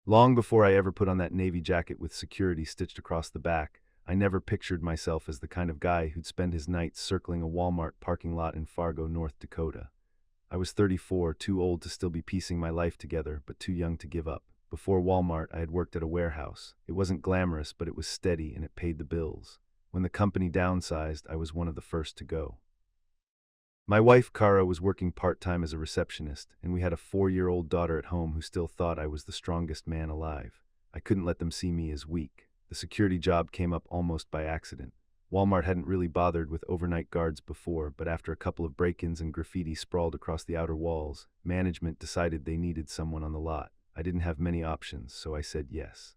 Long before I ever put on that navy jacket with security stitched across the back, I never pictured myself as the kind of guy who'd spend his nights circling a Walmart parking lot in Fargo, North Dakota. I was 34, too old to still be piecing my life together, but too young to give up. Before Walmart, I had worked at a warehouse. It wasn't glamorous, but it was steady and it paid the bills. When the company downsized, I was one of the first to go. My wife, Kara, was working part-time as a receptionist, and we had a 4-year-old daughter at home who still thought I was the strongest man alive. I couldn't let them see me as weak. The security job came up almost by accident. Walmart hadn't really bothered with overnight guards before, but after a couple of break-ins and graffiti sprawled across the outer walls, management decided they needed someone on the lot. I didn't have many options, so I said yes.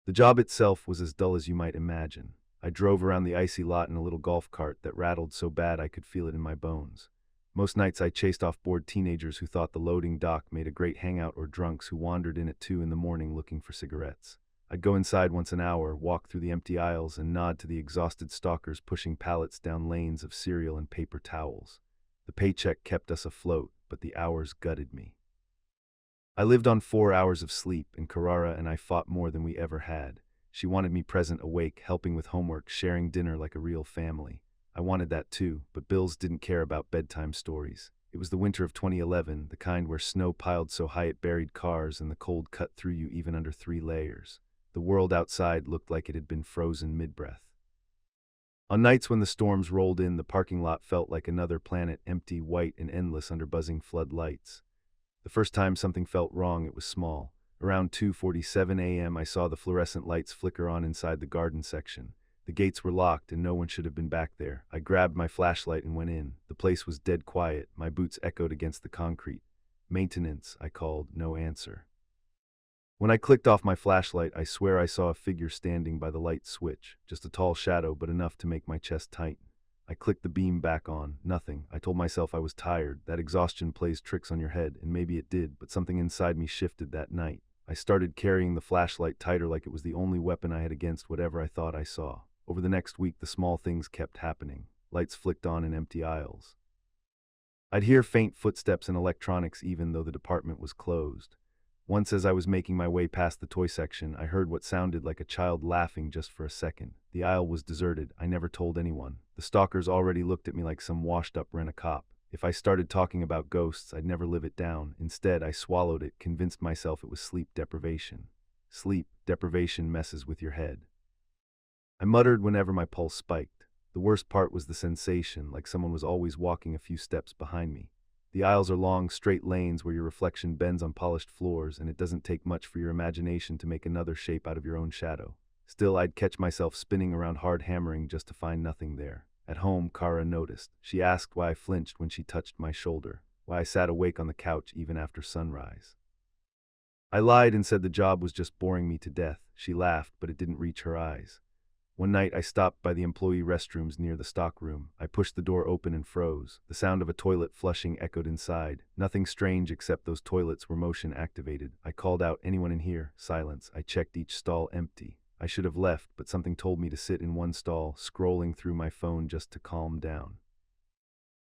The job itself was as dull as you might imagine. I drove around the icy lot in a little golf cart that rattled so bad I could feel it in my bones. Most nights I chased off bored teenagers who thought the loading dock made a great hangout or drunks who wandered in at 2 in the morning looking for cigarettes. I'd go inside once an hour, walk through the empty aisles, and nod to the exhausted stalkers pushing pallets down lanes of cereal and paper towels. The paycheck kept us afloat, but the hours gutted me. I lived on 4 hours of sleep, and Carrara and I fought more than we ever had. She wanted me present, awake, helping with homework, sharing dinner like a real family. I wanted that too, but bills didn't care about bedtime stories. It was the winter of 2011, the kind where snow piled so high it buried cars and the cold cut through you even under 3 layers. The world outside looked like it had been frozen mid-breath. On nights when the storms rolled in, the parking lot felt like another planet, empty, white, and endless under buzzing floodlights. The first time something felt wrong, it was small. Around 2:47 a.m., I saw the fluorescent lights flicker on inside the garden section. The gates were locked and no one should have been back there. I grabbed my flashlight and went in. The place was dead quiet. My boots echoed against the concrete. "Maintenance," I called. No answer. When I clicked off my flashlight, I swear I saw a figure standing by the light switch. Just a tall shadow, but enough to make my chest tighten. I clicked the beam back on. Nothing. I told myself I was tired. That exhaustion plays tricks on your head, and maybe it did, but something inside me shifted that night. I started carrying the flashlight tighter, like it was the only weapon I had against whatever I thought I saw. Over the next week, the small things kept happening. Lights flicked on in empty aisles. I'd hear faint footsteps in electronics even though the department was closed. Once, as I was making my way past the toy section, I heard what sounded like a child laughing just for a second. The aisle was deserted. I never told anyone. The stalkers already looked at me like some washed-up rent-a-cop. If I started talking about ghosts, I'd never live it down. Instead, I swallowed it, convinced myself it was sleep deprivation. Sleep deprivation messes with your head. I muttered whenever my pulse spiked. The worst part was the sensation, like someone was always walking a few steps behind me. The aisles are long, straight lanes where your reflection bends on polished floors, and it doesn't take much for your imagination to make another shape out of your own shadow. Still, I'd catch myself spinning around, hard hammering just to find nothing there. At home, Kara noticed. She asked why I flinched when she touched my shoulder, why I sat awake on the couch even after sunrise. I lied and said the job was just boring me to death. She laughed, but it didn't reach her eyes. One night, I stopped by the employee restrooms near the stockroom. I pushed the door open and froze. The sound of a toilet flushing echoed inside. Nothing strange except those toilets were motion activated. I called out, "Anyone in here?" Silence. I checked each stall, empty. I should have left, but something told me to sit in one stall, scrolling through my phone just to calm down.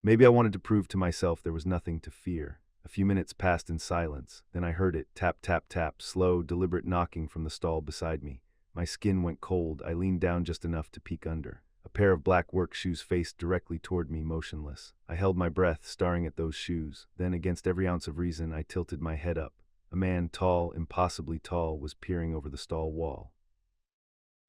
Maybe I wanted to prove to myself there was nothing to fear. A few minutes passed in silence. Then I heard it, tap, tap, tap, slow, deliberate knocking from the stall beside me. My skin went cold. I leaned down just enough to peek under. A pair of black work shoes faced directly toward me, motionless. I held my breath, staring at those shoes. Then, against every ounce of reason, I tilted my head up. A man, tall, impossibly tall, was peering over the stall wall.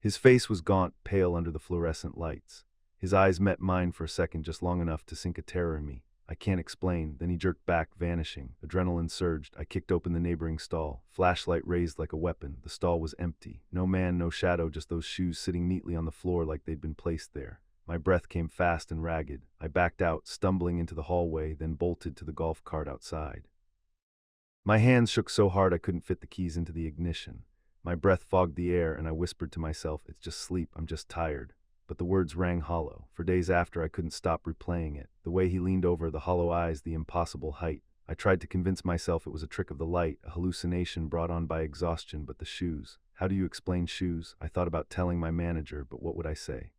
His face was gaunt, pale under the fluorescent lights. His eyes met mine for a second, just long enough to sink a terror in me. I can't explain. Then he jerked back, vanishing. Adrenaline surged. I kicked open the neighboring stall. Flashlight raised like a weapon. The stall was empty. No man, no shadow, just those shoes sitting neatly on the floor like they'd been placed there. My breath came fast and ragged. I backed out, stumbling into the hallway, then bolted to the golf cart outside. My hands shook so hard I couldn't fit the keys into the ignition. My breath fogged the air, and I whispered to myself, "It's just sleep, I'm just tired." But the words rang hollow. For days after, I couldn't stop replaying it. The way he leaned over, the hollow eyes, the impossible height. I tried to convince myself it was a trick of the light, a hallucination brought on by exhaustion, but the shoes. How do you explain shoes? I thought about telling my manager, but what would I say?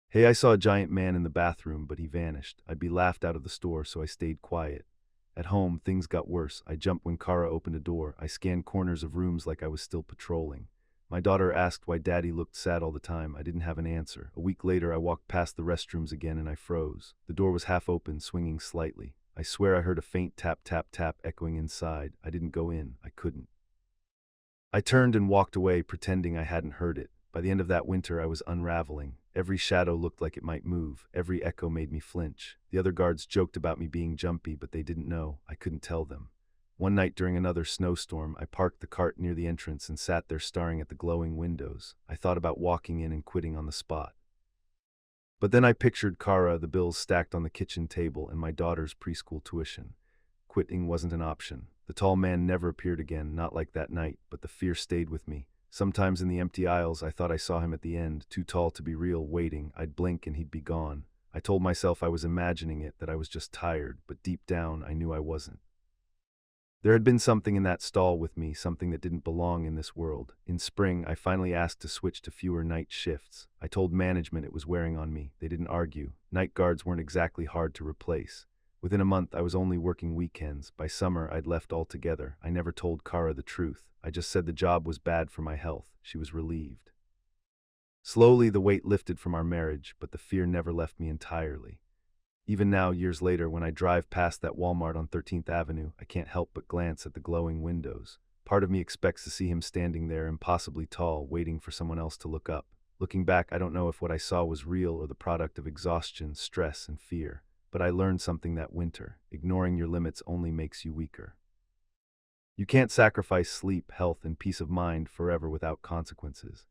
"Hey, I saw a giant man in the bathroom, but he vanished." I'd be laughed out of the store, so I stayed quiet. At home, things got worse. I jumped when Kara opened a door. I scanned corners of rooms like I was still patrolling. My daughter asked why Daddy looked sad all the time. I didn't have an answer. A week later, I walked past the restrooms again and I froze. The door was half open, swinging slightly. I swear I heard a faint tap, tap, tap echoing inside. I didn't go in. I couldn't. I turned and walked away, pretending I hadn't heard it. By the end of that winter, I was unraveling. Every shadow looked like it might move. Every echo made me flinch. The other guards joked about me being jumpy, but they didn't know. I couldn't tell them. One night during another snowstorm, I parked the cart near the entrance and sat there staring at the glowing windows. I thought about walking in and quitting on the spot. But then I pictured Kara, the bills stacked on the kitchen table, and my daughter's preschool tuition. Quitting wasn't an option. The tall man never appeared again, not like that night, but the fear stayed with me. Sometimes in the empty aisles, I thought I saw him at the end, too tall to be real, waiting. I'd blink and he'd be gone. I told myself I was imagining it, that I was just tired, but deep down, I knew I wasn't. There had been something in that stall with me, something that didn't belong in this world. In spring, I finally asked to switch to fewer night shifts. I told management it was wearing on me. They didn't argue. Night guards weren't exactly hard to replace. Within a month, I was only working weekends. By summer, I'd left altogether. I never told Kara the truth. I just said the job was bad for my health. She was relieved. Slowly, the weight lifted from our marriage, but the fear never left me entirely. Even now, years later, when I drive past that Walmart on 13th Avenue, I can't help but glance at the glowing windows. Part of me expects to see him standing there, impossibly tall, waiting for someone else to look up. Looking back, I don't know if what I saw was real or the product of exhaustion, stress, and fear. But I learned something that winter. Ignoring your limits only makes you weaker. You can't sacrifice sleep, health, and peace of mind forever without consequences.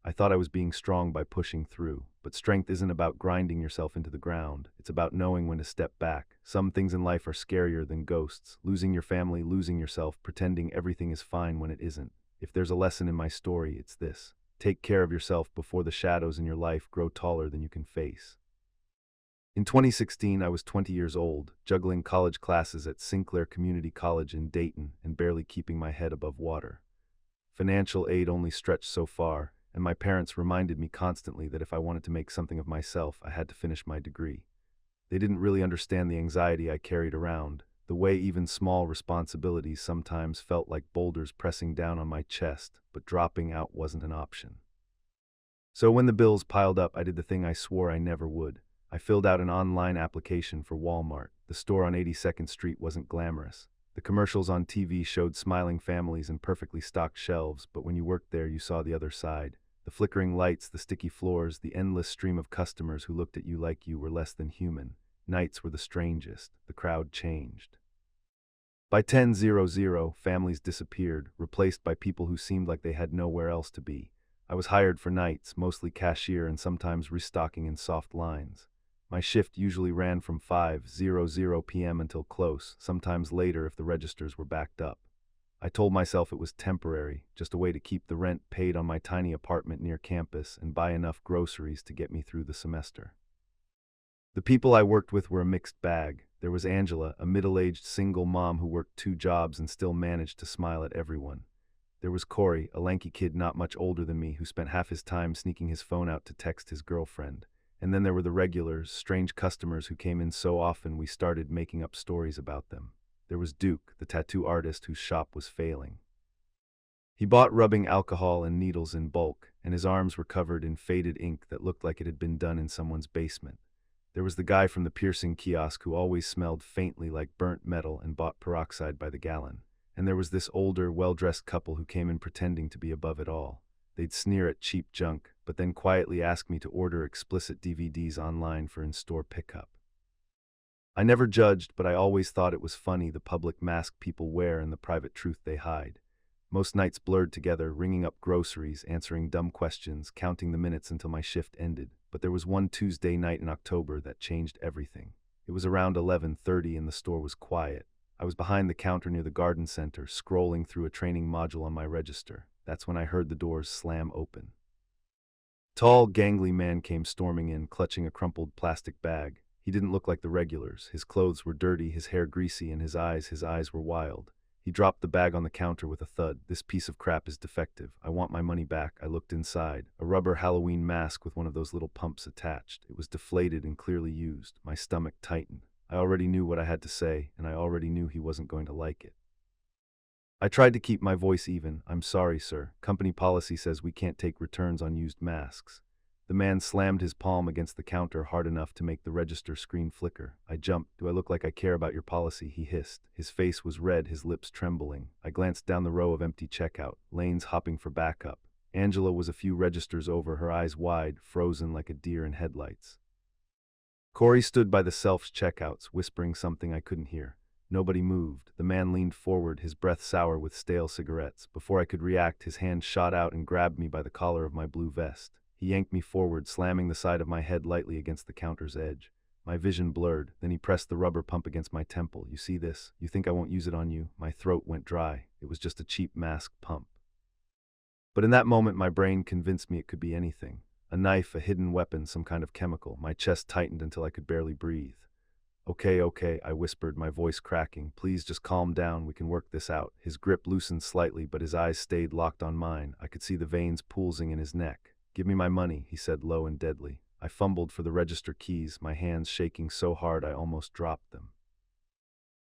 I thought I was being strong by pushing through, but strength isn't about grinding yourself into the ground. It's about knowing when to step back. Some things in life are scarier than ghosts. Losing your family, losing yourself, pretending everything is fine when it isn't. If there's a lesson in my story, it's this. Take care of yourself before the shadows in your life grow taller than you can face. In 2016, I was 20 years old, juggling college classes at Sinclair Community College in Dayton and barely keeping my head above water. Financial aid only stretched so far, and my parents reminded me constantly that if I wanted to make something of myself, I had to finish my degree. They didn't really understand the anxiety I carried around, the way even small responsibilities sometimes felt like boulders pressing down on my chest, but dropping out wasn't an option. So when the bills piled up, I did the thing I swore I never would. I filled out an online application for Walmart. The store on 82nd Street wasn't glamorous. The commercials on TV showed smiling families and perfectly stocked shelves, but when you worked there, you saw the other side. The flickering lights, the sticky floors, the endless stream of customers who looked at you like you were less than human. Nights were the strangest. The crowd changed. By 10:00, families disappeared, replaced by people who seemed like they had nowhere else to be. I was hired for nights, mostly cashier and sometimes restocking in soft lines. My shift usually ran from 5:00 p.m. until close, sometimes later if the registers were backed up. I told myself it was temporary, just a way to keep the rent paid on my tiny apartment near campus and buy enough groceries to get me through the semester. The people I worked with were a mixed bag. There was Angela, a middle-aged single mom who worked 2 jobs and still managed to smile at everyone. There was Corey, a lanky kid not much older than me who spent half his time sneaking his phone out to text his girlfriend. And then there were the regulars, strange customers who came in so often we started making up stories about them. There was Duke, the tattoo artist whose shop was failing. He bought rubbing alcohol and needles in bulk, and his arms were covered in faded ink that looked like it had been done in someone's basement. There was the guy from the piercing kiosk who always smelled faintly like burnt metal and bought peroxide by the gallon. And there was this older, well-dressed couple who came in pretending to be above it all. They'd sneer at cheap junk, but then quietly ask me to order explicit DVDs online for in-store pickup. I never judged, but I always thought it was funny, the public mask people wear and the private truth they hide. Most nights blurred together, ringing up groceries, answering dumb questions, counting the minutes until my shift ended. But there was one Tuesday night in October that changed everything. It was around 11:30 and the store was quiet. I was behind the counter near the garden center, scrolling through a training module on my register. That's when I heard the doors slam open. Tall, gangly man came storming in, clutching a crumpled plastic bag. He didn't look like the regulars. His clothes were dirty, his hair greasy, and his eyes were wild. He dropped the bag on the counter with a thud. "This piece of crap is defective. I want my money back." I looked inside. A rubber Halloween mask with one of those little pumps attached. It was deflated and clearly used. My stomach tightened. I already knew what I had to say, and I already knew he wasn't going to like it. I tried to keep my voice even. "I'm sorry, sir. Company policy says we can't take returns on used masks." The man slammed his palm against the counter hard enough to make the register screen flicker. I jumped. "Do I look like I care about your policy?" he hissed. His face was red, his lips trembling. I glanced down the row of empty checkout, lanes hopping for backup. Angela was a few registers over, her eyes wide, frozen like a deer in headlights. Corey stood by the self-checkouts, whispering something I couldn't hear. Nobody moved. The man leaned forward, his breath sour with stale cigarettes. Before I could react, his hand shot out and grabbed me by the collar of my blue vest. He yanked me forward, slamming the side of my head lightly against the counter's edge. My vision blurred. Then he pressed the rubber pump against my temple. "You see this? You think I won't use it on you?" My throat went dry. It was just a cheap mask pump. But in that moment, my brain convinced me it could be anything. A knife, a hidden weapon, some kind of chemical. My chest tightened until I could barely breathe. Okay, I whispered, my voice cracking. "Please just calm down, we can work this out." His grip loosened slightly, but his eyes stayed locked on mine. I could see the veins pulsing in his neck. "Give me my money," he said low and deadly. I fumbled for the register keys, my hands shaking so hard I almost dropped them.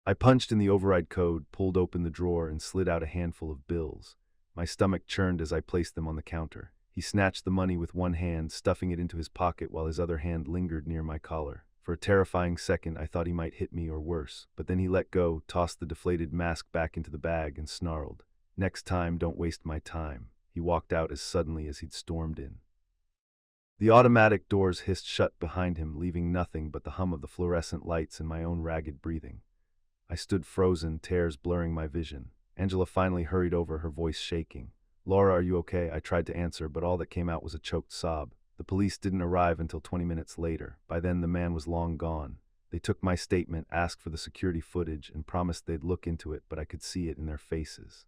I punched in the override code, pulled open the drawer, and slid out a handful of bills. My stomach churned as I placed them on the counter. He snatched the money with one hand, stuffing it into his pocket while his other hand lingered near my collar. For a terrifying second, I thought he might hit me or worse, but then he let go, tossed the deflated mask back into the bag, and snarled, "Next time, don't waste my time." He walked out as suddenly as he'd stormed in. The automatic doors hissed shut behind him, leaving nothing but the hum of the fluorescent lights and my own ragged breathing. I stood frozen, tears blurring my vision. Angela finally hurried over, her voice shaking. "Laura, are you okay?" I tried to answer, but all that came out was a choked sob. The police didn't arrive until 20 minutes later. By then, the man was long gone. They took my statement, asked for the security footage, and promised they'd look into it, but I could see it in their faces.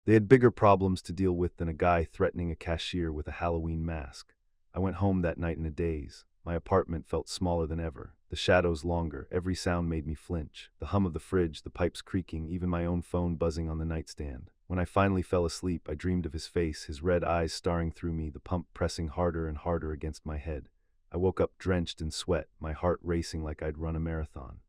They had bigger problems to deal with than a guy threatening a cashier with a Halloween mask. I went home that night in a daze. My apartment felt smaller than ever, the shadows longer, every sound made me flinch. The hum of the fridge, the pipes creaking, even my own phone buzzing on the nightstand. When I finally fell asleep, I dreamed of his face, his red eyes staring through me, the pump pressing harder and harder against my head. I woke up drenched in sweat, my heart racing like I'd run a marathon.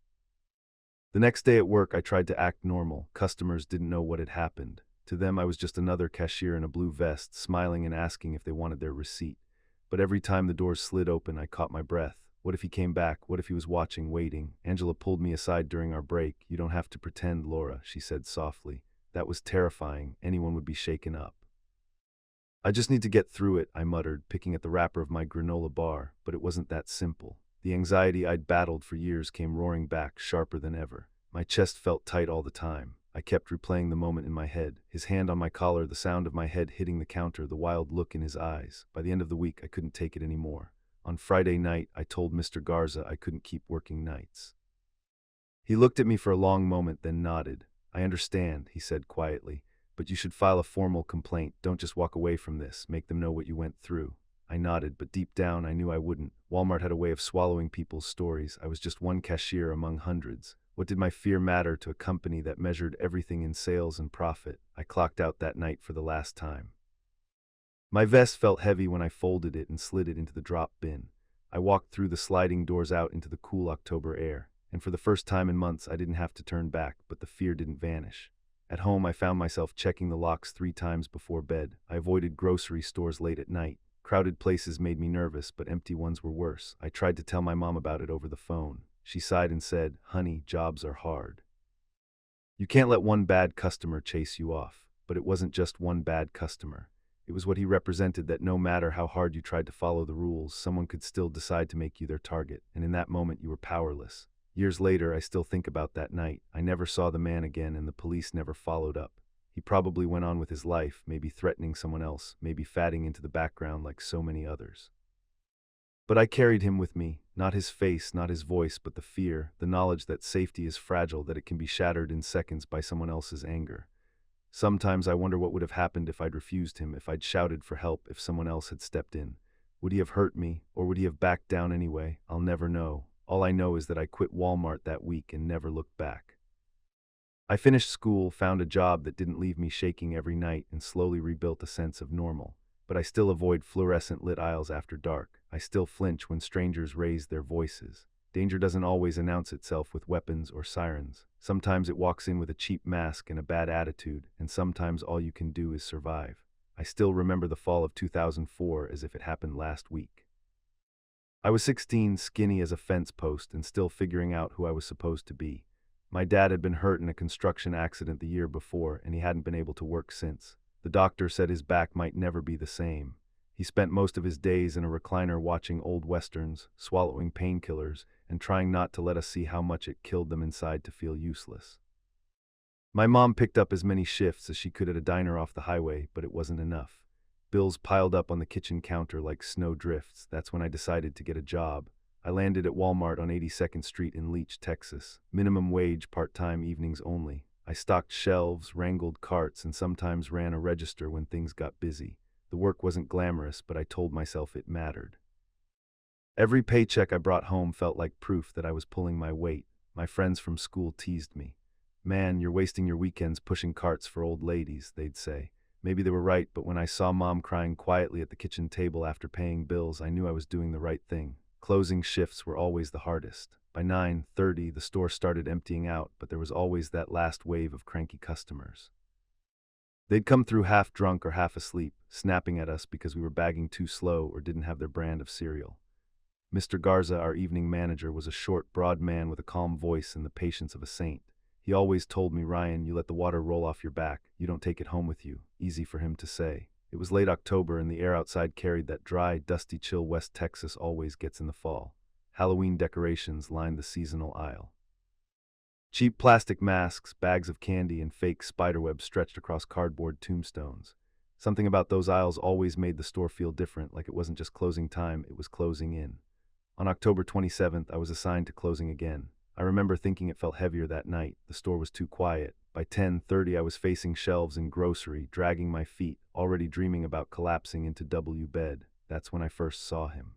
The next day at work, I tried to act normal. Customers didn't know what had happened. To them, I was just another cashier in a blue vest, smiling and asking if they wanted their receipt. But every time the doors slid open, I caught my breath. What if he came back? What if he was watching, waiting? Angela pulled me aside during our break. "You don't have to pretend, Laura," she said softly. That was terrifying. Anyone would be shaken up. "I just need to get through it," I muttered, picking at the wrapper of my granola bar, but it wasn't that simple. The anxiety I'd battled for years came roaring back, sharper than ever. My chest felt tight all the time. I kept replaying the moment in my head, his hand on my collar, the sound of my head hitting the counter, the wild look in his eyes. By the end of the week, I couldn't take it anymore. On Friday night, I told Mr. Garza I couldn't keep working nights. He looked at me for a long moment, then nodded. "I understand," he said quietly, "but you should file a formal complaint. Don't just walk away from this. Make them know what you went through." I nodded, but deep down I knew I wouldn't. Walmart had a way of swallowing people's stories. I was just one cashier among hundreds. What did my fear matter to a company that measured everything in sales and profit? I clocked out that night for the last time. My vest felt heavy when I folded it and slid it into the drop bin. I walked through the sliding doors out into the cool October air, and for the first time in months I didn't have to turn back, but the fear didn't vanish. At home, I found myself checking the locks 3 times before bed. I avoided grocery stores late at night. Crowded places made me nervous, but empty ones were worse. I tried to tell my mom about it over the phone. She sighed and said, "Honey, jobs are hard. You can't let one bad customer chase you off." But it wasn't just one bad customer. It was what he represented, that no matter how hard you tried to follow the rules, someone could still decide to make you their target, and in that moment you were powerless. Years later, I still think about that night. I never saw the man again, and the police never followed up. He probably went on with his life, maybe threatening someone else, maybe fading into the background like so many others. But I carried him with me, not his face, not his voice, but the fear, the knowledge that safety is fragile, that it can be shattered in seconds by someone else's anger. Sometimes I wonder what would have happened if I'd refused him, if I'd shouted for help, if someone else had stepped in. Would he have hurt me, or would he have backed down anyway? I'll never know. All I know is that I quit Walmart that week and never looked back. I finished school, found a job that didn't leave me shaking every night, and slowly rebuilt a sense of normal. But I still avoid fluorescent-lit aisles after dark. I still flinch when strangers raise their voices. Danger doesn't always announce itself with weapons or sirens. Sometimes it walks in with a cheap mask and a bad attitude, and sometimes all you can do is survive. I still remember the fall of 2004 as if it happened last week. I was 16, skinny as a fence post, and still figuring out who I was supposed to be. My dad had been hurt in a construction accident the year before, and he hadn't been able to work since. The doctor said his back might never be the same. He spent most of his days in a recliner watching old westerns, swallowing painkillers, and trying not to let us see how much it killed them inside to feel useless. My mom picked up as many shifts as she could at a diner off the highway, but it wasn't enough. Bills piled up on the kitchen counter like snow drifts. That's when I decided to get a job. I landed at Walmart on 82nd Street in Leach, Texas. Minimum wage, part-time, evenings only. I stocked shelves, wrangled carts, and sometimes ran a register when things got busy. The work wasn't glamorous, but I told myself it mattered. Every paycheck I brought home felt like proof that I was pulling my weight. My friends from school teased me. "Man, you're wasting your weekends pushing carts for old ladies," they'd say. Maybe they were right, but when I saw Mom crying quietly at the kitchen table after paying bills, I knew I was doing the right thing. Closing shifts were always the hardest. By 9:30, the store started emptying out, but there was always that last wave of cranky customers. They'd come through half drunk or half asleep, snapping at us because we were bagging too slow or didn't have their brand of cereal. Mr. Garza, our evening manager, was a short, broad man with a calm voice and the patience of a saint. He always told me, "Ryan, you let the water roll off your back. You don't take it home with you." Easy for him to say. It was late October and the air outside carried that dry, dusty chill West Texas always gets in the fall. Halloween decorations lined the seasonal aisle. Cheap plastic masks, bags of candy, and fake spiderwebs stretched across cardboard tombstones. Something about those aisles always made the store feel different, like it wasn't just closing time, it was closing in. On October 27th, I was assigned to closing again. I remember thinking it felt heavier that night. The store was too quiet. By 10:30, I was facing shelves in grocery, dragging my feet, already dreaming about collapsing into W bed. That's when I first saw him.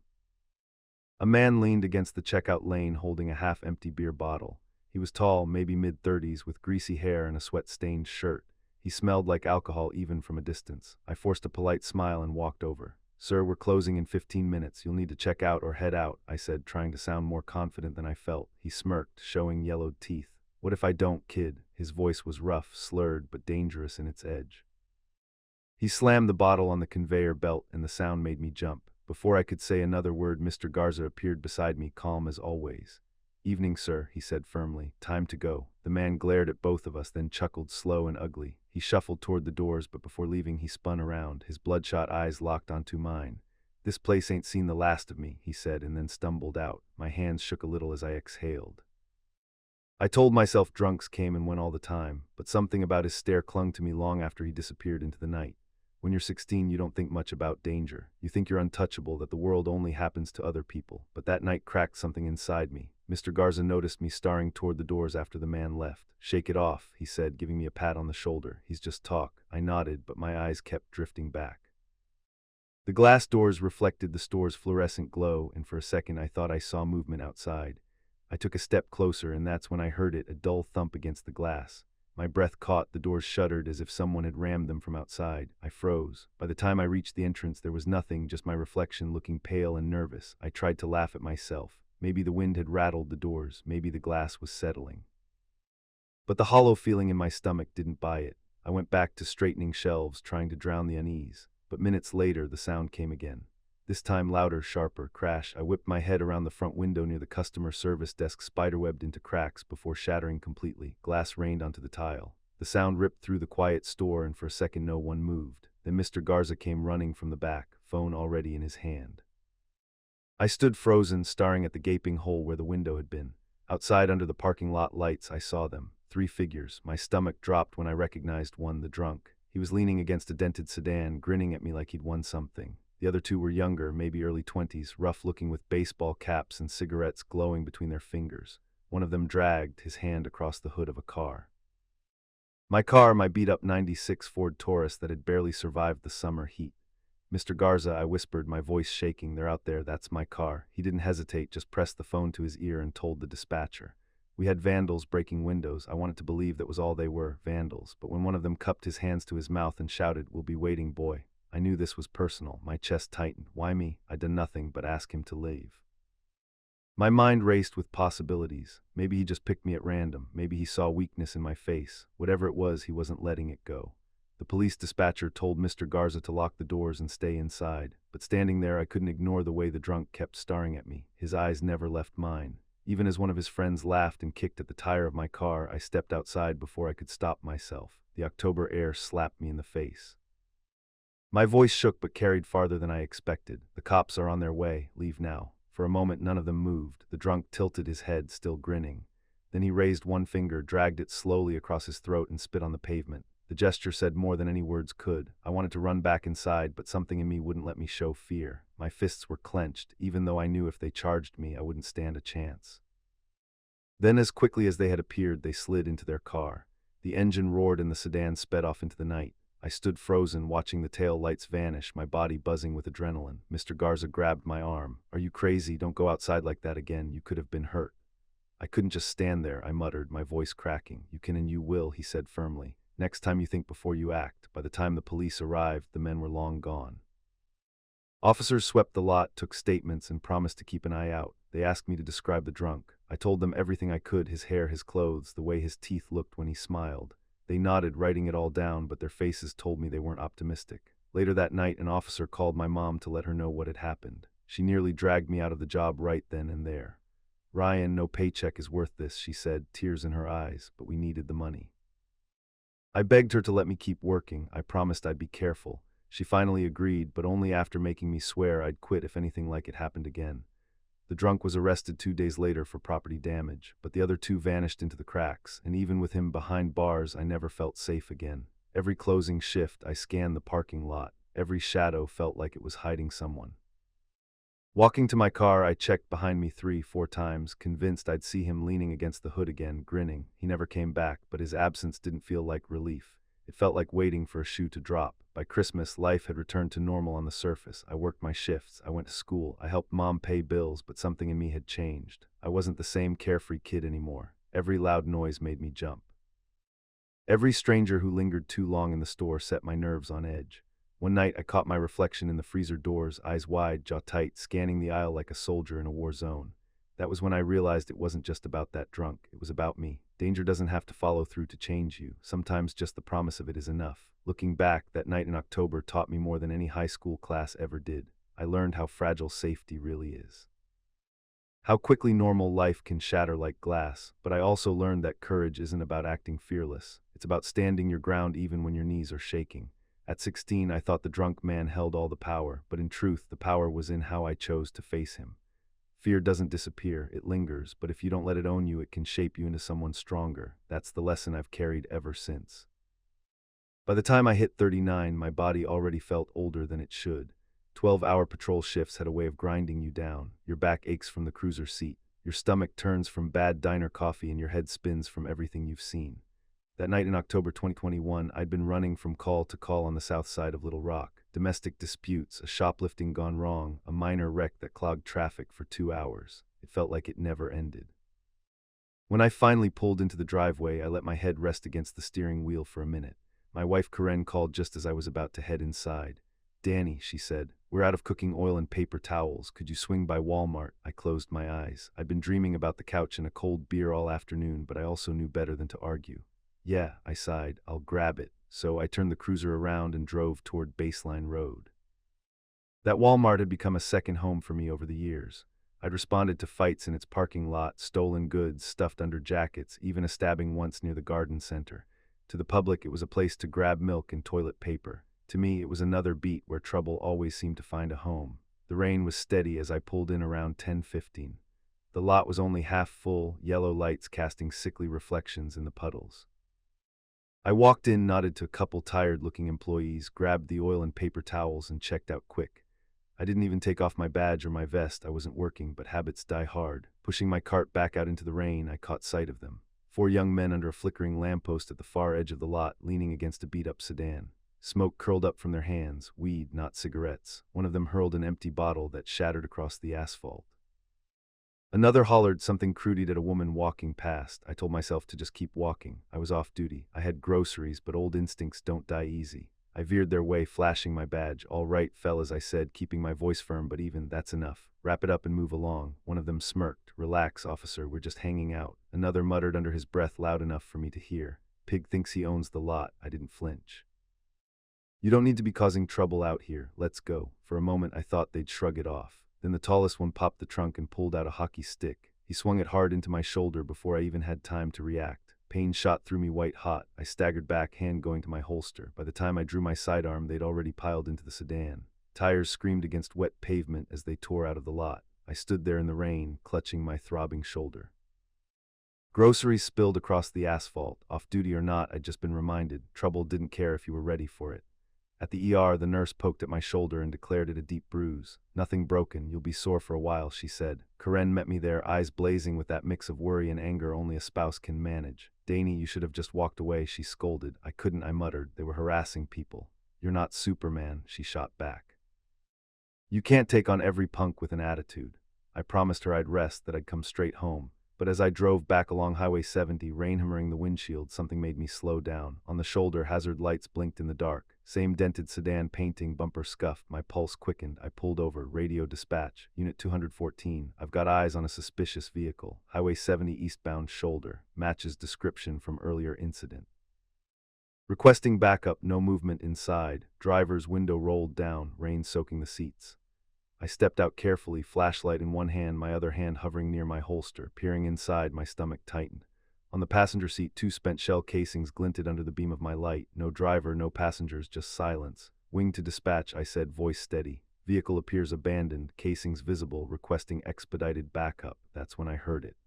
A man leaned against the checkout lane holding a half-empty beer bottle. He was tall, maybe mid-30s, with greasy hair and a sweat-stained shirt. He smelled like alcohol even from a distance. I forced a polite smile and walked over. "Sir, we're closing in 15 minutes. You'll need to check out or head out," I said, trying to sound more confident than I felt. He smirked, showing yellowed teeth. "What if I don't, kid?" His voice was rough, slurred, but dangerous in its edge. He slammed the bottle on the conveyor belt, and the sound made me jump. Before I could say another word, Mr. Garza appeared beside me, calm as always. "Evening, sir," he said firmly. "Time to go." The man glared at both of us, then chuckled slow and ugly. He shuffled toward the doors, but before leaving he spun around, his bloodshot eyes locked onto mine. "This place ain't seen the last of me," he said, and then stumbled out. My hands shook a little as I exhaled. I told myself drunks came and went all the time, but something about his stare clung to me long after he disappeared into the night. When you're 16, you don't think much about danger. You think you're untouchable, that the world only happens to other people. But that night cracked something inside me. Mr. Garza noticed me staring toward the doors after the man left. "Shake it off," he said, giving me a pat on the shoulder. "He's just talk." I nodded, but my eyes kept drifting back. The glass doors reflected the store's fluorescent glow, and for a second I thought I saw movement outside. I took a step closer, and that's when I heard it, a dull thump against the glass. My breath caught, the doors shuddered as if someone had rammed them from outside. I froze. By the time I reached the entrance, there was nothing, just my reflection looking pale and nervous. I tried to laugh at myself. Maybe the wind had rattled the doors. Maybe the glass was settling. But the hollow feeling in my stomach didn't buy it. I went back to straightening shelves, trying to drown the unease. But minutes later, the sound came again. This time louder, sharper, crash. I whipped my head around the front window near the customer service desk, spiderwebbed into cracks before shattering completely. Glass rained onto the tile. The sound ripped through the quiet store, and for a second no one moved. Then Mr. Garza came running from the back, phone already in his hand. I stood frozen, staring at the gaping hole where the window had been. Outside under the parking lot lights, I saw them. 3 figures. My stomach dropped when I recognized one, the drunk. He was leaning against a dented sedan, grinning at me like he'd won something. The other 2 were younger, maybe early 20s, rough-looking with baseball caps and cigarettes glowing between their fingers. One of them dragged his hand across the hood of a car. My car, my beat-up '96 Ford Taurus that had barely survived the summer heat. "Mr. Garza," I whispered, my voice shaking, "they're out there, that's my car." He didn't hesitate, just pressed the phone to his ear and told the dispatcher. We had vandals breaking windows. I wanted to believe that was all they were, vandals, but when one of them cupped his hands to his mouth and shouted, "We'll be waiting, boy," I knew this was personal. My chest tightened. Why me? I'd done nothing but ask him to leave. My mind raced with possibilities. Maybe he just picked me at random. Maybe he saw weakness in my face. Whatever it was, he wasn't letting it go. The police dispatcher told Mr. Garza to lock the doors and stay inside, but standing there I couldn't ignore the way the drunk kept staring at me. His eyes never left mine. Even as one of his friends laughed and kicked at the tire of my car, I stepped outside before I could stop myself. The October air slapped me in the face. My voice shook but carried farther than I expected. The cops are on their way. Leave now. For a moment none of them moved. The drunk tilted his head, still grinning. Then he raised one finger, dragged it slowly across his throat and spit on the pavement. The gesture said more than any words could. I wanted to run back inside, but something in me wouldn't let me show fear. My fists were clenched, even though I knew if they charged me, I wouldn't stand a chance. Then as quickly as they had appeared, they slid into their car. The engine roared and the sedan sped off into the night. I stood frozen, watching the tail lights vanish, my body buzzing with adrenaline. Mr. Garza grabbed my arm. "Are you crazy? Don't go outside like that again. You could have been hurt." I couldn't just stand there, I muttered, my voice cracking. "You can and you will," he said firmly. "Next time you think before you act." By the time the police arrived, the men were long gone. Officers swept the lot, took statements, and promised to keep an eye out. They asked me to describe the drunk. I told them everything I could, his hair, his clothes, the way his teeth looked when he smiled. They nodded, writing it all down, but their faces told me they weren't optimistic. Later that night, an officer called my mom to let her know what had happened. She nearly dragged me out of the job right then and there. "Ryan, no paycheck is worth this," she said, tears in her eyes, but we needed the money. I begged her to let me keep working. I promised I'd be careful. She finally agreed, but only after making me swear I'd quit if anything like it happened again. The drunk was arrested 2 days later for property damage, but the other 2 vanished into the cracks, and even with him behind bars, I never felt safe again. Every closing shift, I scanned the parking lot. Every shadow felt like it was hiding someone. Walking to my car, I checked behind me 3-4 times, convinced I'd see him leaning against the hood again, grinning. He never came back, but his absence didn't feel like relief. It felt like waiting for a shoe to drop. By Christmas, life had returned to normal on the surface. I worked my shifts, I went to school, I helped mom pay bills, but something in me had changed. I wasn't the same carefree kid anymore. Every loud noise made me jump. Every stranger who lingered too long in the store set my nerves on edge. One night I caught my reflection in the freezer doors, eyes wide, jaw tight, scanning the aisle like a soldier in a war zone. That was when I realized it wasn't just about that drunk, it was about me. Danger doesn't have to follow through to change you. Sometimes just the promise of it is enough. Looking back, that night in October taught me more than any high school class ever did. I learned how fragile safety really is. How quickly normal life can shatter like glass, but I also learned that courage isn't about acting fearless. It's about standing your ground even when your knees are shaking. At 16, I thought the drunk man held all the power, but in truth, the power was in how I chose to face him. Fear doesn't disappear, it lingers, but if you don't let it own you, it can shape you into someone stronger. That's the lesson I've carried ever since. By the time I hit 39, my body already felt older than it should. 12-hour patrol shifts had a way of grinding you down. Your back aches from the cruiser seat. Your stomach turns from bad diner coffee and your head spins from everything you've seen. That night in October 2021, I'd been running from call to call on the south side of Little Rock. Domestic disputes, a shoplifting gone wrong, a minor wreck that clogged traffic for 2 hours. It felt like it never ended. When I finally pulled into the driveway, I let my head rest against the steering wheel for a minute. My wife Karen called just as I was about to head inside. "Danny," she said, "we're out of cooking oil and paper towels. Could you swing by Walmart?" I closed my eyes. I'd been dreaming about the couch and a cold beer all afternoon, but I also knew better than to argue. "Yeah," I sighed, "I'll grab it." So I turned the cruiser around and drove toward Baseline Road. That Walmart had become a second home for me over the years. I'd responded to fights in its parking lot, stolen goods stuffed under jackets, even a stabbing once near the garden center. To the public, it was a place to grab milk and toilet paper. To me, it was another beat where trouble always seemed to find a home. The rain was steady as I pulled in around 10:15. The lot was only half full, yellow lights casting sickly reflections in the puddles. I walked in, nodded to a couple tired-looking employees, grabbed the oil and paper towels, and checked out quick. I didn't even take off my badge or my vest. I wasn't working, but habits die hard. Pushing my cart back out into the rain, I caught sight of them. 4 young men under a flickering lamppost at the far edge of the lot, leaning against a beat-up sedan. Smoke curled up from their hands, weed, not cigarettes. One of them hurled an empty bottle that shattered across the asphalt. Another hollered something crude at a woman walking past. I told myself to just keep walking. I was off duty. I had groceries, but old instincts don't die easy. I veered their way, flashing my badge. "All right, fellas," I said, keeping my voice firm but even. "That's enough. Wrap it up and move along." One of them smirked. "Relax, officer, we're just hanging out." Another muttered under his breath loud enough for me to hear. "Pig thinks he owns the lot." I didn't flinch. "You don't need to be causing trouble out here. Let's go." For a moment I thought they'd shrug it off. Then the tallest one popped the trunk and pulled out a hockey stick. He swung it hard into my shoulder before I even had time to react. Pain shot through me white hot. I staggered back, hand going to my holster. By the time I drew my sidearm, they'd already piled into the sedan. Tires screamed against wet pavement as they tore out of the lot. I stood there in the rain, clutching my throbbing shoulder. Groceries spilled across the asphalt. Off duty or not, I'd just been reminded. Trouble didn't care if you were ready for it. At the ER, the nurse poked at my shoulder and declared it a deep bruise. "Nothing broken. You'll be sore for a while," she said. Karen met me there, eyes blazing with that mix of worry and anger only a spouse can manage. "Danny, you should have just walked away," she scolded. "I couldn't," I muttered. "They were harassing people." "You're not Superman," she shot back. "You can't take on every punk with an attitude." I promised her I'd rest, that I'd come straight home. But as I drove back along Highway 70, rain hammering the windshield, something made me slow down. On the shoulder, hazard lights blinked in the dark. Same dented sedan painting, bumper scuffed. My pulse quickened. I pulled over. "Radio dispatch. Unit 214. I've got eyes on a suspicious vehicle. Highway 70 eastbound shoulder. Matches description from earlier incident. Requesting backup. No movement inside. Driver's window rolled down, rain soaking the seats." I stepped out carefully, flashlight in one hand, my other hand hovering near my holster. Peering inside, my stomach tightened. On the passenger seat, 2 spent shell casings glinted under the beam of my light. No driver, no passengers, just silence. "Wing to dispatch," I said, voice steady. "Vehicle appears abandoned, casings visible, requesting expedited backup." That's when I heard it.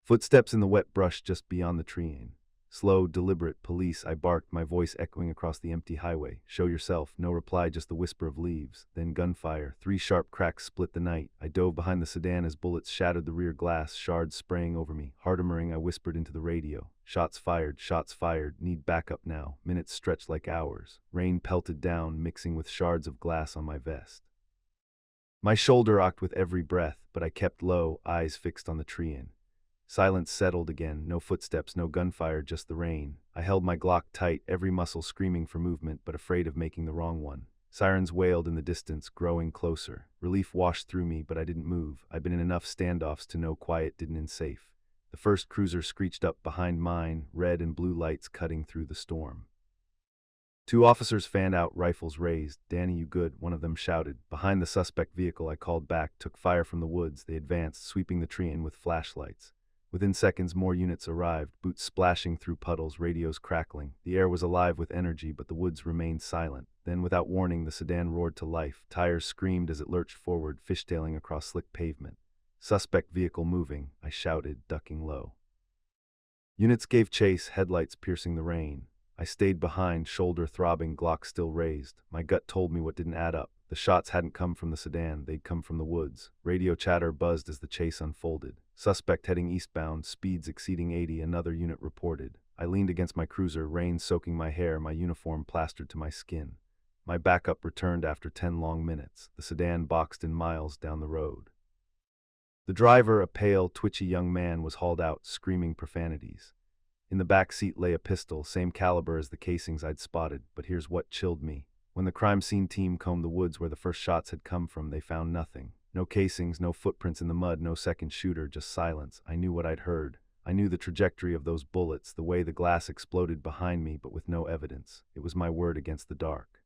Footsteps in the wet brush just beyond the tree. "Slow, deliberate, police," I barked, my voice echoing across the empty highway. "Show yourself." No reply, just the whisper of leaves. Then gunfire. 3 sharp cracks split the night. I dove behind the sedan as bullets shattered the rear glass, shards spraying over me. Hardening, I whispered into the radio. Shots fired, need backup now." Minutes stretched like hours. Rain pelted down, mixing with shards of glass on my vest. My shoulder rocked with every breath, but I kept low, eyes fixed on the tree. Silence settled again, no footsteps, no gunfire, just the rain. I held my Glock tight, every muscle screaming for movement, but afraid of making the wrong one. Sirens wailed in the distance, growing closer. Relief washed through me, but I didn't move. I'd been in enough standoffs to know quiet didn't unsafe. The first cruiser screeched up behind mine, red and blue lights cutting through the storm. 2 officers fanned out, rifles raised. "Danny, you good?" one of them shouted. Behind the suspect vehicle, I called back, took fire from the woods. They advanced, sweeping the tree in with flashlights. Within seconds, more units arrived, boots splashing through puddles, radios crackling. The air was alive with energy, but the woods remained silent. Then, without warning, the sedan roared to life. Tires screamed as it lurched forward, fishtailing across slick pavement. "Suspect vehicle moving," I shouted, ducking low. Units gave chase, headlights piercing the rain. I stayed behind, shoulder throbbing, Glock still raised. My gut told me what didn't add up. The shots hadn't come from the sedan, they'd come from the woods. Radio chatter buzzed as the chase unfolded. "Suspect heading eastbound, speeds exceeding 80, another unit reported." I leaned against my cruiser, rain soaking my hair, my uniform plastered to my skin. My backup returned after 10 long minutes. The sedan boxed in miles down the road. The driver, a pale, twitchy young man, was hauled out, screaming profanities. In the back seat lay a pistol, same caliber as the casings I'd spotted, but here's what chilled me. When the crime scene team combed the woods where the first shots had come from, they found nothing. No casings, no footprints in the mud, no second shooter, just silence. I knew what I'd heard. I knew the trajectory of those bullets, the way the glass exploded behind me, but with no evidence. It was my word against the dark.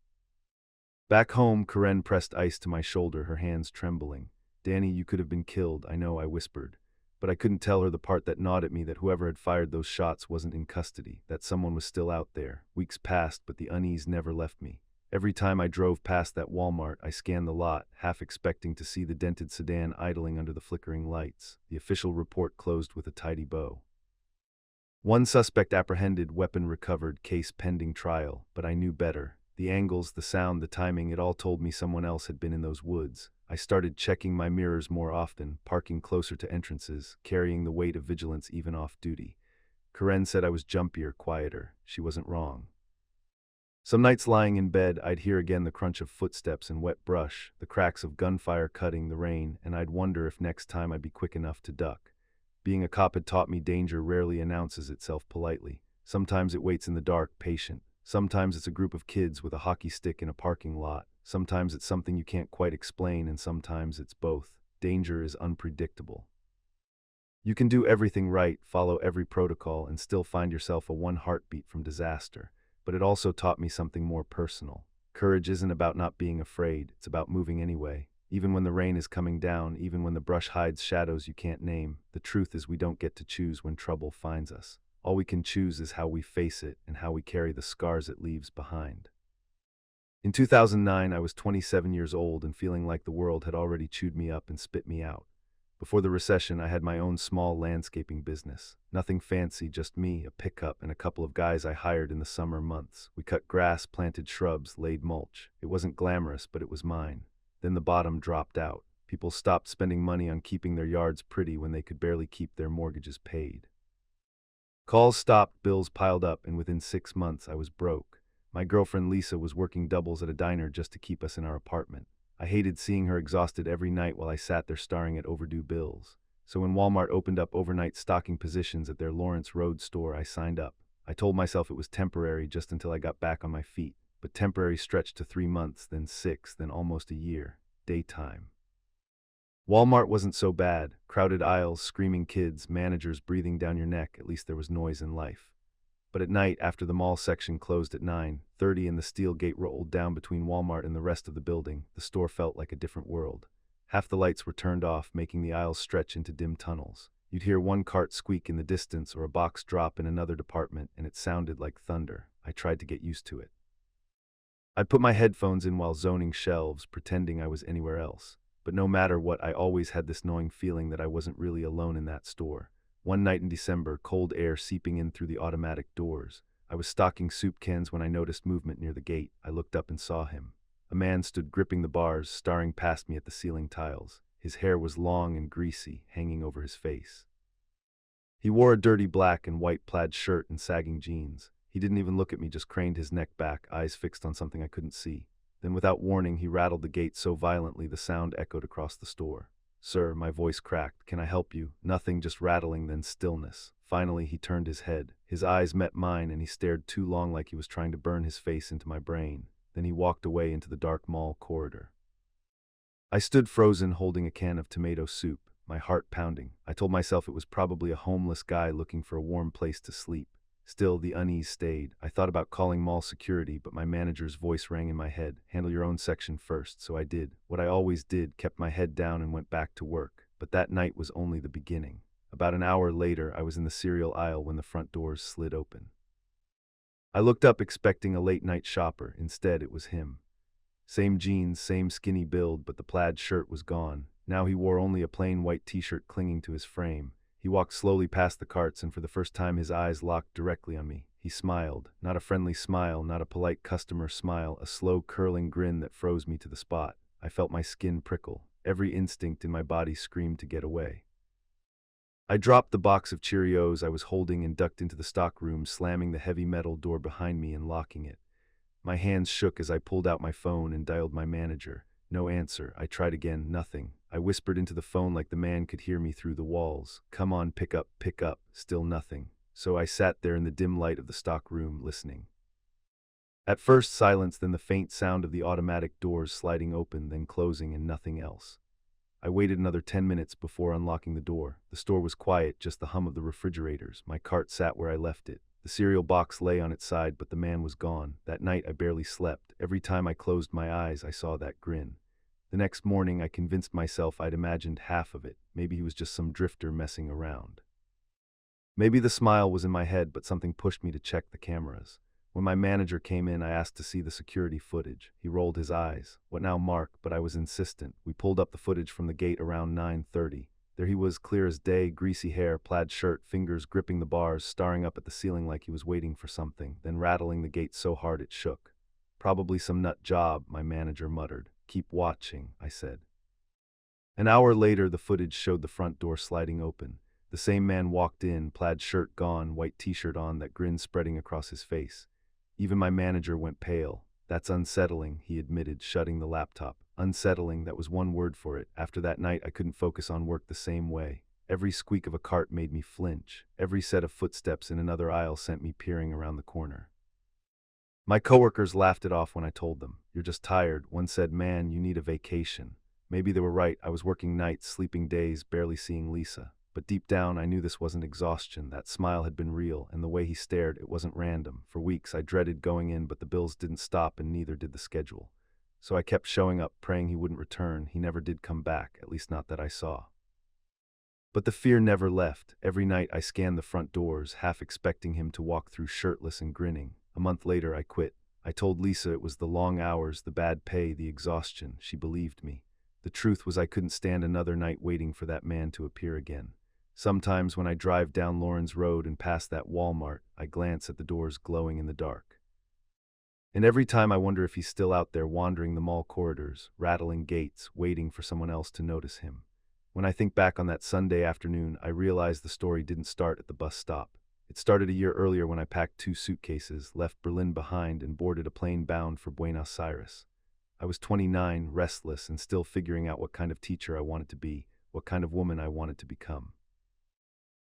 Back home, Karen pressed ice to my shoulder, her hands trembling. "Danny, you could have been killed, I know," I whispered. But I couldn't tell her the part that gnawed at me, that whoever had fired those shots wasn't in custody, that someone was still out there. Weeks passed, but the unease never left me. Every time I drove past that Walmart, I scanned the lot, half expecting to see the dented sedan idling under the flickering lights. The official report closed with a tidy bow. 1 suspect apprehended, weapon recovered, case pending trial, but I knew better. The angles, the sound, the timing, it all told me someone else had been in those woods. I started checking my mirrors more often, parking closer to entrances, carrying the weight of vigilance even off duty. Karen said I was jumpier, quieter. She wasn't wrong. Some nights lying in bed, I'd hear again the crunch of footsteps and wet brush, the cracks of gunfire cutting the rain, and I'd wonder if next time I'd be quick enough to duck. Being a cop had taught me danger rarely announces itself politely. Sometimes it waits in the dark, patient. Sometimes it's a group of kids with a hockey stick in a parking lot. Sometimes it's something you can't quite explain, and sometimes it's both. Danger is unpredictable. You can do everything right, follow every protocol, and still find yourself a one heartbeat from disaster. But it also taught me something more personal. Courage isn't about not being afraid, it's about moving anyway. Even when the rain is coming down, even when the brush hides shadows you can't name, the truth is we don't get to choose when trouble finds us. All we can choose is how we face it and how we carry the scars it leaves behind. In 2009, I was 27 years old and feeling like the world had already chewed me up and spit me out. Before the recession, I had my own small landscaping business. Nothing fancy, just me, a pickup, and a couple of guys I hired in the summer months. We cut grass, planted shrubs, laid mulch. It wasn't glamorous, but it was mine. Then the bottom dropped out. People stopped spending money on keeping their yards pretty when they could barely keep their mortgages paid. Calls stopped, bills piled up, and within 6 months I was broke. My girlfriend Lisa was working doubles at a diner just to keep us in our apartment. I hated seeing her exhausted every night while I sat there staring at overdue bills. So when Walmart opened up overnight stocking positions at their Lawrence Road store, I signed up. I told myself it was temporary just until I got back on my feet. But temporary stretched to 3 months, then 6, then almost a year. Daytime. Walmart wasn't so bad. Crowded aisles, screaming kids, managers breathing down your neck. At least there was noise and life. But at night, after the mall section closed at 9:30 and the steel gate rolled down between Walmart and the rest of the building, the store felt like a different world. Half the lights were turned off, making the aisles stretch into dim tunnels. You'd hear one cart squeak in the distance or a box drop in another department, and it sounded like thunder. I tried to get used to it. I'd put my headphones in while zoning shelves, pretending I was anywhere else. But no matter what, I always had this gnawing feeling that I wasn't really alone in that store. One night in December, cold air seeping in through the automatic doors. I was stocking soup cans when I noticed movement near the gate. I looked up and saw him. A man stood gripping the bars, staring past me at the ceiling tiles. His hair was long and greasy, hanging over his face. He wore a dirty black and white plaid shirt and sagging jeans. He didn't even look at me, just craned his neck back, eyes fixed on something I couldn't see. Then without warning, he rattled the gate so violently the sound echoed across the store. "Sir," my voice cracked. "Can I help you?" Nothing, just rattling, then stillness. Finally, he turned his head. His eyes met mine, and he stared too long, like he was trying to burn his face into my brain. Then he walked away into the dark mall corridor. I stood frozen, holding a can of tomato soup, my heart pounding. I told myself it was probably a homeless guy looking for a warm place to sleep. Still, the unease stayed. I thought about calling mall security, but my manager's voice rang in my head. "Handle your own section first," so I did. What I always did, kept my head down and went back to work. But that night was only the beginning. About an hour later, I was in the cereal aisle when the front doors slid open. I looked up expecting a late-night shopper. Instead, it was him. Same jeans, same skinny build, but the plaid shirt was gone. Now he wore only a plain white t-shirt clinging to his frame. He walked slowly past the carts, and for the first time his eyes locked directly on me. He smiled. Not a friendly smile, not a polite customer smile, a slow, curling grin that froze me to the spot. I felt my skin prickle. Every instinct in my body screamed to get away. I dropped the box of Cheerios I was holding and ducked into the stock room, slamming the heavy metal door behind me and locking it. My hands shook as I pulled out my phone and dialed my manager. No answer. I tried again. Nothing. I whispered into the phone like the man could hear me through the walls. "Come on, pick up, pick up." Still nothing. So I sat there in the dim light of the stock room, listening. At first silence, then the faint sound of the automatic doors sliding open, then closing, and nothing else. I waited another 10 minutes before unlocking the door. The store was quiet, just the hum of the refrigerators. My cart sat where I left it. The cereal box lay on its side, but the man was gone. That night I barely slept. Every time I closed my eyes, I saw that grin. The next morning I convinced myself I'd imagined half of it. Maybe he was just some drifter messing around. Maybe the smile was in my head, but something pushed me to check the cameras. When my manager came in, I asked to see the security footage. He rolled his eyes. "What now, Mark?" But I was insistent. We pulled up the footage from the gate around 9:30. There he was, clear as day, greasy hair, plaid shirt, fingers gripping the bars, staring up at the ceiling like he was waiting for something, then rattling the gate so hard it shook. "Probably some nut job," my manager muttered. "Keep watching," I said. An hour later, the footage showed the front door sliding open. The same man walked in, plaid shirt gone, white t-shirt on, that grin spreading across his face. Even my manager went pale. "That's unsettling," he admitted, shutting the laptop. Unsettling, that was one word for it. After that night, I couldn't focus on work the same way. Every squeak of a cart made me flinch. Every set of footsteps in another aisle sent me peering around the corner. My coworkers laughed it off when I told them. You're just tired. One said, man, you need a vacation. Maybe they were right. I was working nights, sleeping days, barely seeing Lisa. But deep down, I knew this wasn't exhaustion. That smile had been real, and the way he stared, it wasn't random. For weeks, I dreaded going in, but the bills didn't stop, and neither did the schedule. So I kept showing up, praying he wouldn't return. He never did come back, at least not that I saw. But the fear never left. Every night I scanned the front doors, half expecting him to walk through shirtless and grinning. A month later, I quit. I told Lisa it was the long hours, the bad pay, the exhaustion. She believed me. The truth was I couldn't stand another night waiting for that man to appear again. Sometimes when I drive down Lawrence Road and past that Walmart, I glance at the doors glowing in the dark. And every time I wonder if he's still out there wandering the mall corridors, rattling gates, waiting for someone else to notice him. When I think back on that Sunday afternoon, I realize the story didn't start at the bus stop. It started a year earlier when I packed 2 suitcases, left Berlin behind, and boarded a plane bound for Buenos Aires. I was 29, restless, and still figuring out what kind of teacher I wanted to be, what kind of woman I wanted to become.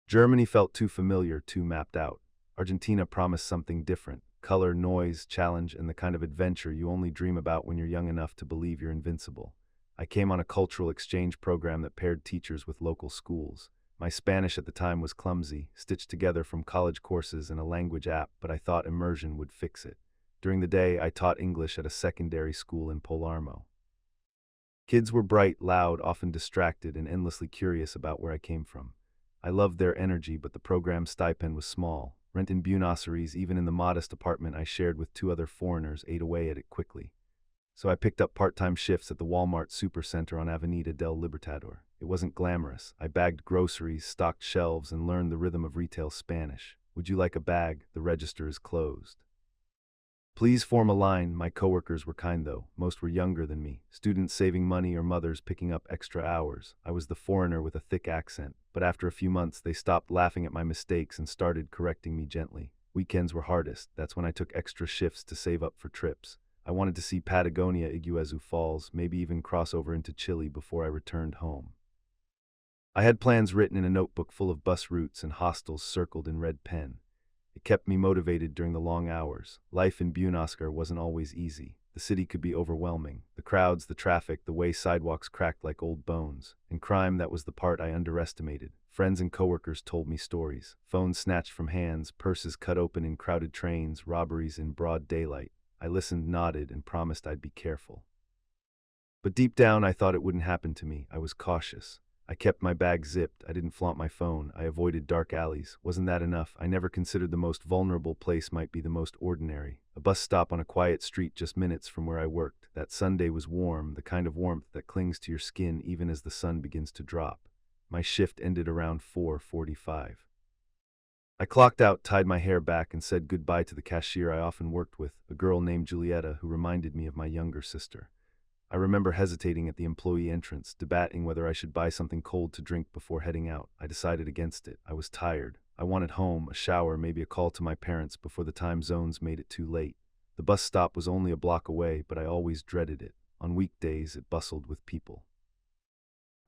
Germany felt too familiar, too mapped out. Argentina promised something different: color, noise, challenge, and the kind of adventure you only dream about when you're young enough to believe you're invincible. I came on a cultural exchange program that paired teachers with local schools. My Spanish at the time was clumsy, stitched together from college courses and a language app, but I thought immersion would fix it. During the day, I taught English at a secondary school in Palermo. Kids were bright, loud, often distracted, and endlessly curious about where I came from. I loved their energy, but the program's stipend was small. Rent in Buenos Aires, even in the modest apartment I shared with 2 other foreigners, ate away at it quickly. So I picked up part-time shifts at the Walmart Supercenter on Avenida del Libertador. It wasn't glamorous. I bagged groceries, stocked shelves, and learned the rhythm of retail Spanish. Would you like a bag? The register is closed. Please form a line. My coworkers were kind though. Most were younger than me, students saving money or mothers picking up extra hours. I was the foreigner with a thick accent, but after a few months they stopped laughing at my mistakes and started correcting me gently. Weekends were hardest. That's when I took extra shifts to save up for trips. I wanted to see Patagonia, Iguazu Falls, maybe even cross over into Chile before I returned home. I had plans written in a notebook full of bus routes and hostels circled in red pen. It kept me motivated during the long hours. Life in Buenos Aires wasn't always easy. The city could be overwhelming. The crowds, the traffic, the way sidewalks cracked like old bones. And crime, that was the part I underestimated. Friends and coworkers told me stories. Phones snatched from hands, purses cut open in crowded trains, robberies in broad daylight. I listened, nodded, and promised I'd be careful. But deep down, I thought it wouldn't happen to me. I was cautious. I kept my bag zipped. I didn't flaunt my phone. I avoided dark alleys. Wasn't that enough? I never considered the most vulnerable place might be the most ordinary. A bus stop on a quiet street just minutes from where I worked. That Sunday was warm, the kind of warmth that clings to your skin even as the sun begins to drop. My shift ended around 4:45. I clocked out, tied my hair back, and said goodbye to the cashier I often worked with, a girl named Julieta who reminded me of my younger sister. I remember hesitating at the employee entrance, debating whether I should buy something cold to drink before heading out. I decided against it. I was tired. I wanted home, a shower, maybe a call to my parents before the time zones made it too late. The bus stop was only a block away, but I always dreaded it. On weekdays, it bustled with people.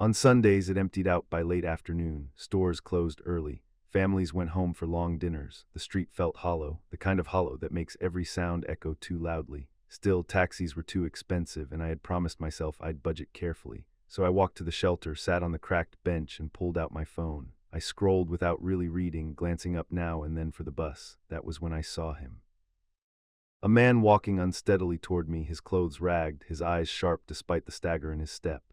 On Sundays, it emptied out by late afternoon. Stores closed early. Families went home for long dinners. The street felt hollow, the kind of hollow that makes every sound echo too loudly. Still, taxis were too expensive, and I had promised myself I'd budget carefully. So I walked to the shelter, sat on the cracked bench, and pulled out my phone. I scrolled without really reading, glancing up now and then for the bus. That was when I saw him. A man walking unsteadily toward me, his clothes ragged, his eyes sharp despite the stagger in his step.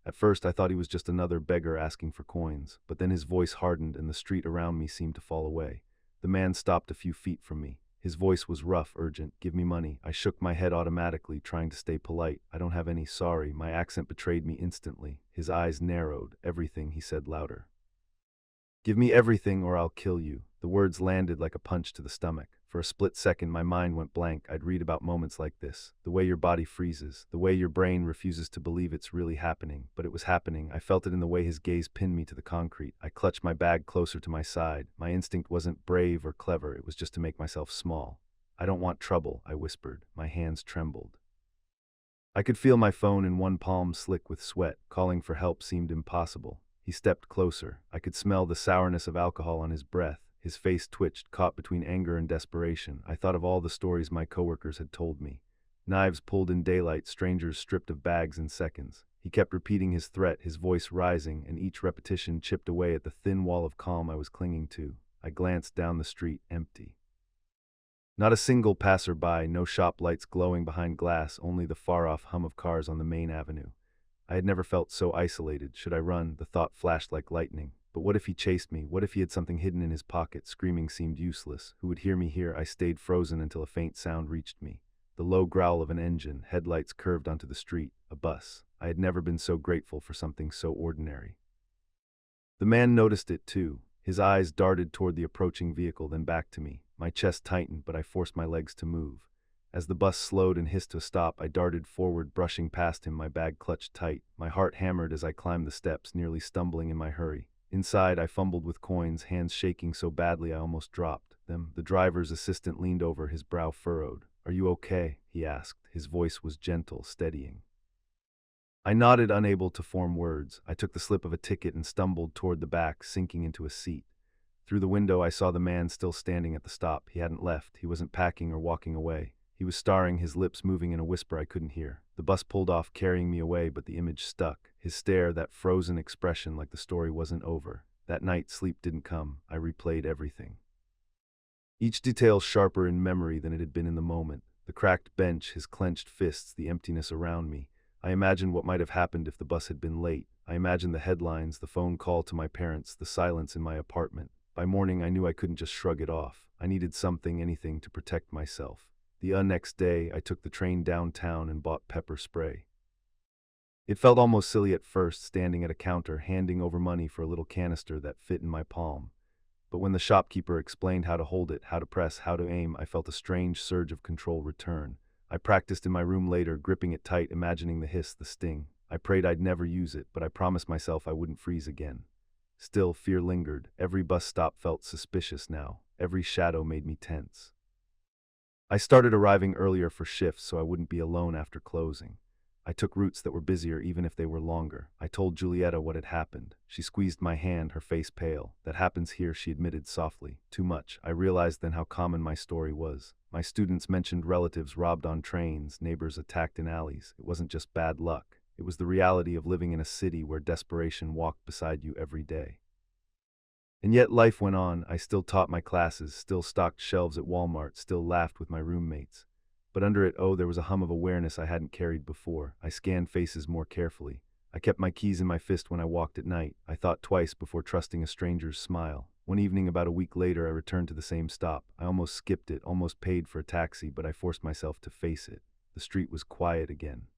At first I thought he was just another beggar asking for coins, but then his voice hardened and the street around me seemed to fall away. The man stopped a few feet from me. His voice was rough, urgent. Give me money. I shook my head automatically, trying to stay polite. I don't have any, sorry. My accent betrayed me instantly. His eyes narrowed. Everything, he said louder. Give me everything or I'll kill you. The words landed like a punch to the stomach. For a split second, my mind went blank. I'd read about moments like this. The way your body freezes. The way your brain refuses to believe it's really happening. But it was happening. I felt it in the way his gaze pinned me to the concrete. I clutched my bag closer to my side. My instinct wasn't brave or clever. It was just to make myself small. I don't want trouble, I whispered. My hands trembled. I could feel my phone in one palm slick with sweat. Calling for help seemed impossible. He stepped closer. I could smell the sourness of alcohol on his breath. His face twitched, caught between anger and desperation. I thought of all the stories my coworkers had told me. Knives pulled in daylight, strangers stripped of bags in seconds. He kept repeating his threat, his voice rising, and each repetition chipped away at the thin wall of calm I was clinging to. I glanced down the street, empty. Not a single passerby, no shop lights glowing behind glass, only the far-off hum of cars on the main avenue. I had never felt so isolated. Should I run? The thought flashed like lightning. But what if he chased me? What if he had something hidden in his pocket? Screaming seemed useless. Who would hear me here? I stayed frozen until a faint sound reached me. The low growl of an engine, headlights curved onto the street, a bus. I had never been so grateful for something so ordinary. The man noticed it too. His eyes darted toward the approaching vehicle, then back to me. My chest tightened, but I forced my legs to move. As the bus slowed and hissed to a stop, I darted forward, brushing past him, my bag clutched tight. My heart hammered as I climbed the steps, nearly stumbling in my hurry. Inside, I fumbled with coins, hands shaking so badly I almost dropped them. The driver's assistant leaned over, his brow furrowed. "Are you okay?" he asked. His voice was gentle, steadying. I nodded, unable to form words. I took the slip of a ticket and stumbled toward the back, sinking into a seat. Through the window, I saw the man still standing at the stop. He hadn't left. He wasn't packing or walking away. He was staring, his lips moving in a whisper I couldn't hear. The bus pulled off, carrying me away, but the image stuck. His stare, that frozen expression like the story wasn't over. That night, sleep didn't come. I replayed everything. Each detail sharper in memory than it had been in the moment. The cracked bench, his clenched fists, the emptiness around me. I imagined what might have happened if the bus had been late. I imagined the headlines, the phone call to my parents, the silence in my apartment. By morning, I knew I couldn't just shrug it off. I needed something, anything, to protect myself. The next day, I took the train downtown and bought pepper spray. It felt almost silly at first, standing at a counter, handing over money for a little canister that fit in my palm. But when the shopkeeper explained how to hold it, how to press, how to aim, I felt a strange surge of control return. I practiced in my room later, gripping it tight, imagining the hiss, the sting. I prayed I'd never use it, but I promised myself I wouldn't freeze again. Still, fear lingered. Every bus stop felt suspicious now. Every shadow made me tense. I started arriving earlier for shifts so I wouldn't be alone after closing. I took routes that were busier even if they were longer. I told Julieta what had happened. She squeezed my hand, her face pale. "That happens here," she admitted softly. "Too much." I realized then how common my story was. My students mentioned relatives robbed on trains, neighbors attacked in alleys. It wasn't just bad luck. It was the reality of living in a city where desperation walked beside you every day. And yet life went on. I still taught my classes, still stocked shelves at Walmart, still laughed with my roommates. But under it, there was a hum of awareness I hadn't carried before. I scanned faces more carefully. I kept my keys in my fist when I walked at night. I thought twice before trusting a stranger's smile. One evening, about a week later, I returned to the same stop. I almost skipped it, almost paid for a taxi, but I forced myself to face it. The street was quiet again.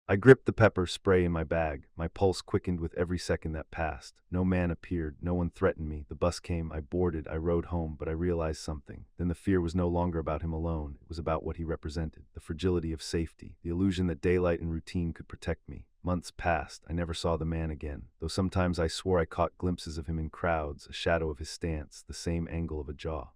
I gripped the pepper spray in my bag. My pulse quickened with every second that passed. No man appeared. No one threatened me. The bus came. I boarded. I rode home, but I realized something. Then the fear was no longer about him alone. It was about what he represented. The fragility of safety. The illusion that daylight and routine could protect me. Months passed. I never saw the man again, though sometimes I swore I caught glimpses of him in crowds, a shadow of his stance, the same angle of a jaw.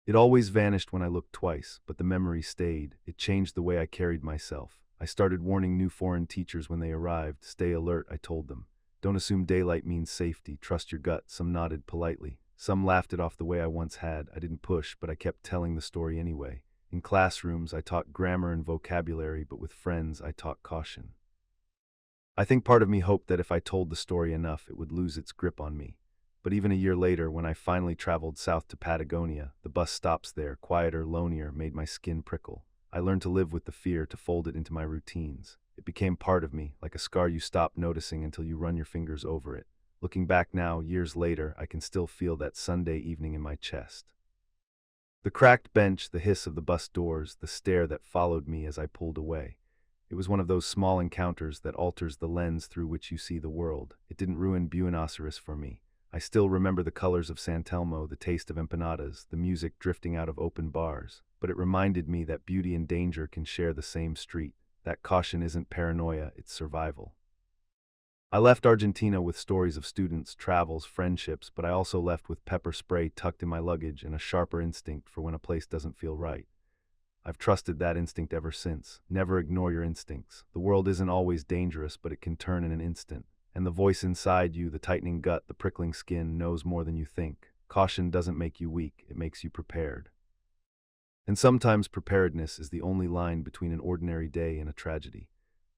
It always vanished when I looked twice, but the memory stayed. It changed the way I carried myself. I started warning new foreign teachers when they arrived. "Stay alert," I told them. "Don't assume daylight means safety. Trust your gut." Some nodded politely. Some laughed it off the way I once had. I didn't push, but I kept telling the story anyway. In classrooms, I taught grammar and vocabulary, but with friends, I taught caution. I think part of me hoped that if I told the story enough, it would lose its grip on me. But even a year later, when I finally traveled south to Patagonia, the bus stops there, quieter, lonelier, made my skin prickle. I learned to live with the fear, to fold it into my routines. It became part of me, like a scar you stop noticing until you run your fingers over it. Looking back now, years later, I can still feel that Sunday evening in my chest. The cracked bench, the hiss of the bus doors, the stare that followed me as I pulled away. It was one of those small encounters that alters the lens through which you see the world. It didn't ruin Buenos Aires for me. I still remember the colors of San Telmo, the taste of empanadas, the music drifting out of open bars. But it reminded me that beauty and danger can share the same street. That caution isn't paranoia, it's survival. I left Argentina with stories of students, travels, friendships, but I also left with pepper spray tucked in my luggage and a sharper instinct for when a place doesn't feel right. I've trusted that instinct ever since. Never ignore your instincts. The world isn't always dangerous, but it can turn in an instant. And the voice inside you, the tightening gut, the prickling skin, knows more than you think. Caution doesn't make you weak, it makes you prepared. And sometimes preparedness is the only line between an ordinary day and a tragedy.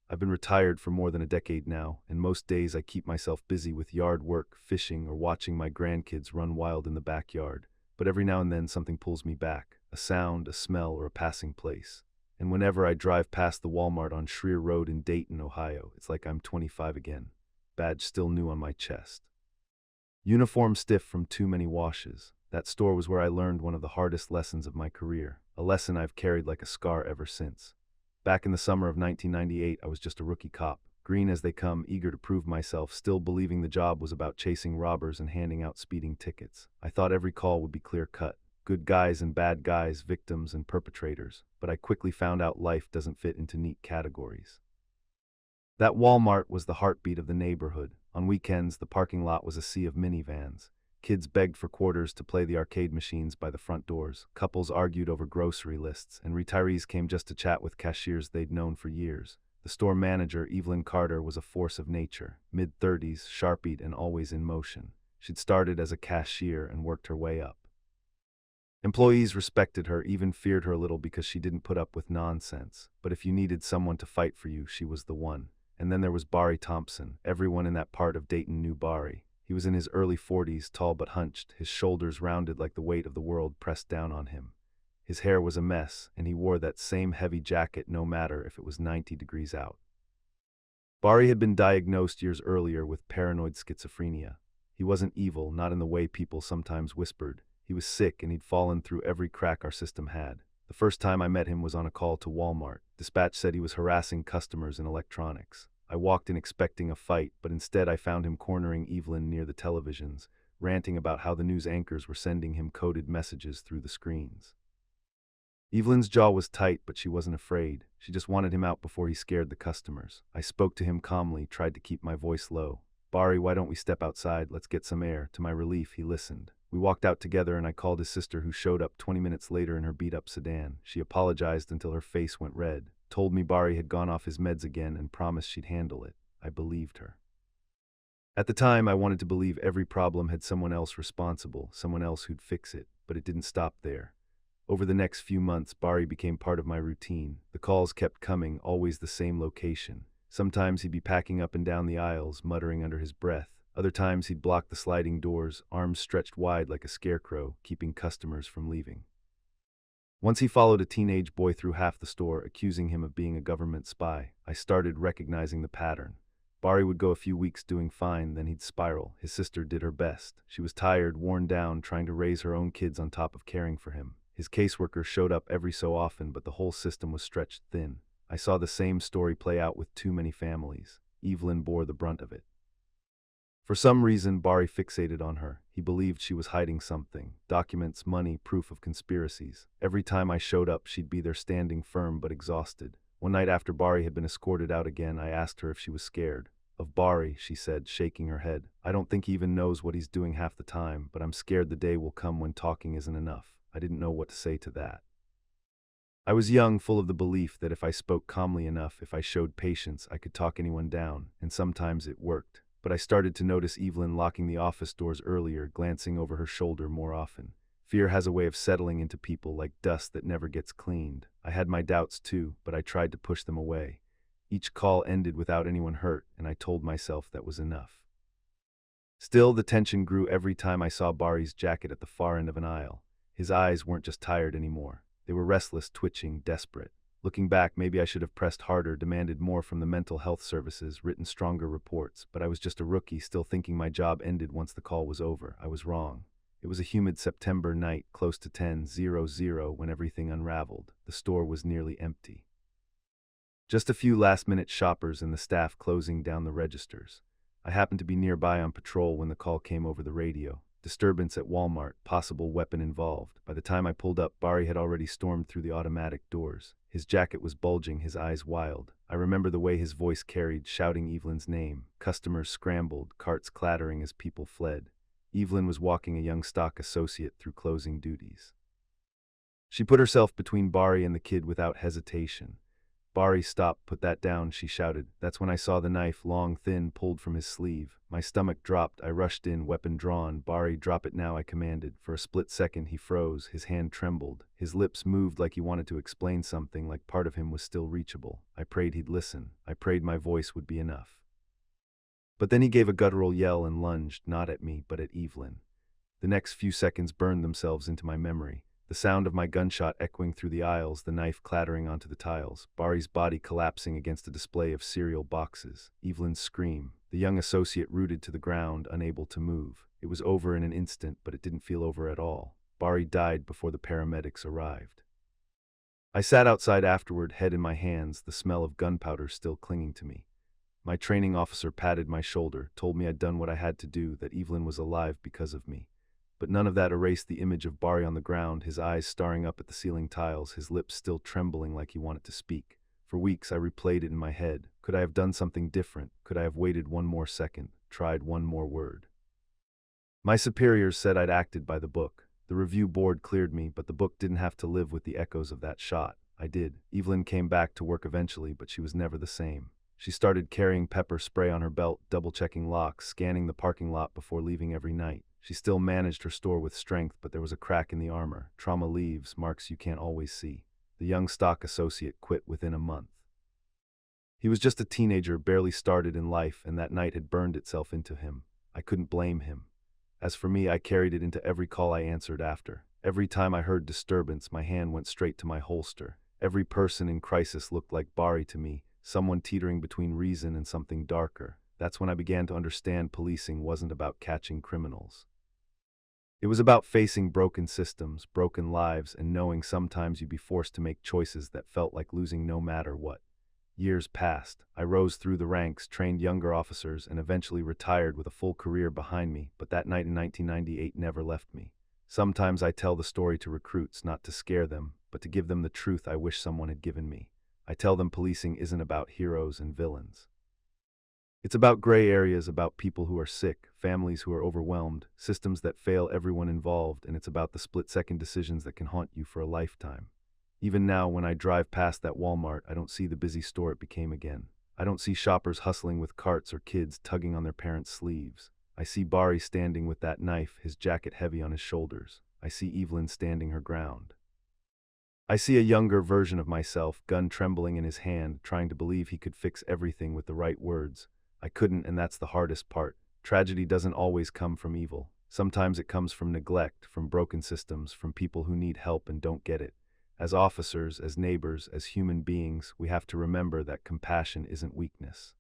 I've been retired for more than a decade now, and most days I keep myself busy with yard work, fishing, or watching my grandkids run wild in the backyard. But every now and then something pulls me back, a sound, a smell, or a passing place. And whenever I drive past the Walmart on Schreer Road in Dayton, Ohio, it's like I'm 25 again. Badge still new on my chest. Uniform stiff from too many washes. That store was where I learned one of the hardest lessons of my career, a lesson I've carried like a scar ever since. Back in the summer of 1998, I was just a rookie cop, green as they come, eager to prove myself, still believing the job was about chasing robbers and handing out speeding tickets. I thought every call would be clear-cut, good guys and bad guys, victims and perpetrators, but I quickly found out life doesn't fit into neat categories. That Walmart was the heartbeat of the neighborhood. On weekends, the parking lot was a sea of minivans. Kids begged for quarters to play the arcade machines by the front doors. Couples argued over grocery lists, and retirees came just to chat with cashiers they'd known for years. The store manager, Evelyn Carter, was a force of nature, mid-30s, sharp-eyed, and always in motion. She'd started as a cashier and worked her way up. Employees respected her, even feared her a little because she didn't put up with nonsense. But if you needed someone to fight for you, she was the one. And then there was Barry Thompson. Everyone in that part of Dayton knew Barry. He was in his early 40s, tall but hunched, his shoulders rounded like the weight of the world pressed down on him. His hair was a mess, and he wore that same heavy jacket no matter if it was 90 degrees out. Barry had been diagnosed years earlier with paranoid schizophrenia. He wasn't evil, not in the way people sometimes whispered. He was sick, and he'd fallen through every crack our system had. The first time I met him was on a call to Walmart. Dispatch said he was harassing customers in electronics. I walked in expecting a fight, but instead I found him cornering Evelyn near the televisions, ranting about how the news anchors were sending him coded messages through the screens. Evelyn's jaw was tight, but she wasn't afraid. She just wanted him out before he scared the customers. I spoke to him calmly, tried to keep my voice low. "Barry, why don't we step outside? Let's get some air." To my relief, he listened. We walked out together, and I called his sister, who showed up 20 minutes later in her beat-up sedan. She apologized until her face went red, told me Barry had gone off his meds again, and promised she'd handle it. I believed her. At the time, I wanted to believe every problem had someone else responsible, someone else who'd fix it, but it didn't stop there. Over the next few months, Barry became part of my routine. The calls kept coming, always the same location. Sometimes he'd be packing up and down the aisles, muttering under his breath. Other times he'd block the sliding doors, arms stretched wide like a scarecrow, keeping customers from leaving. Once he followed a teenage boy through half the store, accusing him of being a government spy. I started recognizing the pattern. Barry would go a few weeks doing fine, then he'd spiral. His sister did her best. She was tired, worn down, trying to raise her own kids on top of caring for him. His caseworker showed up every so often, but the whole system was stretched thin. I saw the same story play out with too many families. Evelyn bore the brunt of it. For some reason, Barry fixated on her. He believed she was hiding something. Documents, money, proof of conspiracies. Every time I showed up, she'd be there standing firm but exhausted. One night after Barry had been escorted out again, I asked her if she was scared. "Of Barry," she said, shaking her head. "I don't think he even knows what he's doing half the time, but I'm scared the day will come when talking isn't enough." I didn't know what to say to that. I was young, full of the belief that if I spoke calmly enough, if I showed patience, I could talk anyone down, and sometimes it worked. But I started to notice Evelyn locking the office doors earlier, glancing over her shoulder more often. Fear has a way of settling into people like dust that never gets cleaned. I had my doubts too, but I tried to push them away. Each call ended without anyone hurt, and I told myself that was enough. Still, the tension grew every time I saw Barry's jacket at the far end of an aisle. His eyes weren't just tired anymore. They were restless, twitching, desperate. Looking back, maybe I should have pressed harder, demanded more from the mental health services, written stronger reports, but I was just a rookie, still thinking my job ended once the call was over. I was wrong. It was a humid September night, close to 10:00, when everything unraveled. The store was nearly empty. Just a few last-minute shoppers and the staff closing down the registers. I happened to be nearby on patrol when the call came over the radio. Disturbance at Walmart, possible weapon involved. By the time I pulled up, Barry had already stormed through the automatic doors. His jacket was bulging, his eyes wild. I remember the way his voice carried, shouting Evelyn's name. Customers scrambled, carts clattering as people fled. Evelyn was walking a young stock associate through closing duties. She put herself between Barry and the kid without hesitation. "Bari, stop, put that down," she shouted. That's when I saw the knife, long, thin, pulled from his sleeve. My stomach dropped. I rushed in, weapon drawn. "Bari, drop it now," I commanded. For a split second he froze, his hand trembled. His lips moved like he wanted to explain something, like part of him was still reachable. I prayed he'd listen. I prayed my voice would be enough. But then he gave a guttural yell and lunged, not at me, but at Evelyn. The next few seconds burned themselves into my memory. The sound of my gunshot echoing through the aisles, the knife clattering onto the tiles, Bari's body collapsing against a display of cereal boxes, Evelyn's scream, the young associate rooted to the ground, unable to move. It was over in an instant, but it didn't feel over at all. Bari died before the paramedics arrived. I sat outside afterward, head in my hands, the smell of gunpowder still clinging to me. My training officer patted my shoulder, told me I'd done what I had to do, that Evelyn was alive because of me. But none of that erased the image of Bari on the ground, his eyes staring up at the ceiling tiles, his lips still trembling like he wanted to speak. For weeks I replayed it in my head. Could I have done something different? Could I have waited one more second, tried one more word? My superiors said I'd acted by the book. The review board cleared me, but the book didn't have to live with the echoes of that shot. I did. Evelyn came back to work eventually, but she was never the same. She started carrying pepper spray on her belt, double-checking locks, scanning the parking lot before leaving every night. She still managed her store with strength, but there was a crack in the armor. Trauma leaves, marks you can't always see. The young stock associate quit within a month. He was just a teenager, barely started in life, and that night had burned itself into him. I couldn't blame him. As for me, I carried it into every call I answered after. Every time I heard disturbance, my hand went straight to my holster. Every person in crisis looked like Bari to me, someone teetering between reason and something darker. That's when I began to understand policing wasn't about catching criminals. It was about facing broken systems, broken lives, and knowing sometimes you'd be forced to make choices that felt like losing no matter what. Years passed. I rose through the ranks, trained younger officers, and eventually retired with a full career behind me, but that night in 1998 never left me. Sometimes I tell the story to recruits, not to scare them, but to give them the truth I wish someone had given me. I tell them policing isn't about heroes and villains. It's about gray areas, about people who are sick, families who are overwhelmed, systems that fail everyone involved, and it's about the split-second decisions that can haunt you for a lifetime. Even now, when I drive past that Walmart, I don't see the busy store it became again. I don't see shoppers hustling with carts or kids tugging on their parents' sleeves. I see Bari standing with that knife, his jacket heavy on his shoulders. I see Evelyn standing her ground. I see a younger version of myself, gun trembling in his hand, trying to believe he could fix everything with the right words. I couldn't, and that's the hardest part. Tragedy doesn't always come from evil. Sometimes it comes from neglect, from broken systems, from people who need help and don't get it. As officers, as neighbors, as human beings, we have to remember that compassion isn't weakness.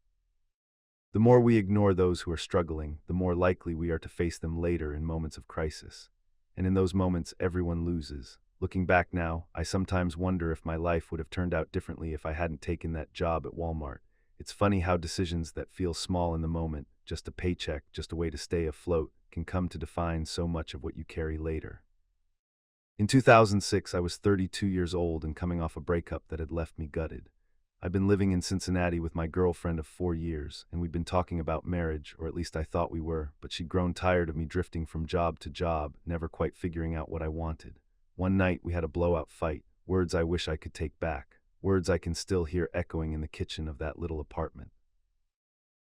The more we ignore those who are struggling, the more likely we are to face them later in moments of crisis. And in those moments, everyone loses. Looking back now, I sometimes wonder if my life would have turned out differently if I hadn't taken that job at Walmart. It's funny how decisions that feel small in the moment, just a paycheck, just a way to stay afloat, can come to define so much of what you carry later. In 2006, I was 32 years old and coming off a breakup that had left me gutted. I'd been living in Cincinnati with my girlfriend of 4 years, and we'd been talking about marriage, or at least I thought we were, but she'd grown tired of me drifting from job to job, never quite figuring out what I wanted. One night, we had a blowout fight, words I wish I could take back, words I can still hear echoing in the kitchen of that little apartment.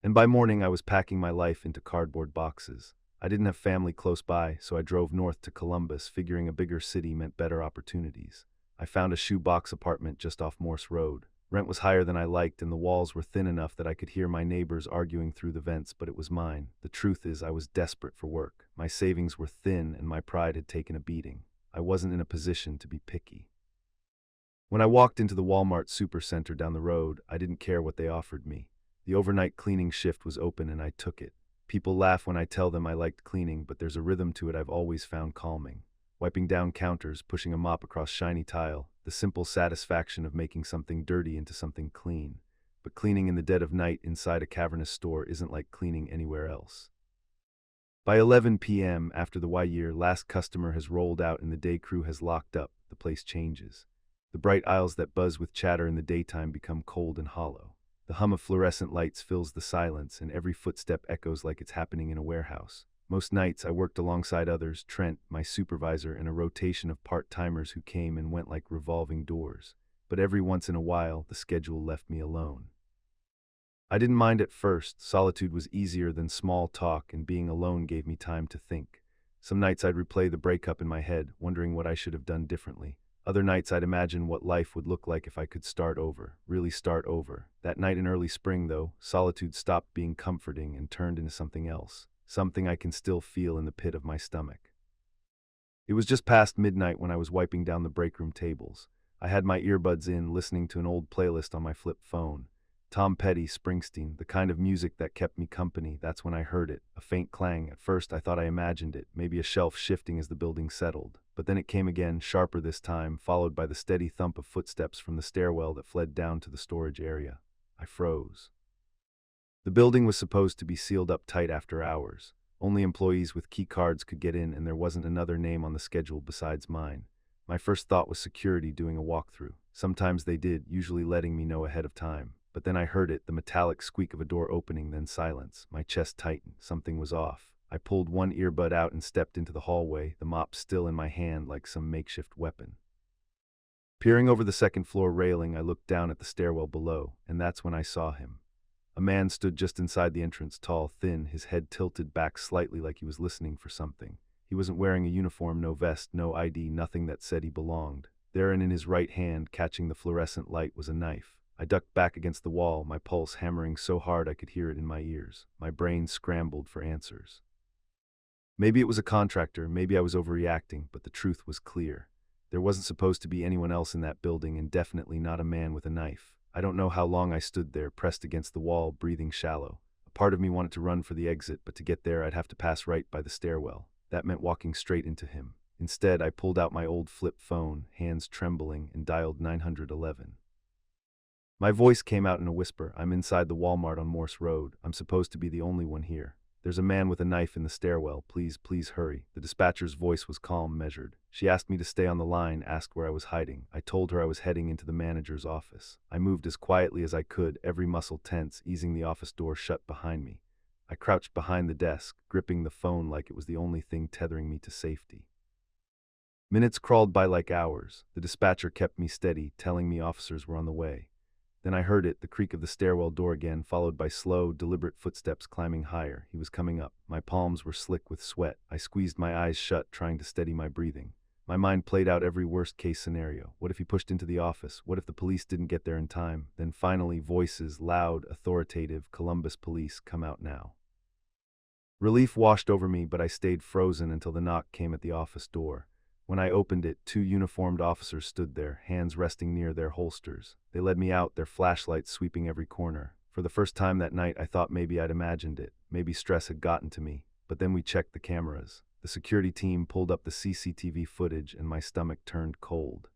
And by morning, I was packing my life into cardboard boxes. I didn't have family close by, so I drove north to Columbus, figuring a bigger city meant better opportunities. I found a shoebox apartment just off Morse Road. Rent was higher than I liked, and the walls were thin enough that I could hear my neighbors arguing through the vents, but it was mine. The truth is, I was desperate for work. My savings were thin, and my pride had taken a beating. I wasn't in a position to be picky. When I walked into the Walmart supercenter down the road, I didn't care what they offered me. The overnight cleaning shift was open, and I took it. People laugh when I tell them I liked cleaning, but there's a rhythm to it I've always found calming. Wiping down counters, pushing a mop across shiny tile, the simple satisfaction of making something dirty into something clean. But cleaning in the dead of night inside a cavernous store isn't like cleaning anywhere else. By 11 p.m., after the Y-year last customer has rolled out and the day crew has locked up, the place changes. The bright aisles that buzz with chatter in the daytime become cold and hollow. The hum of fluorescent lights fills the silence, and every footstep echoes like it's happening in a warehouse. Most nights I worked alongside others, Trent, my supervisor, and a rotation of part-timers who came and went like revolving doors. but every once in a while, the schedule left me alone. I didn't mind at first. Solitude was easier than small talk, and being alone gave me time to think. Some nights I'd replay the breakup in my head, wondering what I should have done differently. Other nights I'd imagine what life would look like if I could start over, really start over. That night in early spring, though, solitude stopped being comforting and turned into something else, something I can still feel in the pit of my stomach. It was just past midnight when I was wiping down the breakroom tables. I had my earbuds in, listening to an old playlist on my flip phone. Tom Petty, Springsteen, the kind of music that kept me company. That's when I heard it, a faint clang. At first I thought I imagined it, maybe a shelf shifting as the building settled. But then it came again, sharper this time, followed by the steady thump of footsteps from the stairwell that fled down to the storage area. I froze. The building was supposed to be sealed up tight after hours. Only employees with key cards could get in, and there wasn't another name on the schedule besides mine. My first thought was security doing a walkthrough. Sometimes they did, usually letting me know ahead of time. But then I heard it, the metallic squeak of a door opening, then silence. My chest tightened. Something was off. I pulled one earbud out and stepped into the hallway, the mop still in my hand like some makeshift weapon. Peering over the second-floor railing, I looked down at the stairwell below, and that's when I saw him. A man stood just inside the entrance, tall, thin, his head tilted back slightly like he was listening for something. He wasn't wearing a uniform, no vest, no ID, nothing that said he belonged. There and in his right hand, catching the fluorescent light, was a knife. I ducked back against the wall, my pulse hammering so hard I could hear it in my ears. My brain scrambled for answers. Maybe it was a contractor, maybe I was overreacting, but the truth was clear. There wasn't supposed to be anyone else in that building, and definitely not a man with a knife. I don't know how long I stood there, pressed against the wall, breathing shallow. A part of me wanted to run for the exit, but to get there I'd have to pass right by the stairwell. That meant walking straight into him. Instead, I pulled out my old flip phone, hands trembling, and dialed 911. My voice came out in a whisper. I'm inside the Walmart on Morse Road. I'm supposed to be the only one here. There's a man with a knife in the stairwell. Please, please hurry. The dispatcher's voice was calm, measured. She asked me to stay on the line, asked where I was hiding. I told her I was heading into the manager's office. I moved as quietly as I could, every muscle tense, easing the office door shut behind me. I crouched behind the desk, gripping the phone like it was the only thing tethering me to safety. Minutes crawled by like hours. The dispatcher kept me steady, telling me officers were on the way. Then I heard it, the creak of the stairwell door again, followed by slow, deliberate footsteps climbing higher. He was coming up. My palms were slick with sweat. I squeezed my eyes shut, trying to steady my breathing. My mind played out every worst-case scenario. What if he pushed into the office? What if the police didn't get there in time? Then finally, voices, loud, authoritative, Columbus police, come out now. Relief washed over me, but I stayed frozen until the knock came at the office door. When I opened it, 2 uniformed officers stood there, hands resting near their holsters. They led me out, their flashlights sweeping every corner. For the first time that night, I thought maybe I'd imagined it. Maybe stress had gotten to me. But then we checked the cameras. The security team pulled up the CCTV footage, and my stomach turned cold.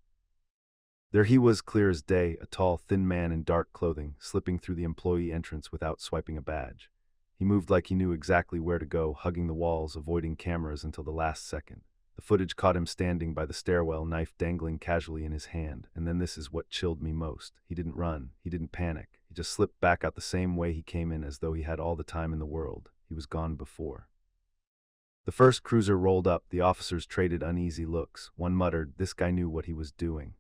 There he was, clear as day, a tall, thin man in dark clothing, slipping through the employee entrance without swiping a badge. He moved like he knew exactly where to go, hugging the walls, avoiding cameras until the last second. The footage caught him standing by the stairwell, knife dangling casually in his hand, and then this is what chilled me most. He didn't run. He didn't panic. He just slipped back out the same way he came in, as though he had all the time in the world. He was gone before. The first cruiser rolled up. The officers traded uneasy looks. One muttered, "This guy knew what he was doing."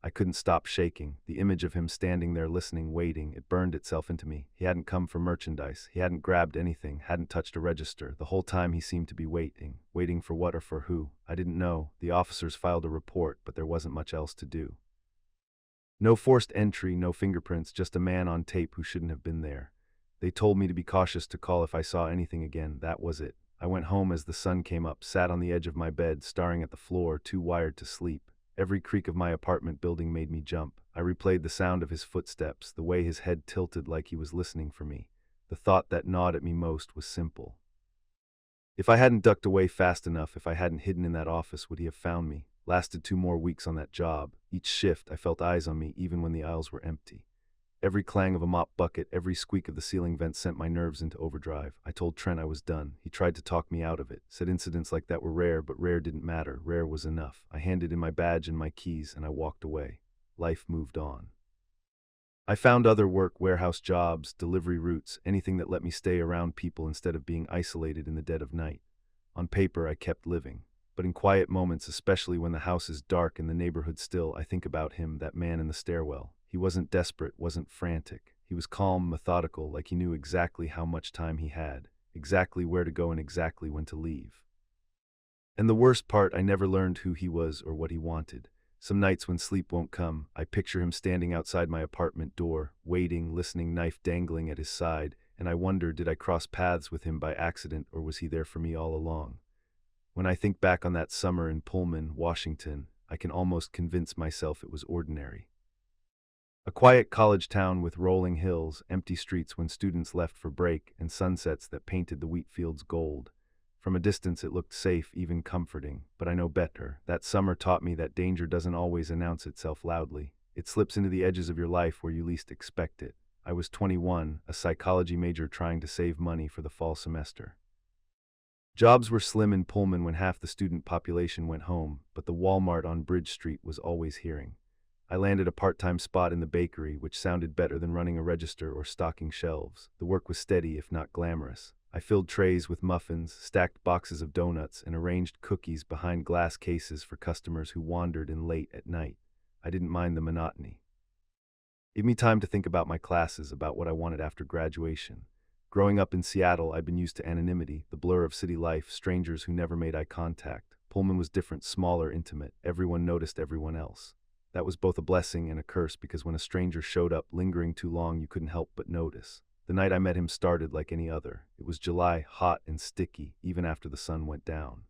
I couldn't stop shaking. The image of him standing there listening, waiting, it burned itself into me. He hadn't come for merchandise. He hadn't grabbed anything, hadn't touched a register. The whole time he seemed to be waiting. Waiting for what or for who? I didn't know. The officers filed a report, but there wasn't much else to do. No forced entry, no fingerprints, just a man on tape who shouldn't have been there. They told me to be cautious, to call if I saw anything again. That was it. I went home as the sun came up, sat on the edge of my bed, staring at the floor, too wired to sleep. Every creak of my apartment building made me jump. I replayed the sound of his footsteps, the way his head tilted like he was listening for me. The thought that gnawed at me most was simple. If I hadn't ducked away fast enough, if I hadn't hidden in that office, would he have found me? Lasted 2 more weeks on that job. Each shift, I felt eyes on me, even when the aisles were empty. Every clang of a mop bucket, every squeak of the ceiling vent sent my nerves into overdrive. I told Trent I was done. He tried to talk me out of it. Said incidents like that were rare, but rare didn't matter. Rare was enough. I handed in my badge and my keys, and I walked away. Life moved on. I found other work, warehouse jobs, delivery routes, anything that let me stay around people instead of being isolated in the dead of night. On paper, I kept living. but in quiet moments, especially when the house is dark and the neighborhood still, I think about him, that man in the stairwell. He wasn't desperate, wasn't frantic. He was calm, methodical, like he knew exactly how much time he had, exactly where to go and exactly when to leave. And the worst part, I never learned who he was or what he wanted. Some nights when sleep won't come, I picture him standing outside my apartment door, waiting, listening, knife dangling at his side, and I wonder, did I cross paths with him by accident or was he there for me all along? When I think back on that summer in Pullman, Washington, I can almost convince myself it was ordinary. A quiet college town with rolling hills, empty streets when students left for break, and sunsets that painted the wheat fields gold. From a distance it looked safe, even comforting, but I know better. That summer taught me that danger doesn't always announce itself loudly. It slips into the edges of your life where you least expect it. I was 21, a psychology major trying to save money for the fall semester. Jobs were slim in Pullman when half the student population went home, but the Walmart on Bridge Street was always hearing. I landed a part-time spot in the bakery, which sounded better than running a register or stocking shelves. The work was steady, if not glamorous. I filled trays with muffins, stacked boxes of donuts, and arranged cookies behind glass cases for customers who wandered in late at night. I didn't mind the monotony. It gave me time to think about my classes, about what I wanted after graduation. Growing up in Seattle, I'd been used to anonymity, the blur of city life, strangers who never made eye contact. Pullman was different, smaller, intimate. Everyone noticed everyone else. That was both a blessing and a curse, because when a stranger showed up lingering too long, you couldn't help but notice. The night I met him started like any other. It was July, hot and sticky, even after the sun went down.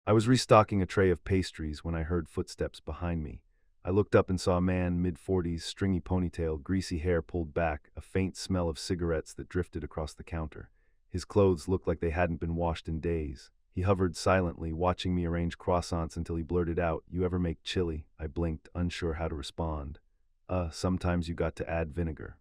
I was restocking a tray of pastries when I heard footsteps behind me. I looked up and saw a man, mid-40s, stringy ponytail, greasy hair pulled back, a faint smell of cigarettes that drifted across the counter. His clothes looked like they hadn't been washed in days. He hovered silently, watching me arrange croissants until he blurted out, "You ever make chili?" I blinked, unsure how to respond. Sometimes you got to add vinegar."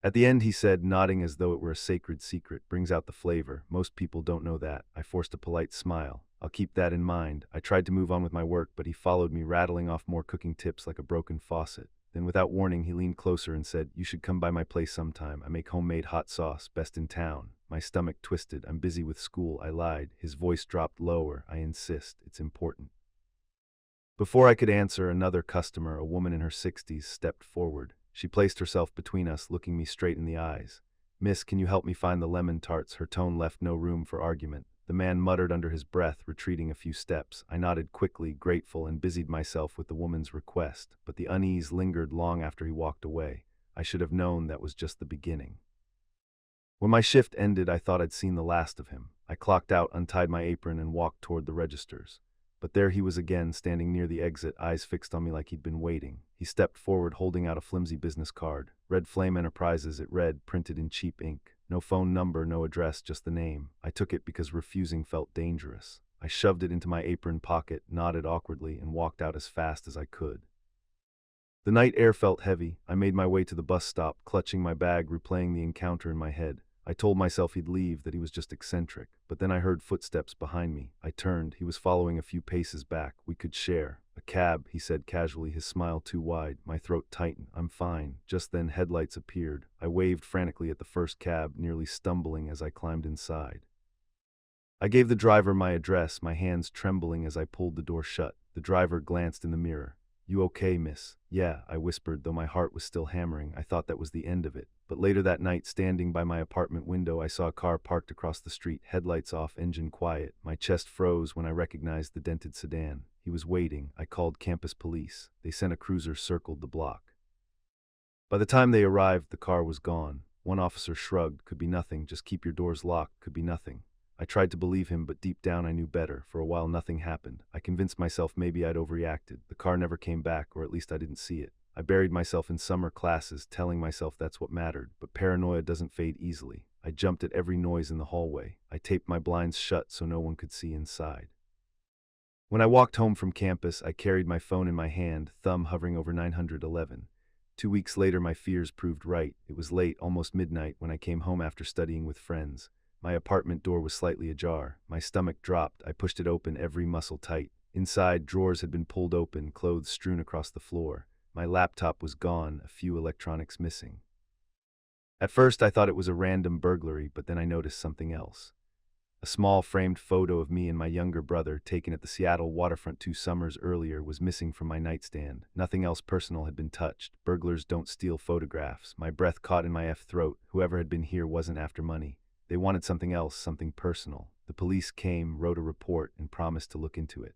At the end he said, nodding as though it were a sacred secret, "Brings out the flavor. Most people don't know that." I forced a polite smile. "I'll keep that in mind." I tried to move on with my work, but he followed me, rattling off more cooking tips like a broken faucet. Then without warning, he leaned closer and said, "You should come by my place sometime. I make homemade hot sauce, best in town." My stomach twisted. "I'm busy with school," I lied. His voice dropped lower. "I insist. It's important." Before I could answer, another customer, a woman in her 60s, stepped forward. She placed herself between us, looking me straight in the eyes. "Miss, can you help me find the lemon tarts?" Her tone left no room for argument. The man muttered under his breath, retreating a few steps. I nodded quickly, grateful, and busied myself with the woman's request, but the unease lingered long after he walked away. I should have known that was just the beginning. When my shift ended, I thought I'd seen the last of him. I clocked out, untied my apron, and walked toward the registers. But there he was again, standing near the exit, eyes fixed on me like he'd been waiting. He stepped forward, holding out a flimsy business card. "Red Flame Enterprises," it read, printed in cheap ink. No phone number, no address, just the name. I took it because refusing felt dangerous. I shoved it into my apron pocket, nodded awkwardly, and walked out as fast as I could. The night air felt heavy. I made my way to the bus stop, clutching my bag, replaying the encounter in my head. I told myself he'd leave, that he was just eccentric. But then I heard footsteps behind me. I turned. He was following a few paces back. "We could share." "A cab," he said casually, his smile too wide. My throat tightened. "I'm fine." Just then headlights appeared. I waved frantically at the first cab, nearly stumbling as I climbed inside. I gave the driver my address, my hands trembling as I pulled the door shut. The driver glanced in the mirror. "You okay, miss?" "Yeah," I whispered, though my heart was still hammering. I thought that was the end of it. But later that night, standing by my apartment window, I saw a car parked across the street, headlights off, engine quiet. My chest froze when I recognized the dented sedan. He was waiting. I called campus police. They sent a cruiser, circled the block. By the time they arrived, the car was gone. One officer shrugged. "Could be nothing. Just keep your doors locked. Could be nothing." I tried to believe him, but deep down I knew better. For a while nothing happened. I convinced myself maybe I'd overreacted. The car never came back, or at least I didn't see it. I buried myself in summer classes, telling myself that's what mattered, but paranoia doesn't fade easily. I jumped at every noise in the hallway. I taped my blinds shut so no one could see inside. When I walked home from campus, I carried my phone in my hand, thumb hovering over 911. 2 weeks later, my fears proved right. It was late, almost midnight, when I came home after studying with friends. My apartment door was slightly ajar. My stomach dropped. I pushed it open, every muscle tight. Inside, drawers had been pulled open, clothes strewn across the floor. My laptop was gone, a few electronics missing. At first, I thought it was a random burglary, but then I noticed something else. A small framed photo of me and my younger brother, taken at the Seattle waterfront 2 summers earlier, was missing from my nightstand. Nothing else personal had been touched. Burglars don't steal photographs. My breath caught in my throat. Whoever had been here wasn't after money. They wanted something else, something personal. The police came, wrote a report, and promised to look into it.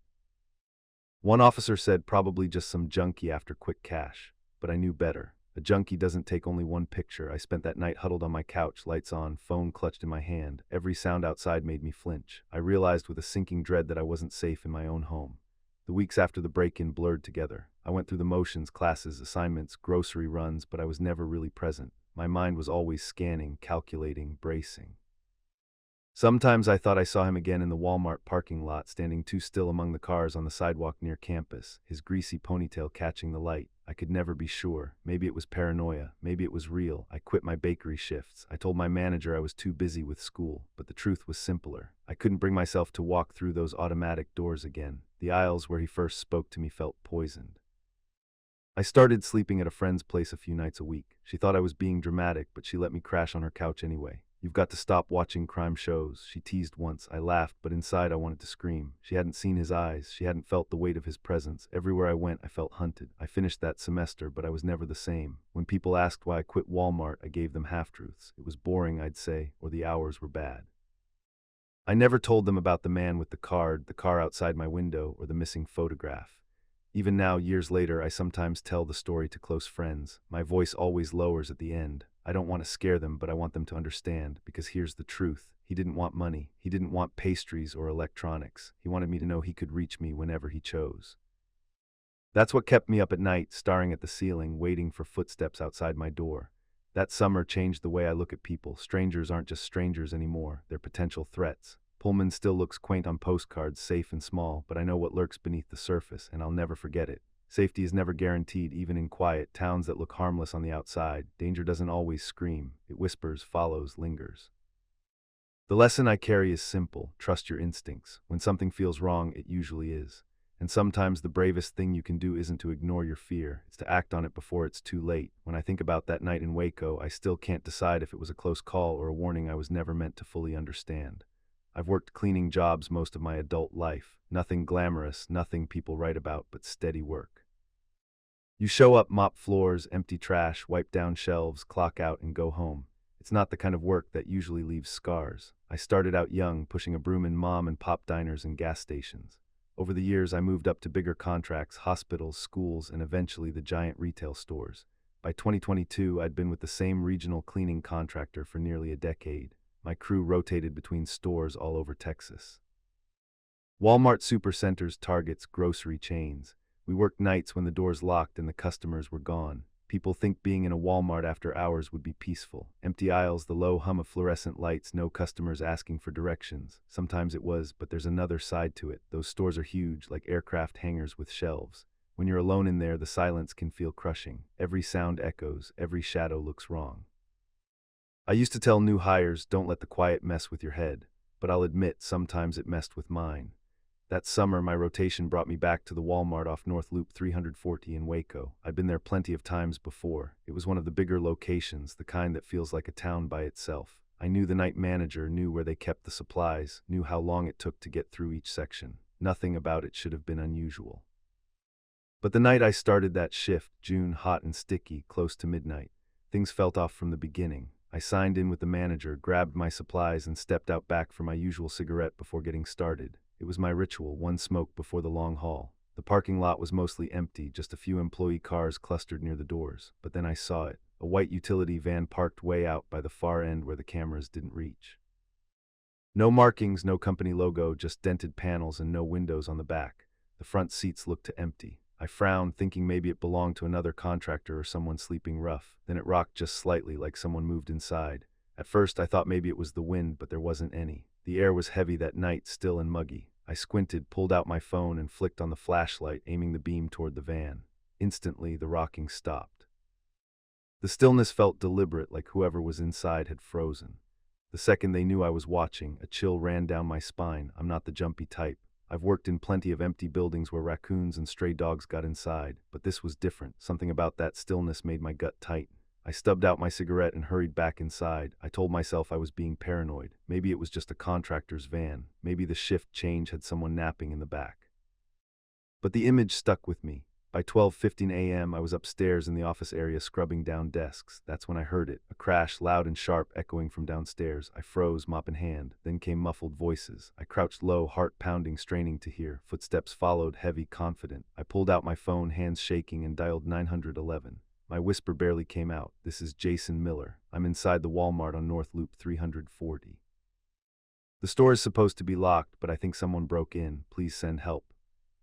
One officer said probably just some junkie after quick cash. But I knew better. A junkie doesn't take only one picture. I spent that night huddled on my couch, lights on, phone clutched in my hand. Every sound outside made me flinch. I realized with a sinking dread that I wasn't safe in my own home. The weeks after the break-in blurred together. I went through the motions, classes, assignments, grocery runs, but I was never really present. My mind was always scanning, calculating, bracing. Sometimes I thought I saw him again in the Walmart parking lot, standing too still among the cars on the sidewalk near campus, his greasy ponytail catching the light. I could never be sure. Maybe it was paranoia. Maybe it was real. I quit my bakery shifts. I told my manager I was too busy with school, but the truth was simpler. I couldn't bring myself to walk through those automatic doors again. The aisles where he first spoke to me felt poisoned. I started sleeping at a friend's place a few nights a week. She thought I was being dramatic, but she let me crash on her couch anyway. "You've got to stop watching crime shows," she teased once. I laughed, but inside I wanted to scream. She hadn't seen his eyes. She hadn't felt the weight of his presence. Everywhere I went, I felt hunted. I finished that semester, but I was never the same. When people asked why I quit Walmart, I gave them half-truths. It was boring, I'd say, or the hours were bad. I never told them about the man with the card, the car outside my window, or the missing photograph. Even now, years later, I sometimes tell the story to close friends. My voice always lowers at the end. I don't want to scare them, but I want them to understand, because here's the truth. He didn't want money. He didn't want pastries or electronics. He wanted me to know he could reach me whenever he chose. That's what kept me up at night, staring at the ceiling, waiting for footsteps outside my door. That summer changed the way I look at people. Strangers aren't just strangers anymore. They're potential threats. Pullman still looks quaint on postcards, safe and small, but I know what lurks beneath the surface, and I'll never forget it. Safety is never guaranteed, even in quiet towns that look harmless on the outside. Danger doesn't always scream. It whispers, follows, lingers. The lesson I carry is simple. Trust your instincts. When something feels wrong, it usually is. And sometimes the bravest thing you can do isn't to ignore your fear. It's to act on it before it's too late. When I think about that night in Waco, I still can't decide if it was a close call or a warning I was never meant to fully understand. I've worked cleaning jobs most of my adult life. Nothing glamorous, nothing people write about, but steady work. You show up, mop floors, empty trash, wipe down shelves, clock out, and go home. It's not the kind of work that usually leaves scars. I started out young, pushing a broom in mom and pop diners and gas stations. Over the years, I moved up to bigger contracts, hospitals, schools, and eventually the giant retail stores. By 2022, I'd been with the same regional cleaning contractor for nearly a decade. My crew rotated between stores all over Texas. Walmart supercenters, Targets, grocery chains. We worked nights when the doors locked and the customers were gone. People think being in a Walmart after hours would be peaceful. Empty aisles, the low hum of fluorescent lights, no customers asking for directions. Sometimes it was, but there's another side to it. Those stores are huge, like aircraft hangars with shelves. When you're alone in there, the silence can feel crushing. Every sound echoes, every shadow looks wrong. I used to tell new hires, don't let the quiet mess with your head, but I'll admit sometimes it messed with mine. That summer, my rotation brought me back to the Walmart off North Loop 340 in Waco. I'd been there plenty of times before. It was one of the bigger locations, the kind that feels like a town by itself. I knew the night manager, knew where they kept the supplies, knew how long it took to get through each section. Nothing about it should have been unusual. But the night I started that shift, June, hot and sticky, close to midnight, things felt off from the beginning. I signed in with the manager, grabbed my supplies, and stepped out back for my usual cigarette before getting started. It was my ritual, one smoke before the long haul. The parking lot was mostly empty, just a few employee cars clustered near the doors. But then I saw it, a white utility van parked way out by the far end where the cameras didn't reach. No markings, no company logo, just dented panels and no windows on the back. The front seats looked empty. I frowned, thinking maybe it belonged to another contractor or someone sleeping rough. Then it rocked just slightly, like someone moved inside. At first I thought maybe it was the wind, but there wasn't any. The air was heavy that night, still and muggy. I squinted, pulled out my phone, and flicked on the flashlight, aiming the beam toward the van. Instantly, the rocking stopped. The stillness felt deliberate, like whoever was inside had frozen. The second they knew I was watching, a chill ran down my spine. I'm not the jumpy type. I've worked in plenty of empty buildings where raccoons and stray dogs got inside, but this was different. Something about that stillness made my gut tighten. I stubbed out my cigarette and hurried back inside. I told myself I was being paranoid. Maybe it was just a contractor's van. Maybe the shift change had someone napping in the back. But the image stuck with me. By 12:15 a.m., I was upstairs in the office area scrubbing down desks. That's when I heard it, a crash loud and sharp echoing from downstairs. I froze, mop in hand. Then came muffled voices. I crouched low, heart pounding, straining to hear. Footsteps followed, heavy, confident. I pulled out my phone, hands shaking, and dialed 911. My whisper barely came out. "This is Jason Miller. I'm inside the Walmart on North Loop 340. The store is supposed to be locked, but I think someone broke in. Please send help."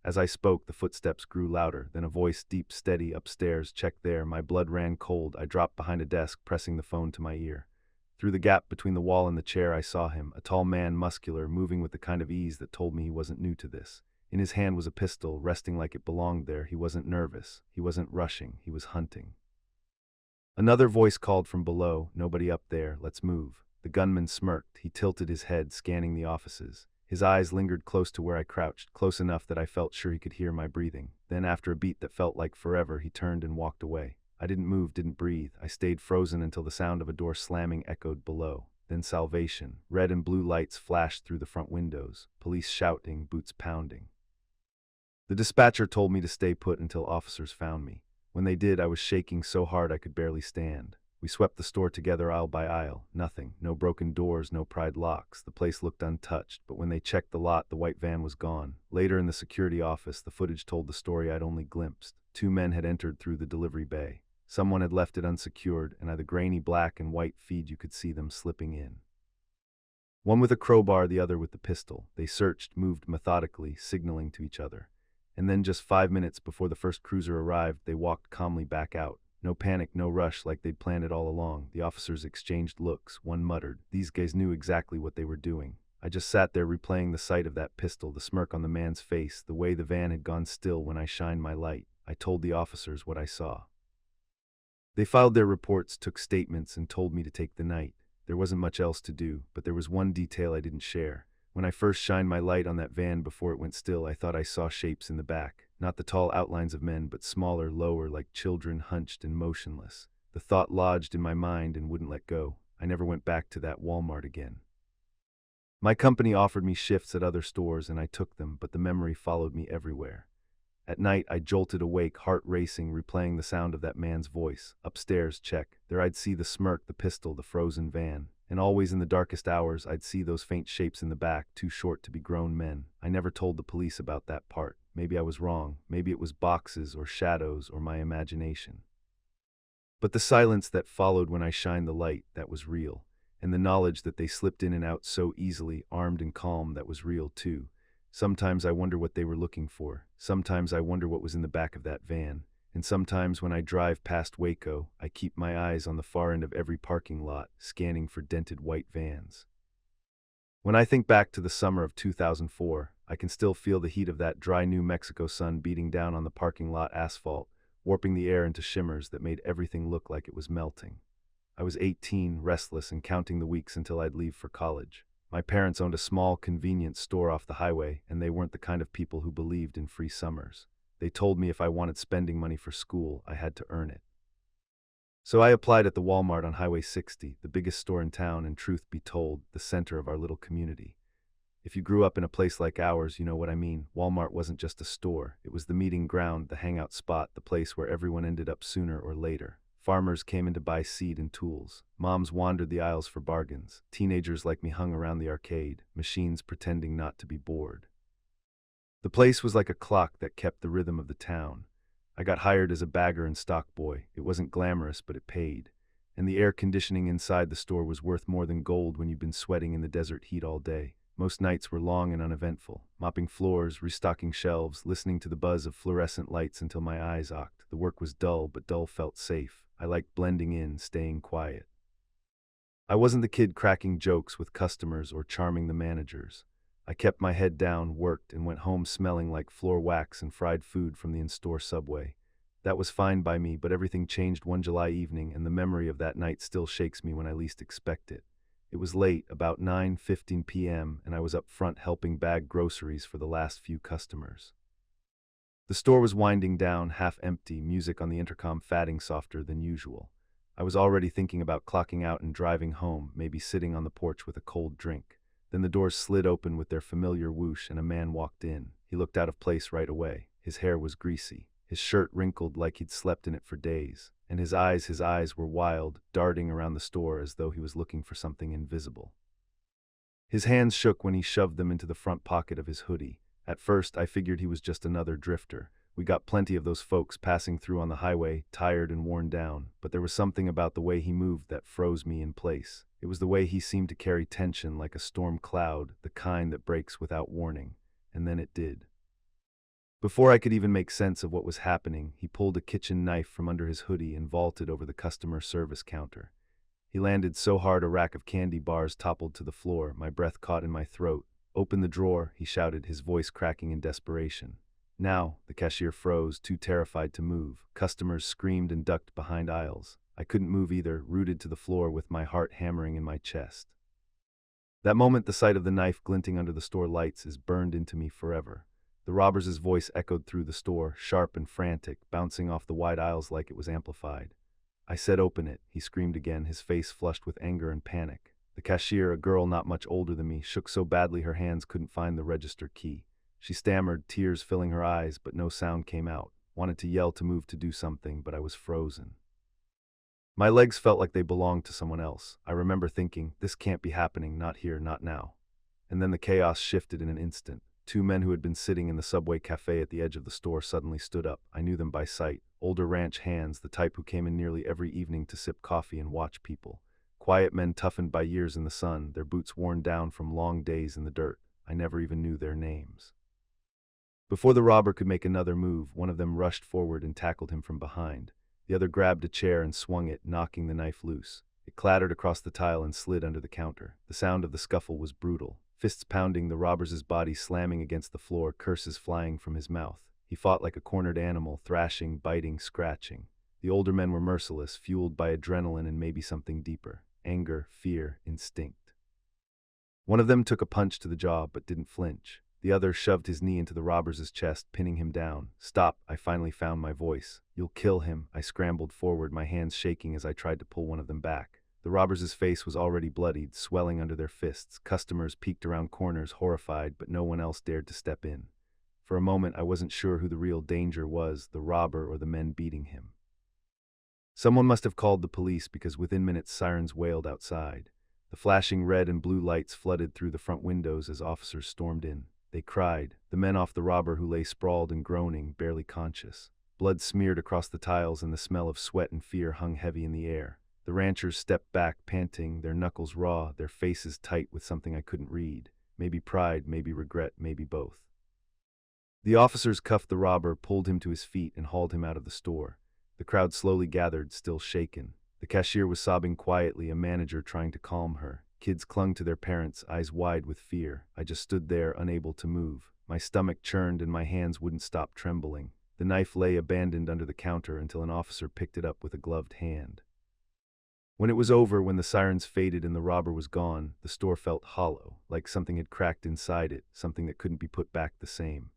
As I spoke, the footsteps grew louder, then a voice deep, steady, "Upstairs, check there." My blood ran cold. I dropped behind a desk, pressing the phone to my ear. Through the gap between the wall and the chair, I saw him, a tall man, muscular, moving with the kind of ease that told me he wasn't new to this. In his hand was a pistol, resting like it belonged there. He wasn't nervous. He wasn't rushing. He was hunting. Another voice called from below, "Nobody up there. Let's move." The gunman smirked. He tilted his head, scanning the offices. His eyes lingered close to where I crouched, close enough that I felt sure he could hear my breathing. Then, after a beat that felt like forever, he turned and walked away. I didn't move, didn't breathe. I stayed frozen until the sound of a door slamming echoed below. Then salvation. Red and blue lights flashed through the front windows. Police shouting, boots pounding. The dispatcher told me to stay put until officers found me. When they did, I was shaking so hard I could barely stand. We swept the store together aisle by aisle. Nothing. No broken doors, no pried locks. The place looked untouched, but when they checked the lot, the white van was gone. Later in the security office, the footage told the story I'd only glimpsed. Two men had entered through the delivery bay. Someone had left it unsecured, and at the grainy black and white feed you could see them slipping in. One with a crowbar, the other with the pistol. They searched, moved methodically, signaling to each other. And then just 5 minutes before the first cruiser arrived, they walked calmly back out. No panic, no rush, like they'd planned it all along. The officers exchanged looks. One muttered. These guys knew exactly what they were doing. I just sat there replaying the sight of that pistol, the smirk on the man's face, the way the van had gone still when I shined my light. I told the officers what I saw. They filed their reports, took statements, and told me to take the night. There wasn't much else to do, but there was one detail I didn't share. When I first shined my light on that van before it went still, I thought I saw shapes in the back. Not the tall outlines of men, but smaller, lower, like children, hunched and motionless. The thought lodged in my mind and wouldn't let go. I never went back to that Walmart again. My company offered me shifts at other stores and I took them, but the memory followed me everywhere. At night, I jolted awake, heart racing, replaying the sound of that man's voice. Upstairs, check. There I'd see the smirk, the pistol, the frozen van. And always in the darkest hours, I'd see those faint shapes in the back, too short to be grown men. I never told the police about that part. Maybe I was wrong. Maybe it was boxes or shadows or my imagination. But the silence that followed when I shined the light, that was real. And the knowledge that they slipped in and out so easily, armed and calm, that was real too. Sometimes I wonder what they were looking for. Sometimes I wonder what was in the back of that van. And sometimes when I drive past Waco, I keep my eyes on the far end of every parking lot, scanning for dented white vans. When I think back to the summer of 2004, I can still feel the heat of that dry New Mexico sun beating down on the parking lot asphalt, warping the air into shimmers that made everything look like it was melting. I was 18, restless, and counting the weeks until I'd leave for college. My parents owned a small convenience store off the highway, and they weren't the kind of people who believed in free summers. They told me if I wanted spending money for school, I had to earn it. So I applied at the Walmart on Highway 60, the biggest store in town and, truth be told, the center of our little community. If you grew up in a place like ours, you know what I mean. Walmart wasn't just a store. It was the meeting ground, the hangout spot, the place where everyone ended up sooner or later. Farmers came in to buy seed and tools. Moms wandered the aisles for bargains. Teenagers like me hung around the arcade, machines pretending not to be bored. The place was like a clock that kept the rhythm of the town. I got hired as a bagger and stock boy. It wasn't glamorous, but it paid. And the air conditioning inside the store was worth more than gold when you've been sweating in the desert heat all day. Most nights were long and uneventful, mopping floors, restocking shelves, listening to the buzz of fluorescent lights until my eyes ached. The work was dull, but dull felt safe. I liked blending in, staying quiet. I wasn't the kid cracking jokes with customers or charming the managers. I kept my head down, worked, and went home smelling like floor wax and fried food from the in-store Subway. That was fine by me, but everything changed one July evening, and the memory of that night still shakes me when I least expect it. It was late, about 9:15 p.m., and I was up front helping bag groceries for the last few customers. The store was winding down, half empty, music on the intercom fatting softer than usual. I was already thinking about clocking out and driving home, maybe sitting on the porch with a cold drink. Then the doors slid open with their familiar whoosh and a man walked in. He looked out of place right away. His hair was greasy, his shirt wrinkled like he'd slept in it for days, and his eyes were wild, darting around the store as though he was looking for something invisible. His hands shook when he shoved them into the front pocket of his hoodie. At first, I figured he was just another drifter. We got plenty of those folks passing through on the highway, tired and worn down, but there was something about the way he moved that froze me in place. It was the way he seemed to carry tension like a storm cloud, the kind that breaks without warning. And then it did. Before I could even make sense of what was happening, he pulled a kitchen knife from under his hoodie and vaulted over the customer service counter. He landed so hard a rack of candy bars toppled to the floor, my breath caught in my throat. "Open the drawer," he shouted, his voice cracking in desperation. Now, the cashier froze, too terrified to move. Customers screamed and ducked behind aisles. I couldn't move either, rooted to the floor with my heart hammering in my chest. That moment, the sight of the knife glinting under the store lights is burned into me forever. The robber's voice echoed through the store, sharp and frantic, bouncing off the wide aisles like it was amplified. I said, "Open it," he screamed again, his face flushed with anger and panic. The cashier, a girl not much older than me, shook so badly her hands couldn't find the register key. She stammered, tears filling her eyes, but no sound came out. Wanted to yell, to move, to do something, but I was frozen. My legs felt like they belonged to someone else. I remember thinking, this can't be happening, not here, not now. And then the chaos shifted in an instant. Two men who had been sitting in the subway cafe at the edge of the store suddenly stood up. I knew them by sight. Older ranch hands, the type who came in nearly every evening to sip coffee and watch people. Quiet men toughened by years in the sun, their boots worn down from long days in the dirt. I never even knew their names. Before the robber could make another move, one of them rushed forward and tackled him from behind. The other grabbed a chair and swung it, knocking the knife loose. It clattered across the tile and slid under the counter. The sound of the scuffle was brutal. Fists pounding, the robber's body slamming against the floor, curses flying from his mouth. He fought like a cornered animal, thrashing, biting, scratching. The older men were merciless, fueled by adrenaline and maybe something deeper. Anger, fear, instinct. One of them took a punch to the jaw but didn't flinch. The other shoved his knee into the robber's chest, pinning him down. "Stop," I finally found my voice. "You'll kill him." I scrambled forward, my hands shaking as I tried to pull one of them back. The robber's face was already bloodied, swelling under their fists. Customers peeked around corners, horrified, but no one else dared to step in. For a moment, I wasn't sure who the real danger was, the robber or the men beating him. Someone must have called the police because within minutes sirens wailed outside. The flashing red and blue lights flooded through the front windows as officers stormed in. They cried, the men off the robber who lay sprawled and groaning, barely conscious. Blood smeared across the tiles and the smell of sweat and fear hung heavy in the air. The ranchers stepped back, panting, their knuckles raw, their faces tight with something I couldn't read. Maybe pride, maybe regret, maybe both. The officers cuffed the robber, pulled him to his feet, and hauled him out of the store. The crowd slowly gathered, still shaken. The cashier was sobbing quietly, a manager trying to calm her. Kids clung to their parents, eyes wide with fear. I just stood there, unable to move. My stomach churned and my hands wouldn't stop trembling. The knife lay abandoned under the counter until an officer picked it up with a gloved hand. When it was over, when the sirens faded and the robber was gone, the store felt hollow, like something had cracked inside it, something that couldn't be put back the same.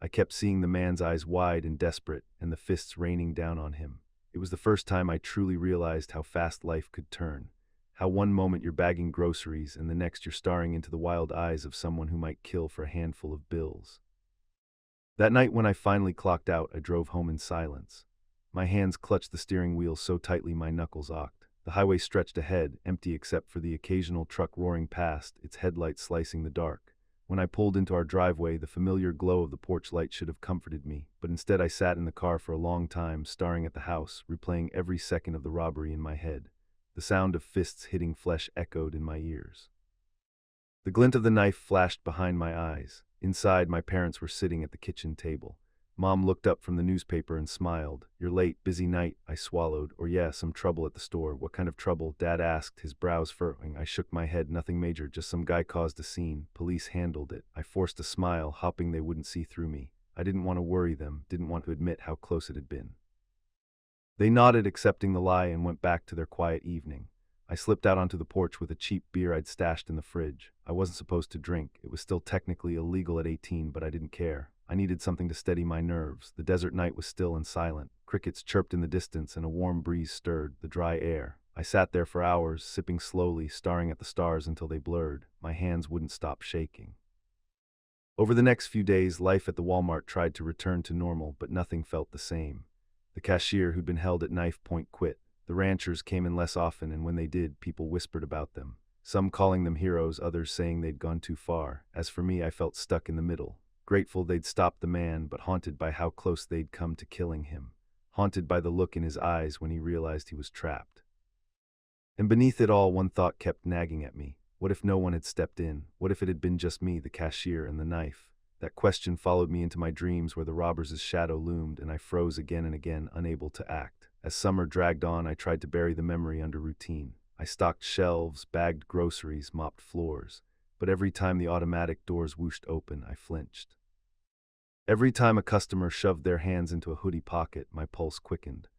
I kept seeing the man's eyes wide and desperate, and the fists raining down on him. It was the first time I truly realized how fast life could turn. How one moment you're bagging groceries and the next you're staring into the wild eyes of someone who might kill for a handful of bills. That night when I finally clocked out, I drove home in silence. My hands clutched the steering wheel so tightly my knuckles ocked. The highway stretched ahead, empty except for the occasional truck roaring past, its headlights slicing the dark. When I pulled into our driveway, the familiar glow of the porch light should have comforted me, but instead I sat in the car for a long time, staring at the house, replaying every second of the robbery in my head. The sound of fists hitting flesh echoed in my ears. The glint of the knife flashed behind my eyes. Inside, my parents were sitting at the kitchen table. Mom looked up from the newspaper and smiled. "You're late, busy night," I swallowed. "Or yeah, some trouble at the store." "What kind of trouble?" Dad asked, his brows furrowing. I shook my head. "Nothing major, just some guy caused a scene. Police handled it." I forced a smile, hoping they wouldn't see through me. I didn't want to worry them, didn't want to admit how close it had been. They nodded, accepting the lie, and went back to their quiet evening. I slipped out onto the porch with a cheap beer I'd stashed in the fridge. I wasn't supposed to drink. It was still technically illegal at 18, but I didn't care. I needed something to steady my nerves. The desert night was still and silent. Crickets chirped in the distance and a warm breeze stirred the dry air. I sat there for hours, sipping slowly, staring at the stars until they blurred. My hands wouldn't stop shaking. Over the next few days, life at the Walmart tried to return to normal, but nothing felt the same. The cashier who'd been held at knife point quit. The ranchers came in less often, and when they did, people whispered about them. Some calling them heroes, others saying they'd gone too far. As for me, I felt stuck in the middle. Grateful they'd stopped the man, but haunted by how close they'd come to killing him. Haunted by the look in his eyes when he realized he was trapped. And beneath it all, one thought kept nagging at me. What if no one had stepped in? What if it had been just me, the cashier, and the knife? That question followed me into my dreams where the robber's shadow loomed, and I froze again and again, unable to act. As summer dragged on, I tried to bury the memory under routine. I stocked shelves, bagged groceries, mopped floors. But every time the automatic doors whooshed open, I flinched. Every time a customer shoved their hands into a hoodie pocket, my pulse quickened.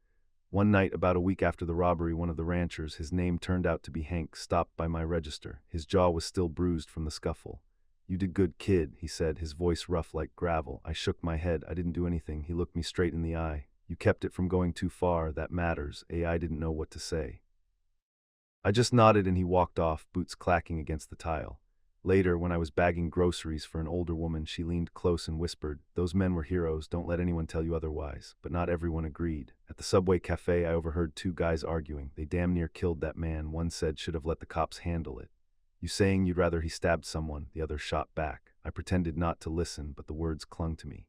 One night, about a week after the robbery, one of the ranchers, his name turned out to be Hank, stopped by my register. His jaw was still bruised from the scuffle. "You did good, kid," he said, his voice rough like gravel. I shook my head. I didn't do anything. He looked me straight in the eye. "You kept it from going too far. That matters." I didn't know what to say. I just nodded and he walked off, boots clacking against the tile. Later, when I was bagging groceries for an older woman, she leaned close and whispered, "Those men were heroes, don't let anyone tell you otherwise." But not everyone agreed. At the Subway cafe, I overheard two guys arguing. They damn near killed that man. One said should have let the cops handle it. "You saying you'd rather he stabbed someone?" the other shot back. I pretended not to listen, but the words clung to me.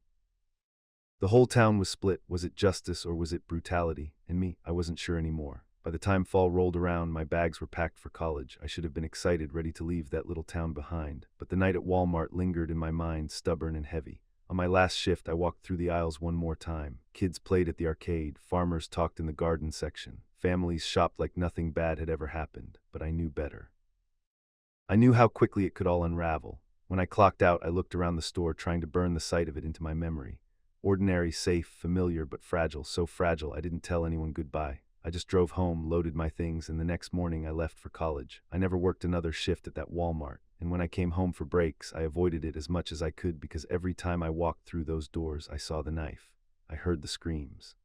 The whole town was split. Was it justice or was it brutality? And me, I wasn't sure anymore. By the time fall rolled around, my bags were packed for college. I should have been excited, ready to leave that little town behind. But the night at Walmart lingered in my mind, stubborn and heavy. On my last shift, I walked through the aisles one more time. Kids played at the arcade. Farmers talked in the garden section. Families shopped like nothing bad had ever happened. But I knew better. I knew how quickly it could all unravel. When I clocked out, I looked around the store, trying to burn the sight of it into my memory. Ordinary, safe, familiar, but fragile. So fragile, I didn't tell anyone goodbye. I just drove home, loaded my things, and the next morning I left for college. I never worked another shift at that Walmart, and when I came home for breaks, I avoided it as much as I could because every time I walked through those doors, I saw the knife. I heard the screams.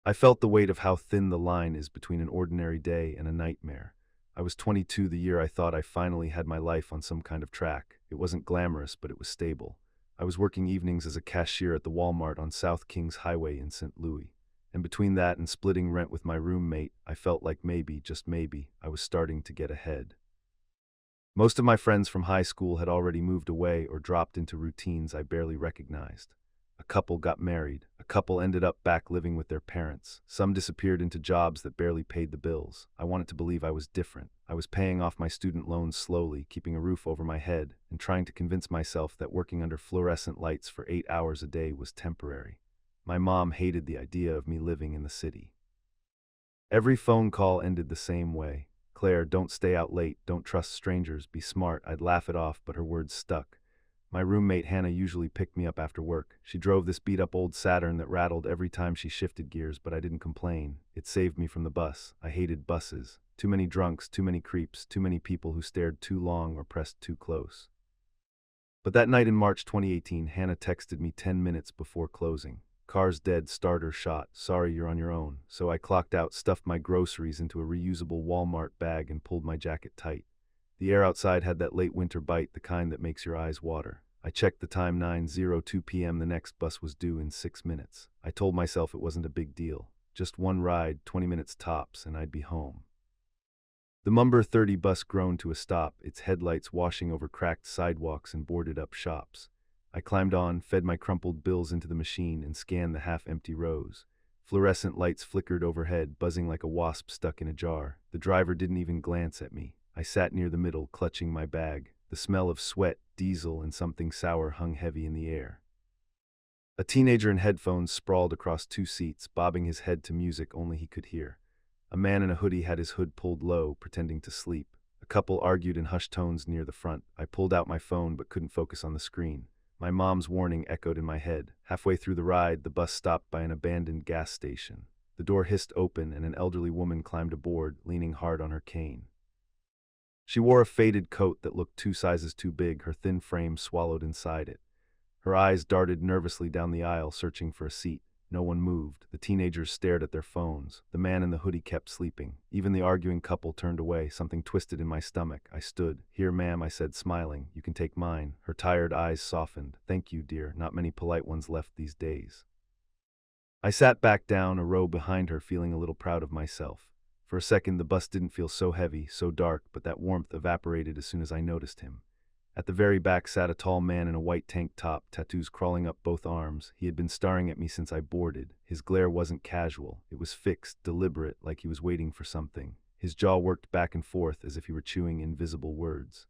I felt the weight of how thin the line is between an ordinary day and a nightmare. I was 22 the year I thought I finally had my life on some kind of track. It wasn't glamorous, but it was stable. I was working evenings as a cashier at the Walmart on South Kings Highway in St. Louis. And between that and splitting rent with my roommate, I felt like maybe, just maybe, I was starting to get ahead. Most of my friends from high school had already moved away or dropped into routines I barely recognized. A couple got married. A couple ended up back living with their parents. Some disappeared into jobs that barely paid the bills. I wanted to believe I was different. I was paying off my student loans slowly, keeping a roof over my head, and trying to convince myself that working under fluorescent lights for 8 hours a day was temporary. My mom hated the idea of me living in the city. Every phone call ended the same way. "Claire, don't stay out late, don't trust strangers, be smart." I'd laugh it off, but her words stuck. My roommate Hannah usually picked me up after work. She drove this beat-up old Saturn that rattled every time she shifted gears, but I didn't complain. It saved me from the bus. I hated buses. Too many drunks, too many creeps, too many people who stared too long or pressed too close. But that night in March 2018, Hannah texted me 10 minutes before closing. "Car's dead, starter shot. Sorry, you're on your own." So I clocked out, stuffed my groceries into a reusable Walmart bag, and pulled my jacket tight. The air outside had that late winter bite, the kind that makes your eyes water. I checked the time, 9:02 p.m. The next bus was due in 6 minutes. I told myself it wasn't a big deal. Just one ride, 20 minutes tops, and I'd be home. The Mumber 30 bus groaned to a stop, its headlights washing over cracked sidewalks and boarded-up shops. I climbed on, fed my crumpled bills into the machine, and scanned the half-empty rows. Fluorescent lights flickered overhead, buzzing like a wasp stuck in a jar. The driver didn't even glance at me. I sat near the middle, clutching my bag. The smell of sweat, diesel, and something sour hung heavy in the air. A teenager in headphones sprawled across 2 seats, bobbing his head to music only he could hear. A man in a hoodie had his hood pulled low, pretending to sleep. A couple argued in hushed tones near the front. I pulled out my phone but couldn't focus on the screen. My mom's warning echoed in my head. Halfway through the ride, the bus stopped by an abandoned gas station. The door hissed open and an elderly woman climbed aboard, leaning hard on her cane. She wore a faded coat that looked 2 sizes too big, her thin frame swallowed inside it. Her eyes darted nervously down the aisle, searching for a seat. No one moved. The teenagers stared at their phones. The man in the hoodie kept sleeping. Even the arguing couple turned away, something twisted in my stomach. I stood. "Here, ma'am," I said, smiling. "You can take mine." Her tired eyes softened. "Thank you, dear. Not many polite ones left these days." I sat back down, a row behind her, feeling a little proud of myself. For a second, the bus didn't feel so heavy, so dark, but that warmth evaporated as soon as I noticed him. At the very back sat a tall man in a white tank top, tattoos crawling up both arms. He had been staring at me since I boarded. His glare wasn't casual. It was fixed, deliberate, like he was waiting for something. His jaw worked back and forth as if he were chewing invisible words.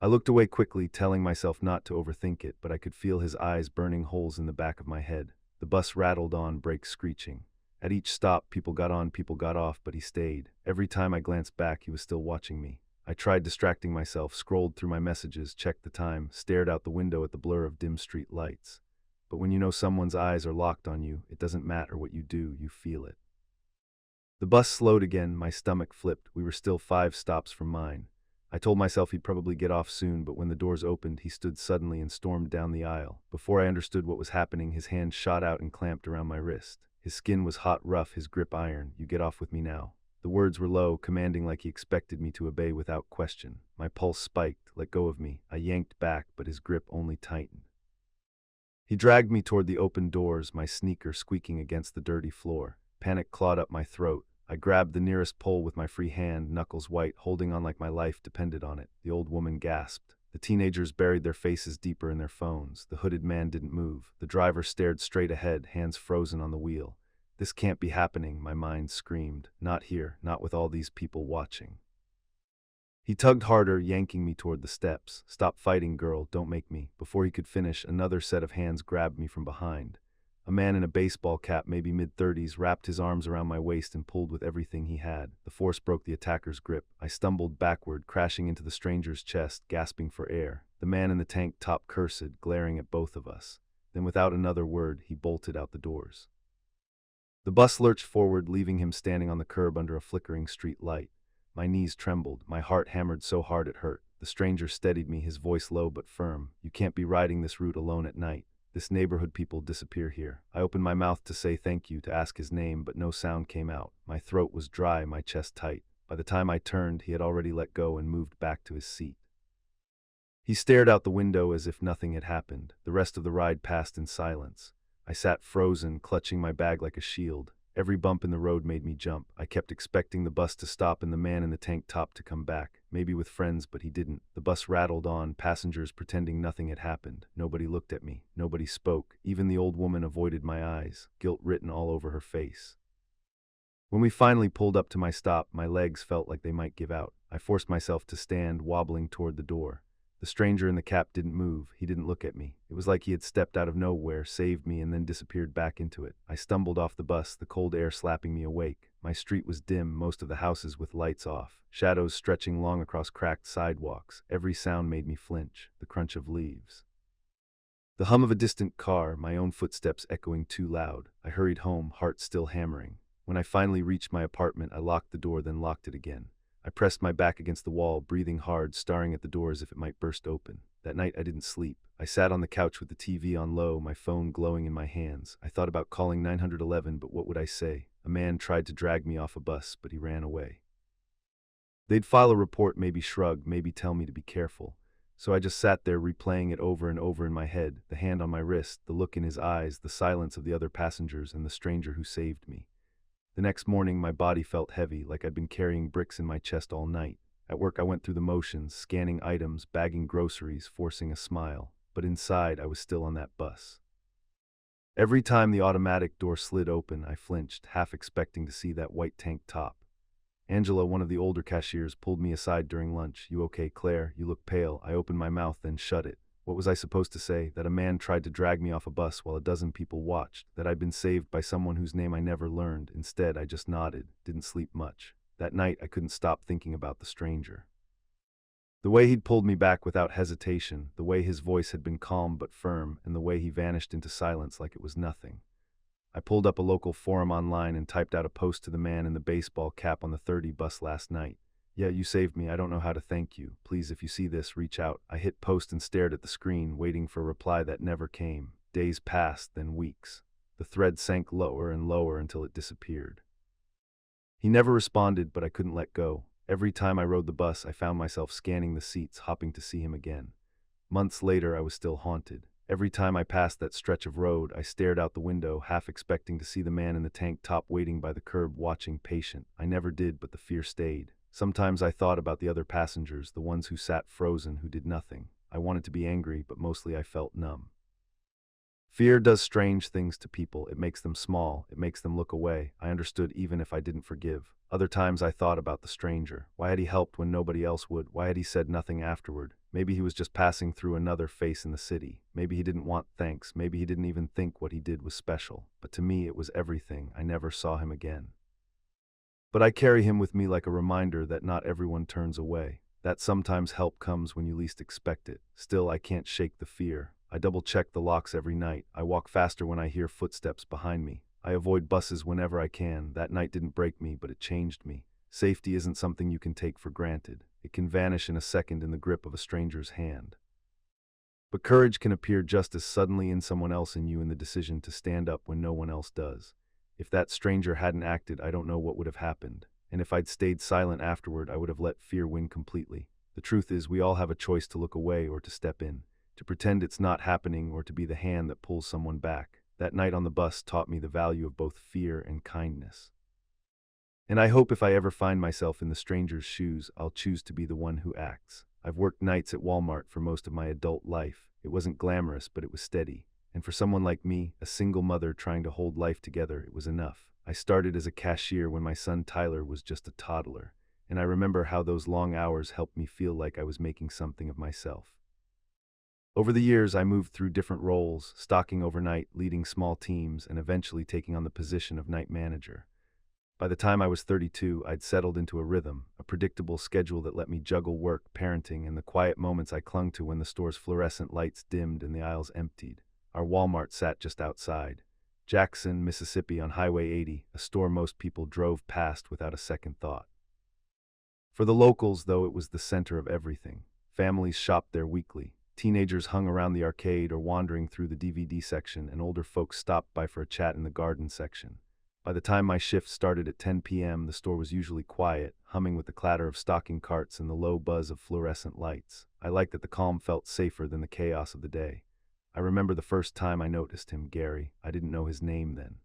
I looked away quickly, telling myself not to overthink it, but I could feel his eyes burning holes in the back of my head. The bus rattled on, brakes screeching. At each stop, people got on, people got off, but he stayed. Every time I glanced back, he was still watching me. I tried distracting myself, scrolled through my messages, checked the time, stared out the window at the blur of dim street lights. But when you know someone's eyes are locked on you, it doesn't matter what you do, you feel it. The bus slowed again, my stomach flipped. We were still 5 stops from mine. I told myself he'd probably get off soon, but when the doors opened, he stood suddenly and stormed down the aisle. Before I understood what was happening, his hand shot out and clamped around my wrist. His skin was hot, rough, his grip iron. "You get off with me now." The words were low, commanding, like he expected me to obey without question. My pulse spiked. "Let go of me." I yanked back, but his grip only tightened. He dragged me toward the open doors, my sneaker squeaking against the dirty floor. Panic clawed up my throat. I grabbed the nearest pole with my free hand, knuckles white, holding on like my life depended on it. The old woman gasped. The teenagers buried their faces deeper in their phones. The hooded man didn't move. The driver stared straight ahead, hands frozen on the wheel. "This can't be happening," my mind screamed. "Not here, not with all these people watching." He tugged harder, yanking me toward the steps. "Stop fighting, girl, don't make me." Before he could finish, another set of hands grabbed me from behind. A man in a baseball cap, maybe mid-30s, wrapped his arms around my waist and pulled with everything he had. The force broke the attacker's grip. I stumbled backward, crashing into the stranger's chest, gasping for air. The man in the tank top cursed, glaring at both of us. Then without another word, he bolted out the doors. The bus lurched forward, leaving him standing on the curb under a flickering street light. My knees trembled. My heart hammered so hard it hurt. The stranger steadied me, his voice low but firm. "You can't be riding this route alone at night. This neighborhood people disappear here." I opened my mouth to say thank you, to ask his name, but no sound came out. My throat was dry, my chest tight. By the time I turned, he had already let go and moved back to his seat. He stared out the window as if nothing had happened. The rest of the ride passed in silence. I sat frozen, clutching my bag like a shield. Every bump in the road made me jump. I kept expecting the bus to stop and the man in the tank top to come back, maybe with friends, but he didn't. The bus rattled on, passengers pretending nothing had happened. Nobody looked at me. Nobody spoke. Even the old woman avoided my eyes, guilt written all over her face. When we finally pulled up to my stop, my legs felt like they might give out. I forced myself to stand, wobbling toward the door. The stranger in the cap didn't move. He didn't look at me. It was like he had stepped out of nowhere, saved me, and then disappeared back into it. I stumbled off the bus, the cold air slapping me awake. My street was dim, most of the houses with lights off, shadows stretching long across cracked sidewalks. Every sound made me flinch, the crunch of leaves, the hum of a distant car, my own footsteps echoing too loud. I hurried home, heart still hammering. When I finally reached my apartment, I locked the door, then locked it again. I pressed my back against the wall, breathing hard, staring at the door as if it might burst open. That night I didn't sleep. I sat on the couch with the TV on low, my phone glowing in my hands. I thought about calling 911, but what would I say? A man tried to drag me off a bus, but he ran away. They'd file a report, maybe shrug, maybe tell me to be careful. So I just sat there, replaying it over and over in my head, the hand on my wrist, the look in his eyes, the silence of the other passengers, and the stranger who saved me. The next morning, my body felt heavy, like I'd been carrying bricks in my chest all night. At work, I went through the motions, scanning items, bagging groceries, forcing a smile. But inside, I was still on that bus. Every time the automatic door slid open, I flinched, half expecting to see that white tank top. Angela, one of the older cashiers, pulled me aside during lunch. "You okay, Claire? You look pale." I opened my mouth, then shut it. What was I supposed to say? That a man tried to drag me off a bus while a dozen people watched? That I'd been saved by someone whose name I never learned? Instead, I just nodded, didn't sleep much. That night, I couldn't stop thinking about the stranger. The way he'd pulled me back without hesitation, the way his voice had been calm but firm, and the way he vanished into silence like it was nothing. I pulled up a local forum online and typed out a post to the man in the baseball cap on the 30 bus last night. Yeah, you saved me. I don't know how to thank you. Please, if you see this, reach out. I hit post and stared at the screen, waiting for a reply that never came. Days passed, then weeks. The thread sank lower and lower until it disappeared. He never responded, but I couldn't let go. Every time I rode the bus, I found myself scanning the seats, hoping to see him again. Months later, I was still haunted. Every time I passed that stretch of road, I stared out the window, half expecting to see the man in the tank top waiting by the curb, watching patient. I never did, but the fear stayed. Sometimes I thought about the other passengers, the ones who sat frozen, who did nothing. I wanted to be angry, but mostly I felt numb. Fear does strange things to people. It makes them small. It makes them look away. I understood even if I didn't forgive. Other times I thought about the stranger. Why had he helped when nobody else would? Why had he said nothing afterward? Maybe he was just passing through another face in the city. Maybe he didn't want thanks. Maybe he didn't even think what he did was special. But to me, it was everything. I never saw him again. But I carry him with me like a reminder that not everyone turns away. That sometimes help comes when you least expect it. Still, I can't shake the fear. I double-check the locks every night. I walk faster when I hear footsteps behind me. I avoid buses whenever I can. That night didn't break me, but it changed me. Safety isn't something you can take for granted. It can vanish in a second in the grip of a stranger's hand. But courage can appear just as suddenly in someone else in you in the decision to stand up when no one else does. If that stranger hadn't acted, I don't know what would have happened. And if I'd stayed silent afterward, I would have let fear win completely. The truth is, we all have a choice to look away or to step in, to pretend it's not happening or to be the hand that pulls someone back. That night on the bus taught me the value of both fear and kindness. And I hope if I ever find myself in the stranger's shoes, I'll choose to be the one who acts. I've worked nights at Walmart for most of my adult life. It wasn't glamorous, but it was steady. And for someone like me, a single mother trying to hold life together, it was enough. I started as a cashier when my son Tyler was just a toddler, and I remember how those long hours helped me feel like I was making something of myself. Over the years, I moved through different roles, stocking overnight, leading small teams, and eventually taking on the position of night manager. By the time I was 32, I'd settled into a rhythm, a predictable schedule that let me juggle work, parenting, and the quiet moments I clung to when the store's fluorescent lights dimmed and the aisles emptied. Our Walmart sat just outside Jackson, Mississippi on Highway 80, a store most people drove past without a second thought. For the locals, though, it was the center of everything. Families shopped there weekly. Teenagers hung around the arcade or wandering through the DVD section, and older folks stopped by for a chat in the garden section. By the time my shift started at 10 p.m., the store was usually quiet, humming with the clatter of stocking carts and the low buzz of fluorescent lights. I liked that the calm felt safer than the chaos of the day. I remember the first time I noticed him, Gary. I didn't know his name then.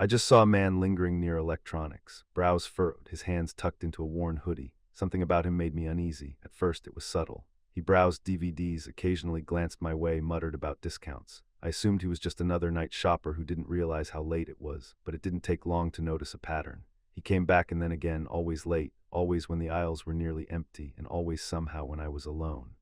I just saw a man lingering near electronics, brows furrowed, his hands tucked into a worn hoodie. Something about him made me uneasy. At first it was subtle. He browsed DVDs, occasionally glanced my way, muttered about discounts. I assumed he was just another night shopper who didn't realize how late it was, but it didn't take long to notice a pattern. He came back and then again, always late, always when the aisles were nearly empty, and always somehow when I was alone.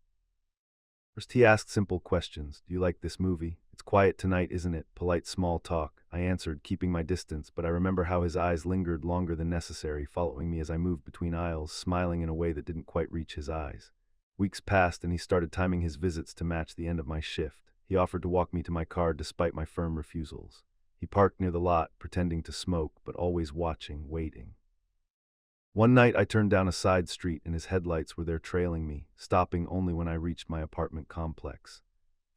First, he asked simple questions. Do you like this movie? It's quiet tonight, isn't it? Polite small talk. I answered, keeping my distance, but I remember how his eyes lingered longer than necessary, following me as I moved between aisles, smiling in a way that didn't quite reach his eyes. Weeks passed, and he started timing his visits to match the end of my shift. He offered to walk me to my car despite my firm refusals. He parked near the lot, pretending to smoke, but always watching, waiting. One night I turned down a side street and his headlights were there trailing me, stopping only when I reached my apartment complex.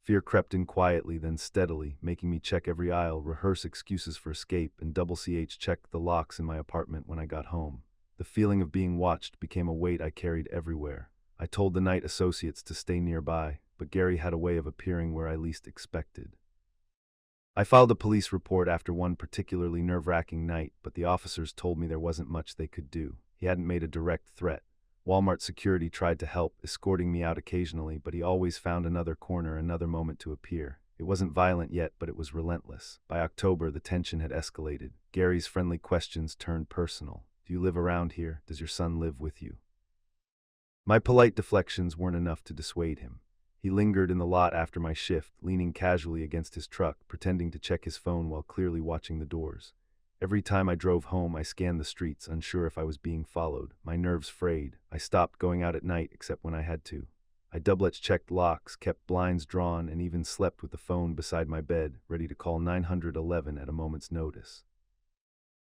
Fear crept in quietly, then steadily, making me check every aisle, rehearse excuses for escape, and double-CH check the locks in my apartment when I got home. The feeling of being watched became a weight I carried everywhere. I told the night associates to stay nearby, but Gary had a way of appearing where I least expected. I filed a police report after one particularly nerve-wracking night, but the officers told me there wasn't much they could do. He hadn't made a direct threat. Walmart security tried to help, escorting me out occasionally, but he always found another corner, another moment to appear. It wasn't violent yet, but it was relentless. By October, the tension had escalated. Gary's friendly questions turned personal. Do you live around here? Does your son live with you? My polite deflections weren't enough to dissuade him. He lingered in the lot after my shift, leaning casually against his truck, pretending to check his phone while clearly watching the doors. Every time I drove home, I scanned the streets, unsure if I was being followed. My nerves frayed. I stopped going out at night except when I had to. I double-checked locks, kept blinds drawn, and even slept with the phone beside my bed, ready to call 911 at a moment's notice.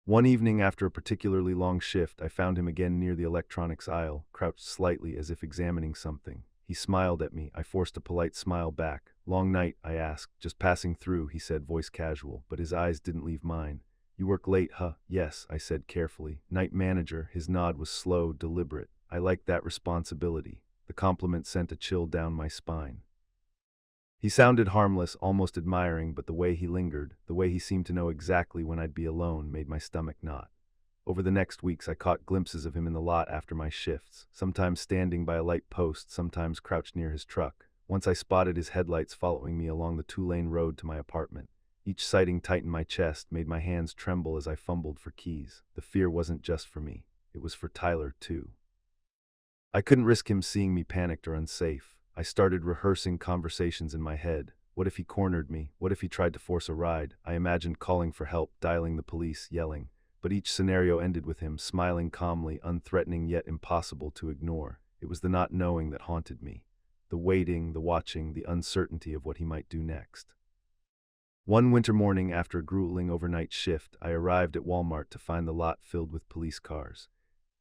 One evening after a particularly long shift, I found him again near the electronics aisle, crouched slightly as if examining something. He smiled at me. I forced a polite smile back. "Long night?" I asked. "Just passing through," he said, voice casual, but his eyes didn't leave mine. "You work late, huh?" "Yes," I said carefully. "Night manager." His nod was slow, deliberate. I liked that responsibility. The compliment sent a chill down my spine. He sounded harmless, almost admiring, but the way he lingered, the way he seemed to know exactly when I'd be alone, made my stomach knot. Over the next weeks, I caught glimpses of him in the lot after my shifts, sometimes standing by a light post, sometimes crouched near his truck. Once I spotted his headlights following me along the two-lane road to my apartment. Each sighting tightened my chest, made my hands tremble as I fumbled for keys. The fear wasn't just for me. It was for Tyler, too. I couldn't risk him seeing me panicked or unsafe. I started rehearsing conversations in my head. What if he cornered me? What if he tried to force a ride? I imagined calling for help, dialing the police, yelling. But each scenario ended with him, smiling calmly, unthreatening yet impossible to ignore. It was the not knowing that haunted me. The waiting, the watching, the uncertainty of what he might do next. One winter morning after a grueling overnight shift, I arrived at Walmart to find the lot filled with police cars.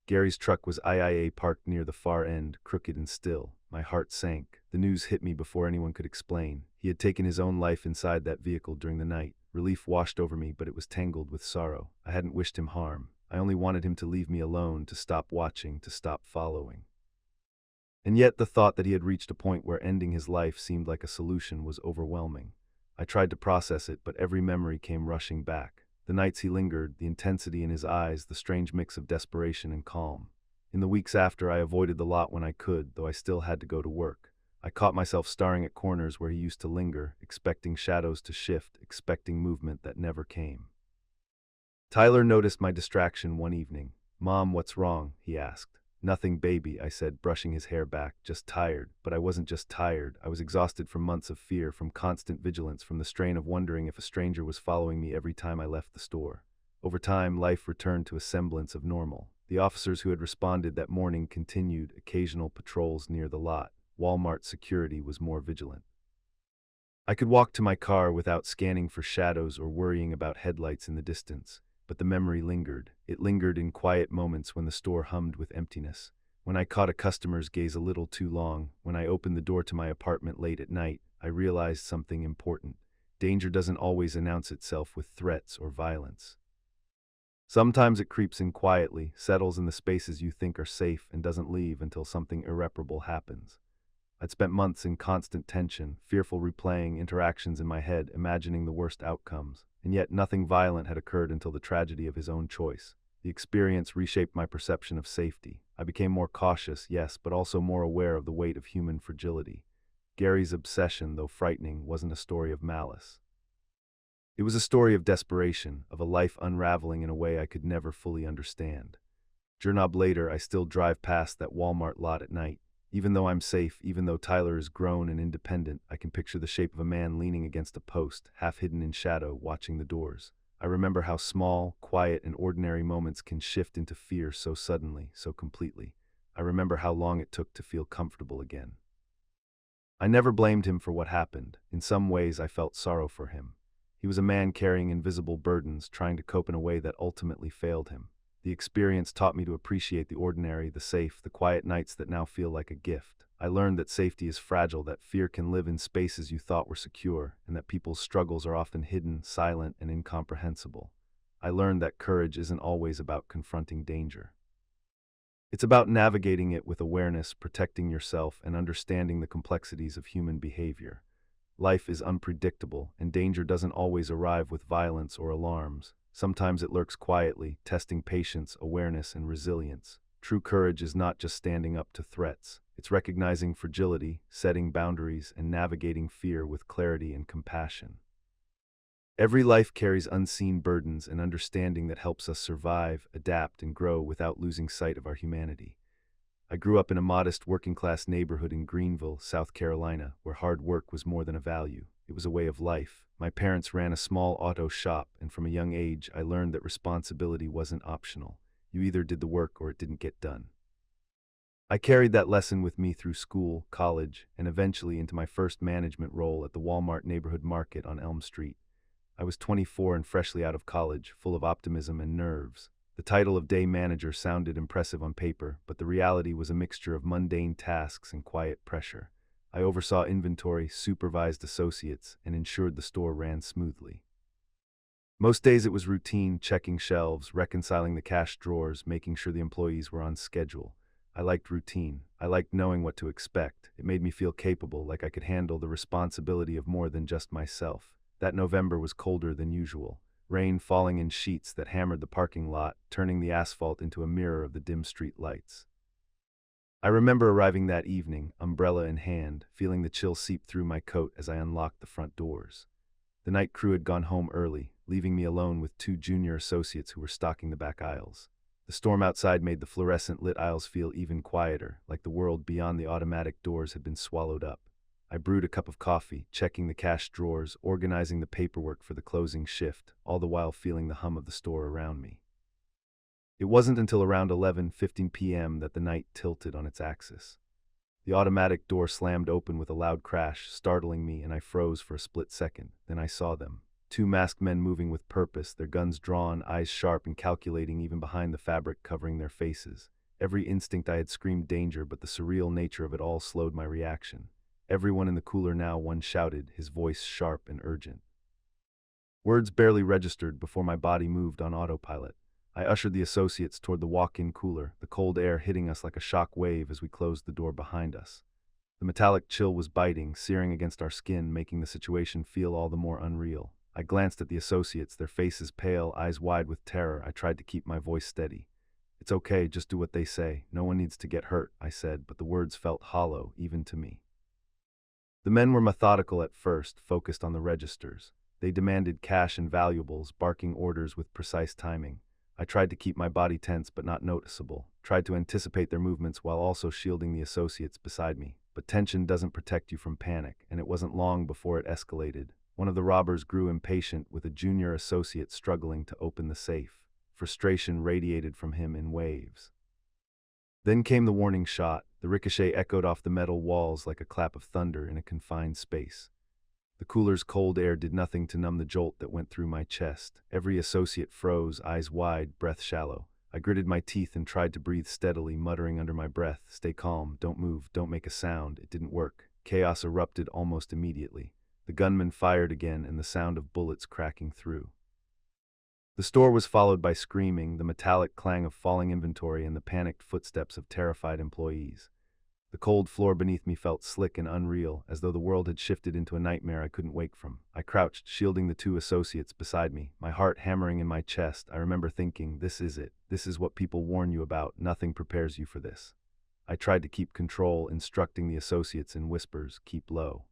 Gary's truck was IIA parked near the far end, crooked and still. My heart sank. The news hit me before anyone could explain. He had taken his own life inside that vehicle during the night. Relief washed over me, but it was tangled with sorrow. I hadn't wished him harm. I only wanted him to leave me alone, to stop watching, to stop following. And yet the thought that he had reached a point where ending his life seemed like a solution was overwhelming. I tried to process it, but every memory came rushing back. The nights he lingered, the intensity in his eyes, the strange mix of desperation and calm. In the weeks after, I avoided the lot when I could, though I still had to go to work. I caught myself staring at corners where he used to linger, expecting shadows to shift, expecting movement that never came. Tyler noticed my distraction one evening. "Mom, what's wrong?" he asked. "Nothing, baby," I said, brushing his hair back. "Just tired." But I wasn't just tired. I was exhausted from months of fear, from constant vigilance, from the strain of wondering if a stranger was following me every time I left the store. Over time, life returned to a semblance of normal. The officers who had responded that morning continued occasional patrols near the lot. Walmart security was more vigilant. I could walk to my car without scanning for shadows or worrying about headlights in the distance. But the memory lingered. It lingered in quiet moments when the store hummed with emptiness, when I caught a customer's gaze a little too long, when I opened the door to my apartment late at night. I realized something important. Danger doesn't always announce itself with threats or violence. Sometimes it creeps in quietly, settles in the spaces you think are safe, and doesn't leave until something irreparable happens. I'd spent months in constant tension, fearful, replaying interactions in my head, imagining the worst outcomes. And yet nothing violent had occurred until the tragedy of his own choice. The experience reshaped my perception of safety. I became more cautious, yes, but also more aware of the weight of human fragility. Gary's obsession, though frightening, wasn't a story of malice. It was a story of desperation, of a life unraveling in a way I could never fully understand. Journab later, I still drive past that Walmart lot at night. Even though I'm safe, even though Tyler is grown and independent, I can picture the shape of a man leaning against a post, half hidden in shadow, watching the doors. I remember how small, quiet, and ordinary moments can shift into fear so suddenly, so completely. I remember how long it took to feel comfortable again. I never blamed him for what happened. In some ways, I felt sorrow for him. He was a man carrying invisible burdens, trying to cope in a way that ultimately failed him. The experience taught me to appreciate the ordinary, the safe, the quiet nights that now feel like a gift. I learned that safety is fragile, that fear can live in spaces you thought were secure, and that people's struggles are often hidden, silent, and incomprehensible. I learned that courage isn't always about confronting danger. It's about navigating it with awareness, protecting yourself, and understanding the complexities of human behavior. Life is unpredictable, and danger doesn't always arrive with violence or alarms. Sometimes it lurks quietly, testing patience, awareness, and resilience. True courage is not just standing up to threats. It's recognizing fragility, setting boundaries, and navigating fear with clarity and compassion. Every life carries unseen burdens, and understanding that helps us survive, adapt, and grow without losing sight of our humanity. I grew up in a modest working-class neighborhood in Greenville, South Carolina, where hard work was more than a value. It was a way of life. My parents ran a small auto shop, and from a young age, I learned that responsibility wasn't optional. You either did the work or it didn't get done. I carried that lesson with me through school, college, and eventually into my first management role at the Walmart neighborhood market on Elm Street. I was 24 and freshly out of college, full of optimism and nerves. The title of day manager sounded impressive on paper, but the reality was a mixture of mundane tasks and quiet pressure. I oversaw inventory, supervised associates, and ensured the store ran smoothly. Most days it was routine, checking shelves, reconciling the cash drawers, making sure the employees were on schedule. I liked routine. I liked knowing what to expect. It made me feel capable, like I could handle the responsibility of more than just myself. That November was colder than usual. Rain falling in sheets that hammered the parking lot, turning the asphalt into a mirror of the dim street lights. I remember arriving that evening, umbrella in hand, feeling the chill seep through my coat as I unlocked the front doors. The night crew had gone home early, leaving me alone with two junior associates who were stocking the back aisles. The storm outside made the fluorescent-lit aisles feel even quieter, like the world beyond the automatic doors had been swallowed up. I brewed a cup of coffee, checking the cash drawers, organizing the paperwork for the closing shift, all the while feeling the hum of the store around me. It wasn't until around 11:15 p.m. that the night tilted on its axis. The automatic door slammed open with a loud crash, startling me, and I froze for a split second. Then I saw them. Two masked men moving with purpose, their guns drawn, eyes sharp and calculating even behind the fabric covering their faces. Every instinct I had screamed danger, but the surreal nature of it all slowed my reaction. Everyone in the cooler now, one shouted, his voice sharp and urgent. Words barely registered before my body moved on autopilot. I ushered the associates toward the walk-in cooler, the cold air hitting us like a shock wave as we closed the door behind us. The metallic chill was biting, searing against our skin, making the situation feel all the more unreal. I glanced at the associates, their faces pale, eyes wide with terror. I tried to keep my voice steady. "It's okay, just do what they say. No one needs to get hurt," I said, but the words felt hollow, even to me. The men were methodical at first, focused on the registers. They demanded cash and valuables, barking orders with precise timing. I tried to keep my body tense but not noticeable, tried to anticipate their movements while also shielding the associates beside me. But tension doesn't protect you from panic, and it wasn't long before it escalated. One of the robbers grew impatient, with a junior associate struggling to open the safe. Frustration radiated from him in waves. Then came the warning shot. The ricochet echoed off the metal walls like a clap of thunder in a confined space. The cooler's cold air did nothing to numb the jolt that went through my chest. Every associate froze, eyes wide, breath shallow. I gritted my teeth and tried to breathe steadily, muttering under my breath, "Stay calm, don't move, don't make a sound." It didn't work. Chaos erupted almost immediately. The gunman fired again, and the sound of bullets cracking through. The store was followed by screaming, the metallic clang of falling inventory, and the panicked footsteps of terrified employees. The cold floor beneath me felt slick and unreal, as though the world had shifted into a nightmare I couldn't wake from. I crouched, shielding the two associates beside me, my heart hammering in my chest. I remember thinking, this is it. This is what people warn you about. Nothing prepares you for this. I tried to keep control, instructing the associates in whispers, "Keep low.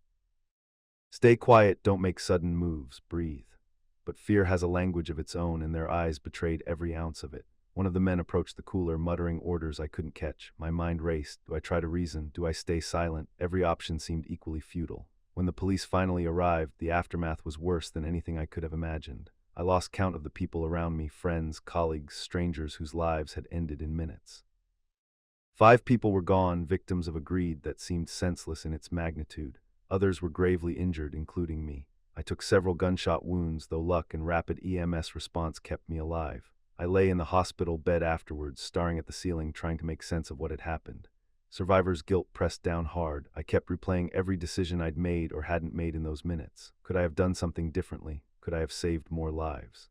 Stay quiet, don't make sudden moves, breathe." But fear has a language of its own, and their eyes betrayed every ounce of it. One of the men approached the cooler, muttering orders I couldn't catch. My mind raced. Do I try to reason? Do I stay silent? Every option seemed equally futile. When the police finally arrived, the aftermath was worse than anything I could have imagined. I lost count of the people around me, friends, colleagues, strangers whose lives had ended in minutes. 5 people were gone, victims of a greed that seemed senseless in its magnitude. Others were gravely injured, including me. I took several gunshot wounds, though luck and rapid EMS response kept me alive. I lay in the hospital bed afterwards, staring at the ceiling, trying to make sense of what had happened. Survivor's guilt pressed down hard. I kept replaying every decision I'd made or hadn't made in those minutes. Could I have done something differently? Could I have saved more lives?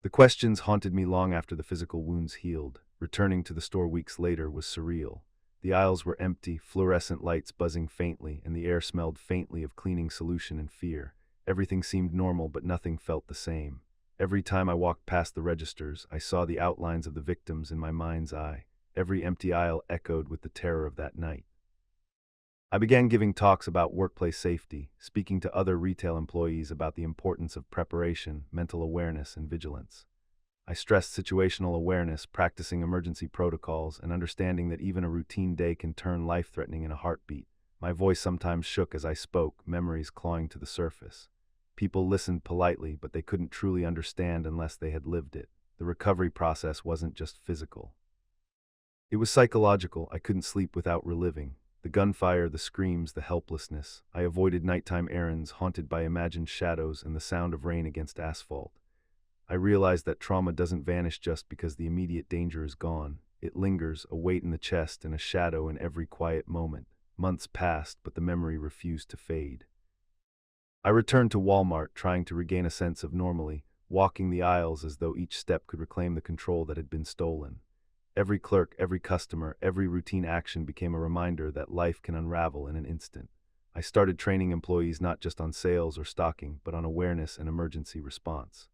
The questions haunted me long after the physical wounds healed. Returning to the store weeks later was surreal. The aisles were empty, fluorescent lights buzzing faintly, and the air smelled faintly of cleaning solution and fear. Everything seemed normal, but nothing felt the same. Every time I walked past the registers, I saw the outlines of the victims in my mind's eye. Every empty aisle echoed with the terror of that night. I began giving talks about workplace safety, speaking to other retail employees about the importance of preparation, mental awareness, and vigilance. I stressed situational awareness, practicing emergency protocols, and understanding that even a routine day can turn life-threatening in a heartbeat. My voice sometimes shook as I spoke, memories clawing to the surface. People listened politely, but they couldn't truly understand unless they had lived it. The recovery process wasn't just physical. It was psychological. I couldn't sleep without reliving The gunfire, the screams, the helplessness. I avoided nighttime errands haunted by imagined shadows and the sound of rain against asphalt. I realized that trauma doesn't vanish just because the immediate danger is gone. It lingers, a weight in the chest and a shadow in every quiet moment. Months passed, but the memory refused to fade. I returned to Walmart, trying to regain a sense of normalcy, walking the aisles as though each step could reclaim the control that had been stolen. Every clerk, every customer, every routine action became a reminder that life can unravel in an instant. I started training employees not just on sales or stocking, but on awareness and emergency response.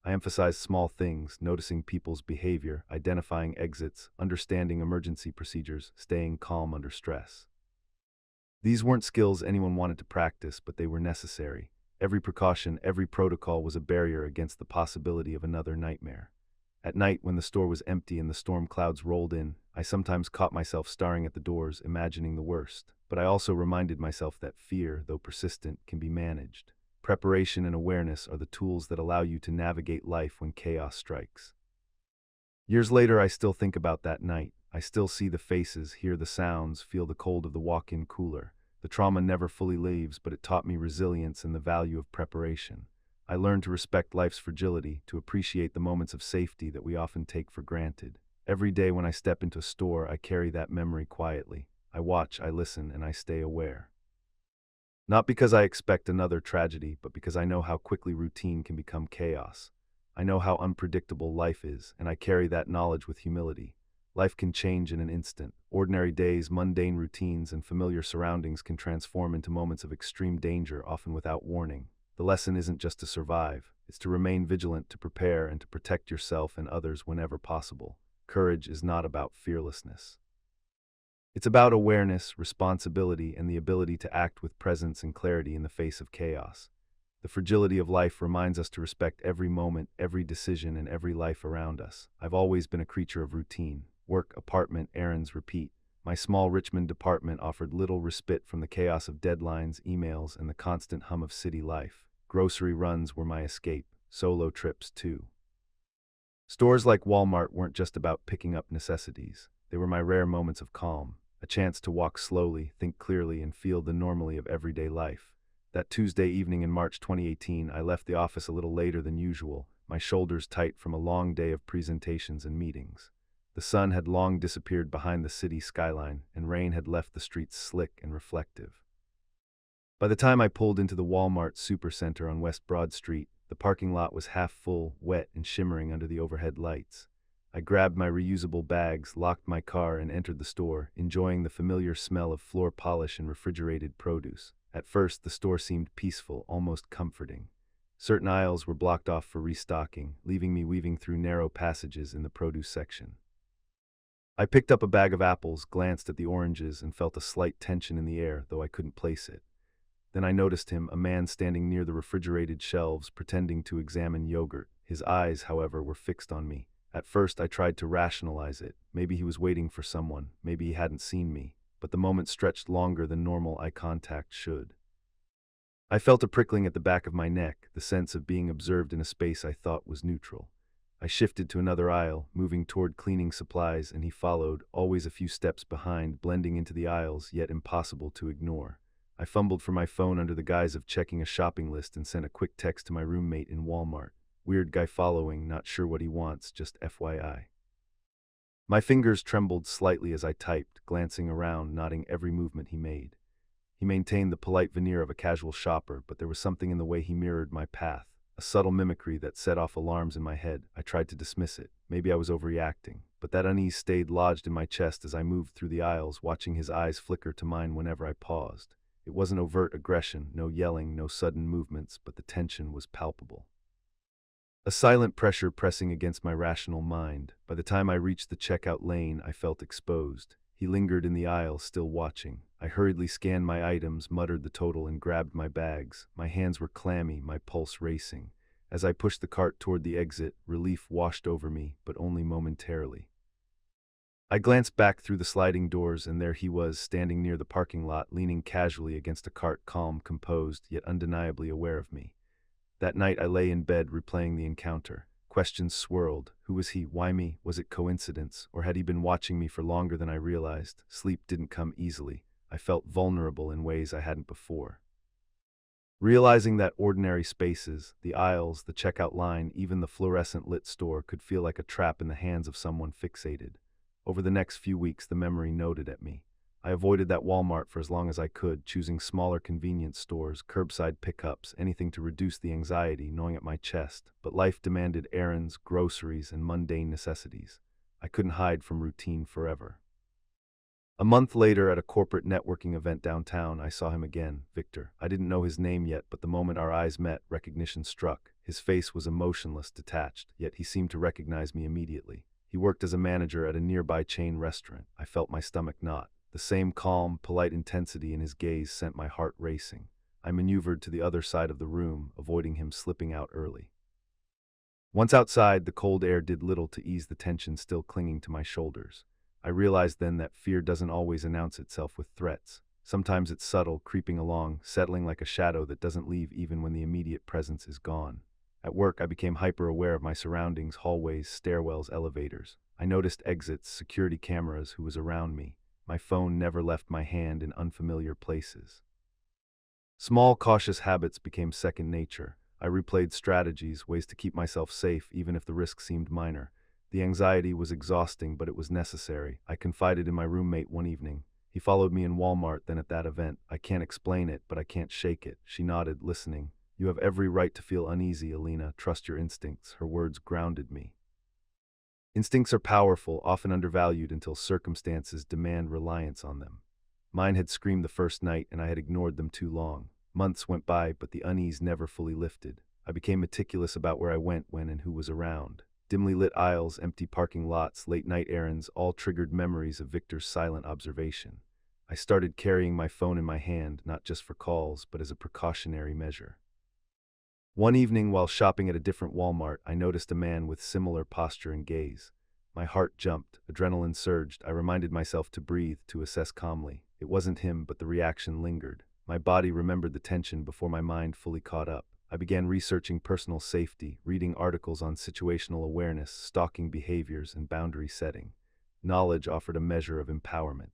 I emphasized small things, noticing people's behavior, identifying exits, understanding emergency procedures, staying calm under stress. These weren't skills anyone wanted to practice, but they were necessary. Every precaution, every protocol was a barrier against the possibility of another nightmare. At night, when the store was empty and the storm clouds rolled in, I sometimes caught myself staring at the doors, imagining the worst. But I also reminded myself that fear, though persistent, can be managed. Preparation and awareness are the tools that allow you to navigate life when chaos strikes. Years later, I still think about that night. I still see the faces, hear the sounds, feel the cold of the walk-in cooler. The trauma never fully leaves, but it taught me resilience and the value of preparation. I learned to respect life's fragility, to appreciate the moments of safety that we often take for granted. Every day when I step into a store, I carry that memory quietly. I watch, I listen, and I stay aware. Not because I expect another tragedy, but because I know how quickly routine can become chaos. I know how unpredictable life is, and I carry that knowledge with humility. Life can change in an instant. Ordinary days, mundane routines, and familiar surroundings can transform into moments of extreme danger, often without warning. The lesson isn't just to survive, it's to remain vigilant, to prepare, and to protect yourself and others whenever possible. Courage is not about fearlessness. It's about awareness, responsibility, and the ability to act with presence and clarity in the face of chaos. The fragility of life reminds us to respect every moment, every decision, and every life around us. I've always been a creature of routine. Work, apartment, errands, repeat. My small Richmond department offered little respite from the chaos of deadlines, emails, and the constant hum of city life. Grocery runs were my escape, solo trips too. Stores like Walmart weren't just about picking up necessities. They were my rare moments of calm, a chance to walk slowly, think clearly, and feel the normalcy of everyday life. That Tuesday evening in March 2018, I left the office a little later than usual, my shoulders tight from a long day of presentations and meetings. The sun had long disappeared behind the city skyline, and rain had left the streets slick and reflective. By the time I pulled into the Walmart Supercenter on West Broad Street, the parking lot was half full, wet, and shimmering under the overhead lights. I grabbed my reusable bags, locked my car, and entered the store, enjoying the familiar smell of floor polish and refrigerated produce. At first, the store seemed peaceful, almost comforting. Certain aisles were blocked off for restocking, leaving me weaving through narrow passages in the produce section. I picked up a bag of apples, glanced at the oranges, and felt a slight tension in the air, though I couldn't place it. Then I noticed him, a man standing near the refrigerated shelves, pretending to examine yogurt. His eyes, however, were fixed on me. At first, I tried to rationalize it. Maybe he was waiting for someone, maybe he hadn't seen me, but the moment stretched longer than normal eye contact should. I felt a prickling at the back of my neck, the sense of being observed in a space I thought was neutral. I shifted to another aisle, moving toward cleaning supplies, and he followed, always a few steps behind, blending into the aisles, yet impossible to ignore. I fumbled for my phone under the guise of checking a shopping list and sent a quick text to my roommate in Walmart. Weird guy following, not sure what he wants, just FYI. My fingers trembled slightly as I typed, glancing around, noting every movement he made. He maintained the polite veneer of a casual shopper, but there was something in the way he mirrored my path, a subtle mimicry that set off alarms in my head. I tried to dismiss it. Maybe I was overreacting, but that unease stayed lodged in my chest as I moved through the aisles, watching his eyes flicker to mine whenever I paused. It wasn't overt aggression, no yelling, no sudden movements, but the tension was palpable. A silent pressure pressing against my rational mind. By the time I reached the checkout lane, I felt exposed. He lingered in the aisle, still watching. I hurriedly scanned my items, muttered the total, and grabbed my bags. My hands were clammy, my pulse racing. As I pushed the cart toward the exit, relief washed over me, but only momentarily. I glanced back through the sliding doors, and there he was, standing near the parking lot, leaning casually against a cart, calm, composed, yet undeniably aware of me. That night I lay in bed, replaying the encounter. Questions swirled. Who was he? Why me? Was it coincidence? Or had he been watching me for longer than I realized? Sleep didn't come easily. I felt vulnerable in ways I hadn't before. Realizing that ordinary spaces, the aisles, the checkout line, even the fluorescent-lit store could feel like a trap in the hands of someone fixated. Over the next few weeks, the memory gnawed at me. I avoided that Walmart for as long as I could, choosing smaller convenience stores, curbside pickups, anything to reduce the anxiety gnawing at my chest. But life demanded errands, groceries, and mundane necessities. I couldn't hide from routine forever. A month later, at a corporate networking event downtown, I saw him again, Victor. I didn't know his name yet, but the moment our eyes met, recognition struck. His face was emotionless, detached, yet he seemed to recognize me immediately. He worked as a manager at a nearby chain restaurant. I felt my stomach knot. The same calm, polite intensity in his gaze sent my heart racing. I maneuvered to the other side of the room, avoiding him slipping out early. Once outside, the cold air did little to ease the tension still clinging to my shoulders. I realized then that fear doesn't always announce itself with threats. Sometimes it's subtle, creeping along, settling like a shadow that doesn't leave even when the immediate presence is gone. At work, I became hyper-aware of my surroundings, hallways, stairwells, elevators. I noticed exits, security cameras, who was around me. My phone never left my hand in unfamiliar places. Small, cautious habits became second nature. I replayed strategies, ways to keep myself safe even if the risk seemed minor. The anxiety was exhausting, but it was necessary. I confided in my roommate one evening. He followed me in Walmart, then at that event. I can't explain it, but I can't shake it. She nodded, listening. You have every right to feel uneasy, Alina. Trust your instincts. Her words grounded me. Instincts are powerful, often undervalued until circumstances demand reliance on them. Mine had screamed the first night, and I had ignored them too long. Months went by, but the unease never fully lifted. I became meticulous about where I went, when, and who was around. Dimly lit aisles, empty parking lots, late-night errands, all triggered memories of Victor's silent observation. I started carrying my phone in my hand, not just for calls, but as a precautionary measure. One evening, while shopping at a different Walmart, I noticed a man with similar posture and gaze. My heart jumped, adrenaline surged. I reminded myself to breathe, to assess calmly. It wasn't him, but the reaction lingered. My body remembered the tension before my mind fully caught up. I began researching personal safety, reading articles on situational awareness, stalking behaviors, and boundary setting. Knowledge offered a measure of empowerment.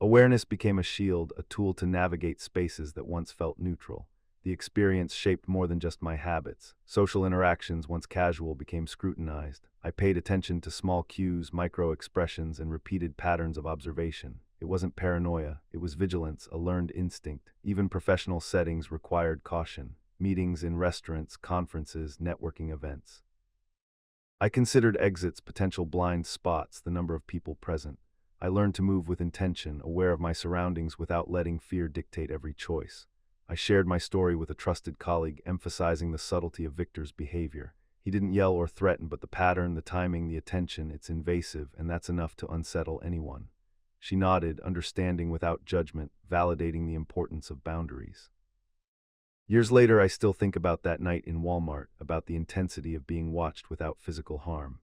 Awareness became a shield, a tool to navigate spaces that once felt neutral. The experience shaped more than just my habits. Social interactions, once casual, became scrutinized. I paid attention to small cues, micro-expressions, and repeated patterns of observation. It wasn't paranoia, it was vigilance, a learned instinct. Even professional settings required caution. Meetings in restaurants, conferences, networking events. I considered exits, potential blind spots, the number of people present. I learned to move with intention, aware of my surroundings without letting fear dictate every choice. I shared my story with a trusted colleague, emphasizing the subtlety of Victor's behavior. He didn't yell or threaten, but the pattern, the timing, the attention, it's invasive, and that's enough to unsettle anyone. She nodded, understanding without judgment, validating the importance of boundaries. Years later, I still think about that night in Walmart, about the intensity of being watched without physical harm.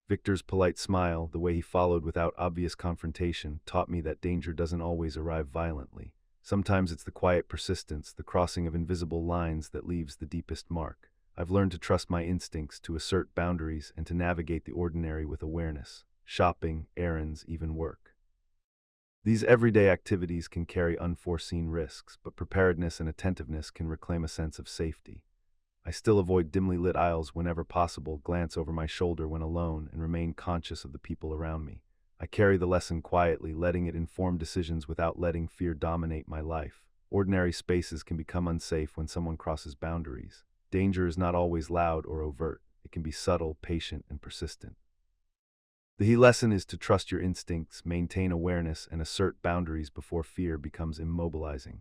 Victor's polite smile, the way he followed without obvious confrontation, taught me that danger doesn't always arrive violently. Sometimes it's the quiet persistence, the crossing of invisible lines that leaves the deepest mark. I've learned to trust my instincts, to assert boundaries, and to navigate the ordinary with awareness. Shopping, errands, even work. These everyday activities can carry unforeseen risks, but preparedness and attentiveness can reclaim a sense of safety. I still avoid dimly lit aisles whenever possible, glance over my shoulder when alone, and remain conscious of the people around me. I carry the lesson quietly, letting it inform decisions without letting fear dominate my life. Ordinary spaces can become unsafe when someone crosses boundaries. Danger is not always loud or overt. It can be subtle, patient, and persistent. The key lesson is to trust your instincts, maintain awareness, and assert boundaries before fear becomes immobilizing.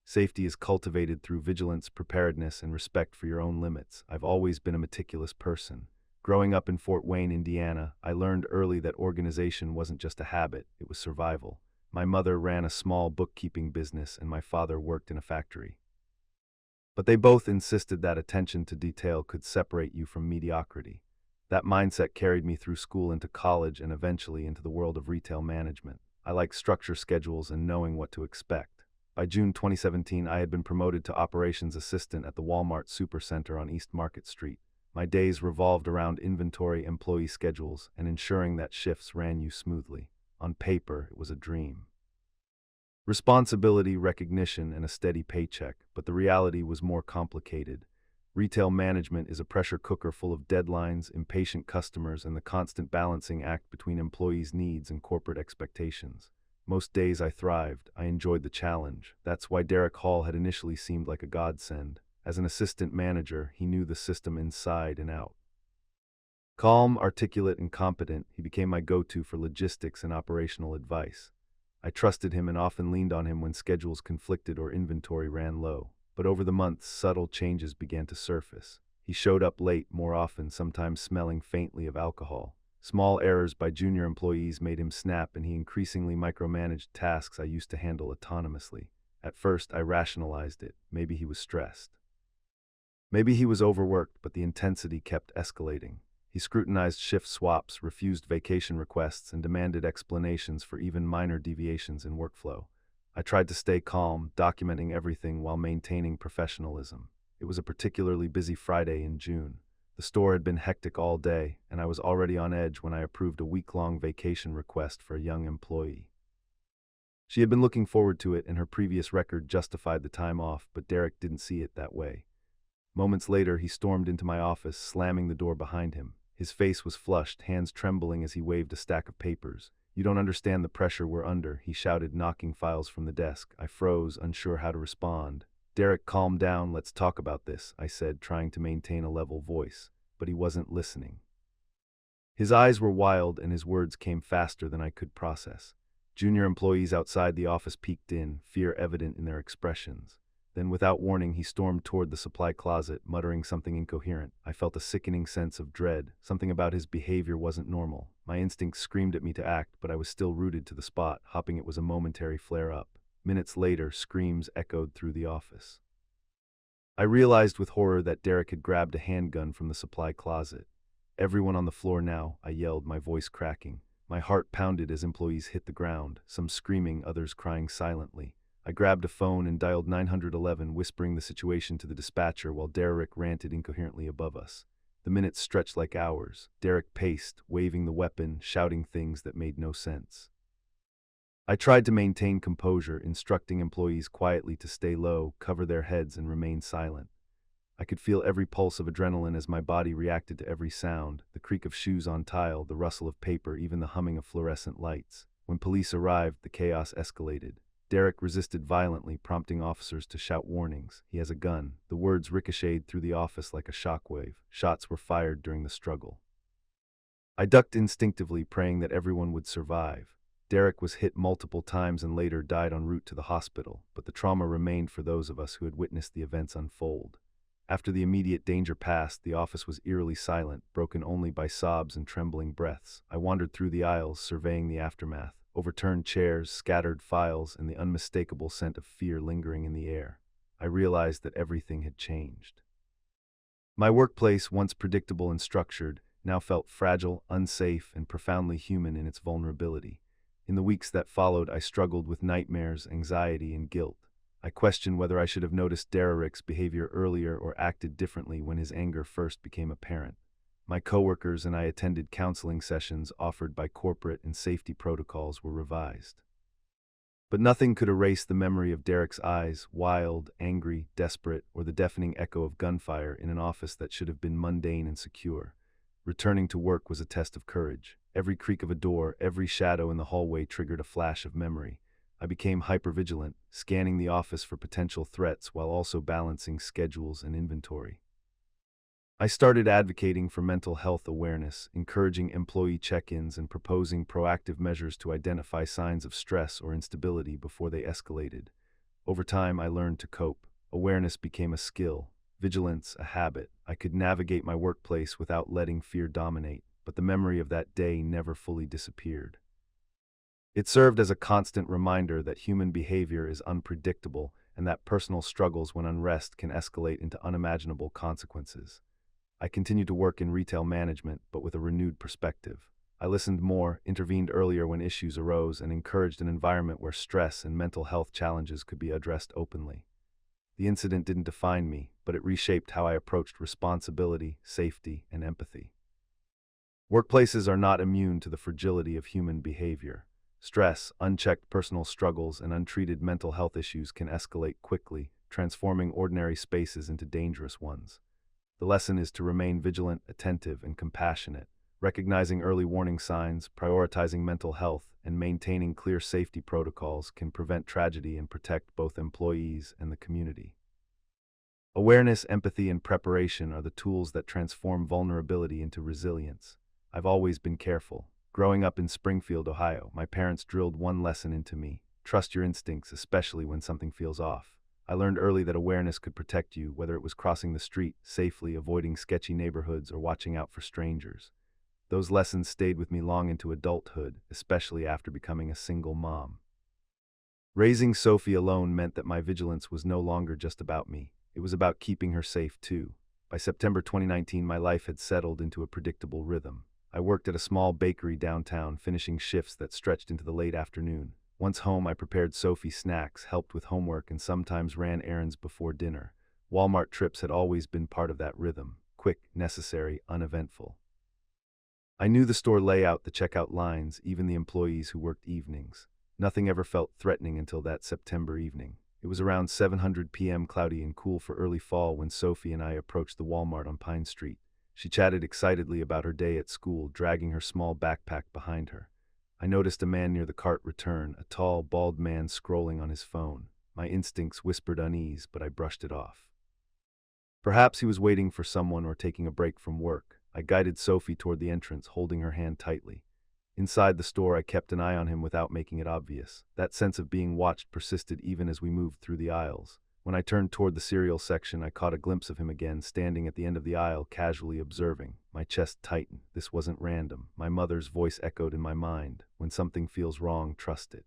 Safety is cultivated through vigilance, preparedness, and respect for your own limits. I've always been a meticulous person. Growing up in Fort Wayne, Indiana, I learned early that organization wasn't just a habit, it was survival. My mother ran a small bookkeeping business and my father worked in a factory. But they both insisted that attention to detail could separate you from mediocrity. That mindset carried me through school into college and eventually into the world of retail management. I like structure, schedules, and knowing what to expect. By June 2017, I had been promoted to operations assistant at the Walmart Supercenter on East Market Street. My days revolved around inventory, employee schedules, and ensuring that shifts ran smoothly. On paper, it was a dream. Responsibility, recognition, and a steady paycheck, but the reality was more complicated. Retail management is a pressure cooker full of deadlines, impatient customers, and the constant balancing act between employees' needs and corporate expectations. Most days I thrived. I enjoyed the challenge. That's why Derek Hall had initially seemed like a godsend. As an assistant manager, he knew the system inside and out. Calm, articulate, and competent, he became my go-to for logistics and operational advice. I trusted him and often leaned on him when schedules conflicted or inventory ran low. But over the months, subtle changes began to surface. He showed up late more often, sometimes smelling faintly of alcohol. Small errors by junior employees made him snap, and he increasingly micromanaged tasks I used to handle autonomously. At first, I rationalized it. Maybe he was stressed. Maybe he was overworked, but the intensity kept escalating. He scrutinized shift swaps, refused vacation requests, and demanded explanations for even minor deviations in workflow. I tried to stay calm, documenting everything while maintaining professionalism. It was a particularly busy Friday in June. The store had been hectic all day, and I was already on edge when I approved a week-long vacation request for a young employee. She had been looking forward to it, and her previous record justified the time off, but Derek didn't see it that way. Moments later, he stormed into my office, slamming the door behind him. His face was flushed, hands trembling as he waved a stack of papers. "You don't understand the pressure we're under," he shouted, knocking files from the desk. I froze, unsure how to respond. "Derek, calm down, let's talk about this," I said, trying to maintain a level voice. But he wasn't listening. His eyes were wild, and his words came faster than I could process. Junior employees outside the office peeked in, fear evident in their expressions. Then, without warning, he stormed toward the supply closet, muttering something incoherent. I felt a sickening sense of dread. Something about his behavior wasn't normal. My instincts screamed at me to act, but I was still rooted to the spot, hoping it was a momentary flare-up. Minutes later, screams echoed through the office. I realized with horror that Derek had grabbed a handgun from the supply closet. "Everyone on the floor now," I yelled, my voice cracking. My heart pounded as employees hit the ground, some screaming, others crying silently. I grabbed a phone and dialed 911, whispering the situation to the dispatcher while Derek ranted incoherently above us. The minutes stretched like hours. Derek paced, waving the weapon, shouting things that made no sense. I tried to maintain composure, instructing employees quietly to stay low, cover their heads, and remain silent. I could feel every pulse of adrenaline as my body reacted to every sound, the creak of shoes on tile, the rustle of paper, even the humming of fluorescent lights. When police arrived, the chaos escalated. Derek resisted violently, prompting officers to shout warnings. "He has a gun." The words ricocheted through the office like a shockwave. Shots were fired during the struggle. I ducked instinctively, praying that everyone would survive. Derek was hit multiple times and later died en route to the hospital, but the trauma remained for those of us who had witnessed the events unfold. After the immediate danger passed, the office was eerily silent, broken only by sobs and trembling breaths. I wandered through the aisles, surveying the aftermath. Overturned chairs, scattered files, and the unmistakable scent of fear lingering in the air. I realized that everything had changed. My workplace, once predictable and structured, now felt fragile, unsafe, and profoundly human in its vulnerability. In the weeks that followed, I struggled with nightmares, anxiety, and guilt. I questioned whether I should have noticed Derek's behavior earlier or acted differently when his anger first became apparent. My coworkers and I attended counseling sessions offered by corporate and safety protocols were revised. But nothing could erase the memory of Derek's eyes, wild, angry, desperate, or the deafening echo of gunfire in an office that should have been mundane and secure. Returning to work was a test of courage. Every creak of a door, every shadow in the hallway triggered a flash of memory. I became hypervigilant, scanning the office for potential threats while also balancing schedules and inventory. I started advocating for mental health awareness, encouraging employee check-ins and proposing proactive measures to identify signs of stress or instability before they escalated. Over time, I learned to cope. Awareness became a skill, vigilance a habit. I could navigate my workplace without letting fear dominate, but the memory of that day never fully disappeared. It served as a constant reminder that human behavior is unpredictable and that personal struggles when unrest can escalate into unimaginable consequences. I continued to work in retail management, but with a renewed perspective. I listened more, intervened earlier when issues arose, and encouraged an environment where stress and mental health challenges could be addressed openly. The incident didn't define me, but it reshaped how I approached responsibility, safety, and empathy. Workplaces are not immune to the fragility of human behavior. Stress, unchecked personal struggles, and untreated mental health issues can escalate quickly, transforming ordinary spaces into dangerous ones. The lesson is to remain vigilant, attentive, and compassionate, recognizing early warning signs, prioritizing mental health, and maintaining clear safety protocols can prevent tragedy and protect both employees and the community. Awareness, empathy, and preparation are the tools that transform vulnerability into resilience. I've always been careful. Growing up in Springfield, Ohio, my parents drilled one lesson into me: trust your instincts, especially when something feels off. I learned early that awareness could protect you, whether it was crossing the street safely, avoiding sketchy neighborhoods, or watching out for strangers. Those lessons stayed with me long into adulthood, especially after becoming a single mom. Raising Sophie alone meant that my vigilance was no longer just about me. It was about keeping her safe, too. By September 2019, my life had settled into a predictable rhythm. I worked at a small bakery downtown, finishing shifts that stretched into the late afternoon. Once home, I prepared Sophie snacks, helped with homework, and sometimes ran errands before dinner. Walmart trips had always been part of that rhythm: quick, necessary, uneventful. I knew the store layout, the checkout lines, even the employees who worked evenings. Nothing ever felt threatening until that September evening. It was around 7:00 p.m., cloudy and cool for early fall, when Sophie and I approached the Walmart on Pine Street. She chatted excitedly about her day at school, dragging her small backpack behind her. I noticed a man near the cart return, a tall, bald man scrolling on his phone. My instincts whispered unease, but I brushed it off. Perhaps he was waiting for someone or taking a break from work. I guided Sophie toward the entrance, holding her hand tightly. Inside the store, I kept an eye on him without making it obvious. That sense of being watched persisted even as we moved through the aisles. When I turned toward the cereal section, I caught a glimpse of him again, standing at the end of the aisle, casually observing. My chest tightened. This wasn't random. My mother's voice echoed in my mind: when something feels wrong, trust it.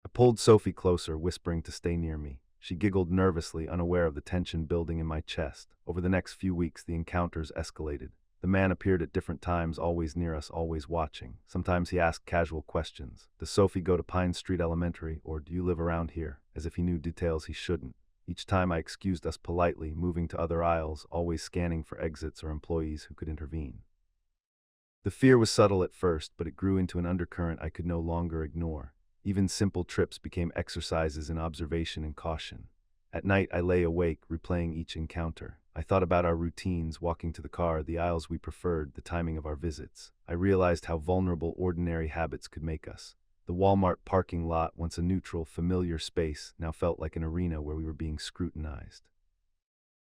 I pulled Sophie closer, whispering to stay near me. She giggled nervously, unaware of the tension building in my chest. Over the next few weeks, the encounters escalated. The man appeared at different times, always near us, always watching. Sometimes he asked casual questions. Does Sophie go to Pine Street Elementary, or do you live around here? As if he knew details he shouldn't. Each time I excused us politely, moving to other aisles, always scanning for exits or employees who could intervene. The fear was subtle at first, but it grew into an undercurrent I could no longer ignore. Even simple trips became exercises in observation and caution. At night, I lay awake, replaying each encounter. I thought about our routines, walking to the car, the aisles we preferred, the timing of our visits. I realized how vulnerable ordinary habits could make us. The Walmart parking lot, once a neutral, familiar space, now felt like an arena where we were being scrutinized.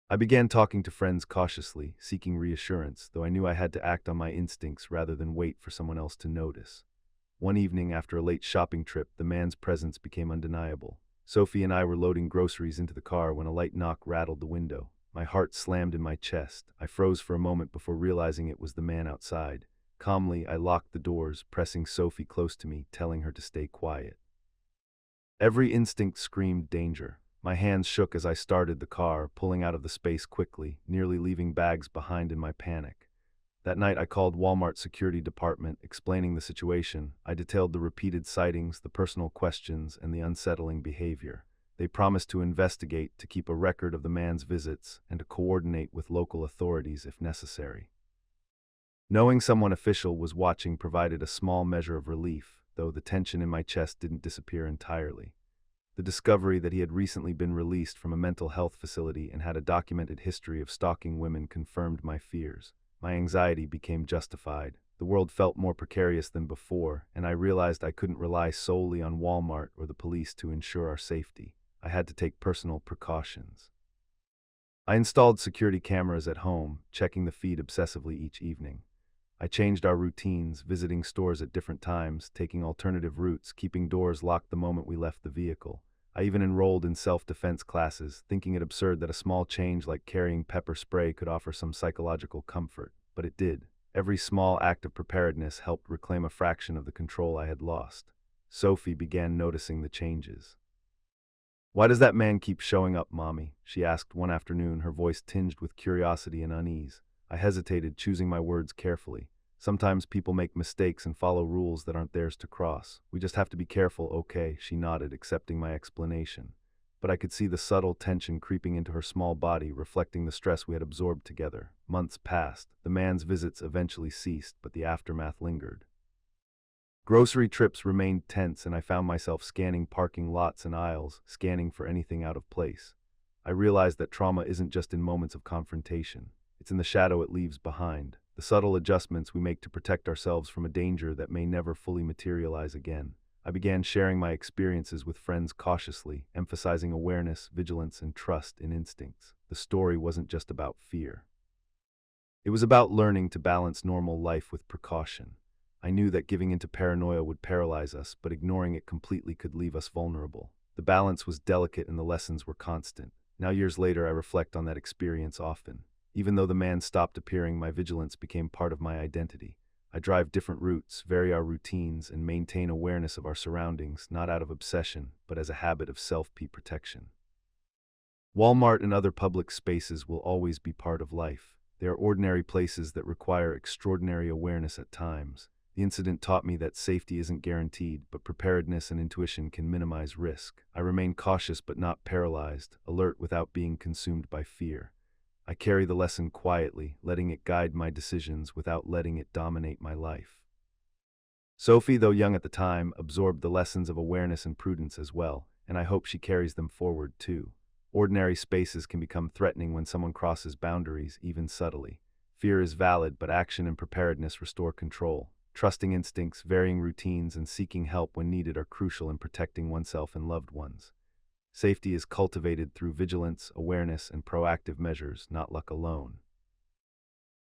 I began talking to friends cautiously, seeking reassurance, though I knew I had to act on my instincts rather than wait for someone else to notice. One evening, after a late shopping trip, the man's presence became undeniable. Sophie and I were loading groceries into the car when a light knock rattled the window. My heart slammed in my chest. I froze for a moment before realizing it was the man outside. Calmly, I locked the doors, pressing Sophie close to me, telling her to stay quiet. Every instinct screamed danger. My hands shook as I started the car, pulling out of the space quickly, nearly leaving bags behind in my panic. That night, I called Walmart security department, explaining the situation. I detailed the repeated sightings, the personal questions, and the unsettling behavior. They promised to investigate, to keep a record of the man's visits, and to coordinate with local authorities if necessary. Knowing someone official was watching provided a small measure of relief, though the tension in my chest didn't disappear entirely. The discovery that he had recently been released from a mental health facility and had a documented history of stalking women confirmed my fears. My anxiety became justified. The world felt more precarious than before, and I realized I couldn't rely solely on Walmart or the police to ensure our safety. I had to take personal precautions. I installed security cameras at home, checking the feed obsessively each evening. I changed our routines, visiting stores at different times, taking alternative routes, keeping doors locked the moment we left the vehicle. I even enrolled in self-defense classes, thinking it absurd that a small change like carrying pepper spray could offer some psychological comfort. But it did. Every small act of preparedness helped reclaim a fraction of the control I had lost. Sophie began noticing the changes. "Why does that man keep showing up, Mommy?" she asked one afternoon, her voice tinged with curiosity and unease. I hesitated, choosing my words carefully. Sometimes people make mistakes and follow rules that aren't theirs to cross. We just have to be careful, okay? She nodded, accepting my explanation. But I could see the subtle tension creeping into her small body, reflecting the stress we had absorbed together. Months passed. The man's visits eventually ceased, but the aftermath lingered. Grocery trips remained tense, and I found myself scanning parking lots and aisles, scanning for anything out of place. I realized that trauma isn't just in moments of confrontation. It's in the shadow it leaves behind, the subtle adjustments we make to protect ourselves from a danger that may never fully materialize again. I began sharing my experiences with friends cautiously, emphasizing awareness, vigilance, and trust in instincts. The story wasn't just about fear. It was about learning to balance normal life with precaution. I knew that giving into paranoia would paralyze us, but ignoring it completely could leave us vulnerable. The balance was delicate and the lessons were constant. Now, years later, I reflect on that experience often. Even though the man stopped appearing, my vigilance became part of my identity. I drive different routes, vary our routines, and maintain awareness of our surroundings, not out of obsession, but as a habit of self-protection. Walmart and other public spaces will always be part of life. They are ordinary places that require extraordinary awareness at times. The incident taught me that safety isn't guaranteed, but preparedness and intuition can minimize risk. I remain cautious but not paralyzed, alert without being consumed by fear. I carry the lesson quietly, letting it guide my decisions without letting it dominate my life. Sophie, though young at the time, absorbed the lessons of awareness and prudence as well, and I hope she carries them forward too. Ordinary spaces can become threatening when someone crosses boundaries, even subtly. Fear is valid, but action and preparedness restore control. Trusting instincts, varying routines, and seeking help when needed are crucial in protecting oneself and loved ones. Safety is cultivated through vigilance, awareness, and proactive measures, not luck alone.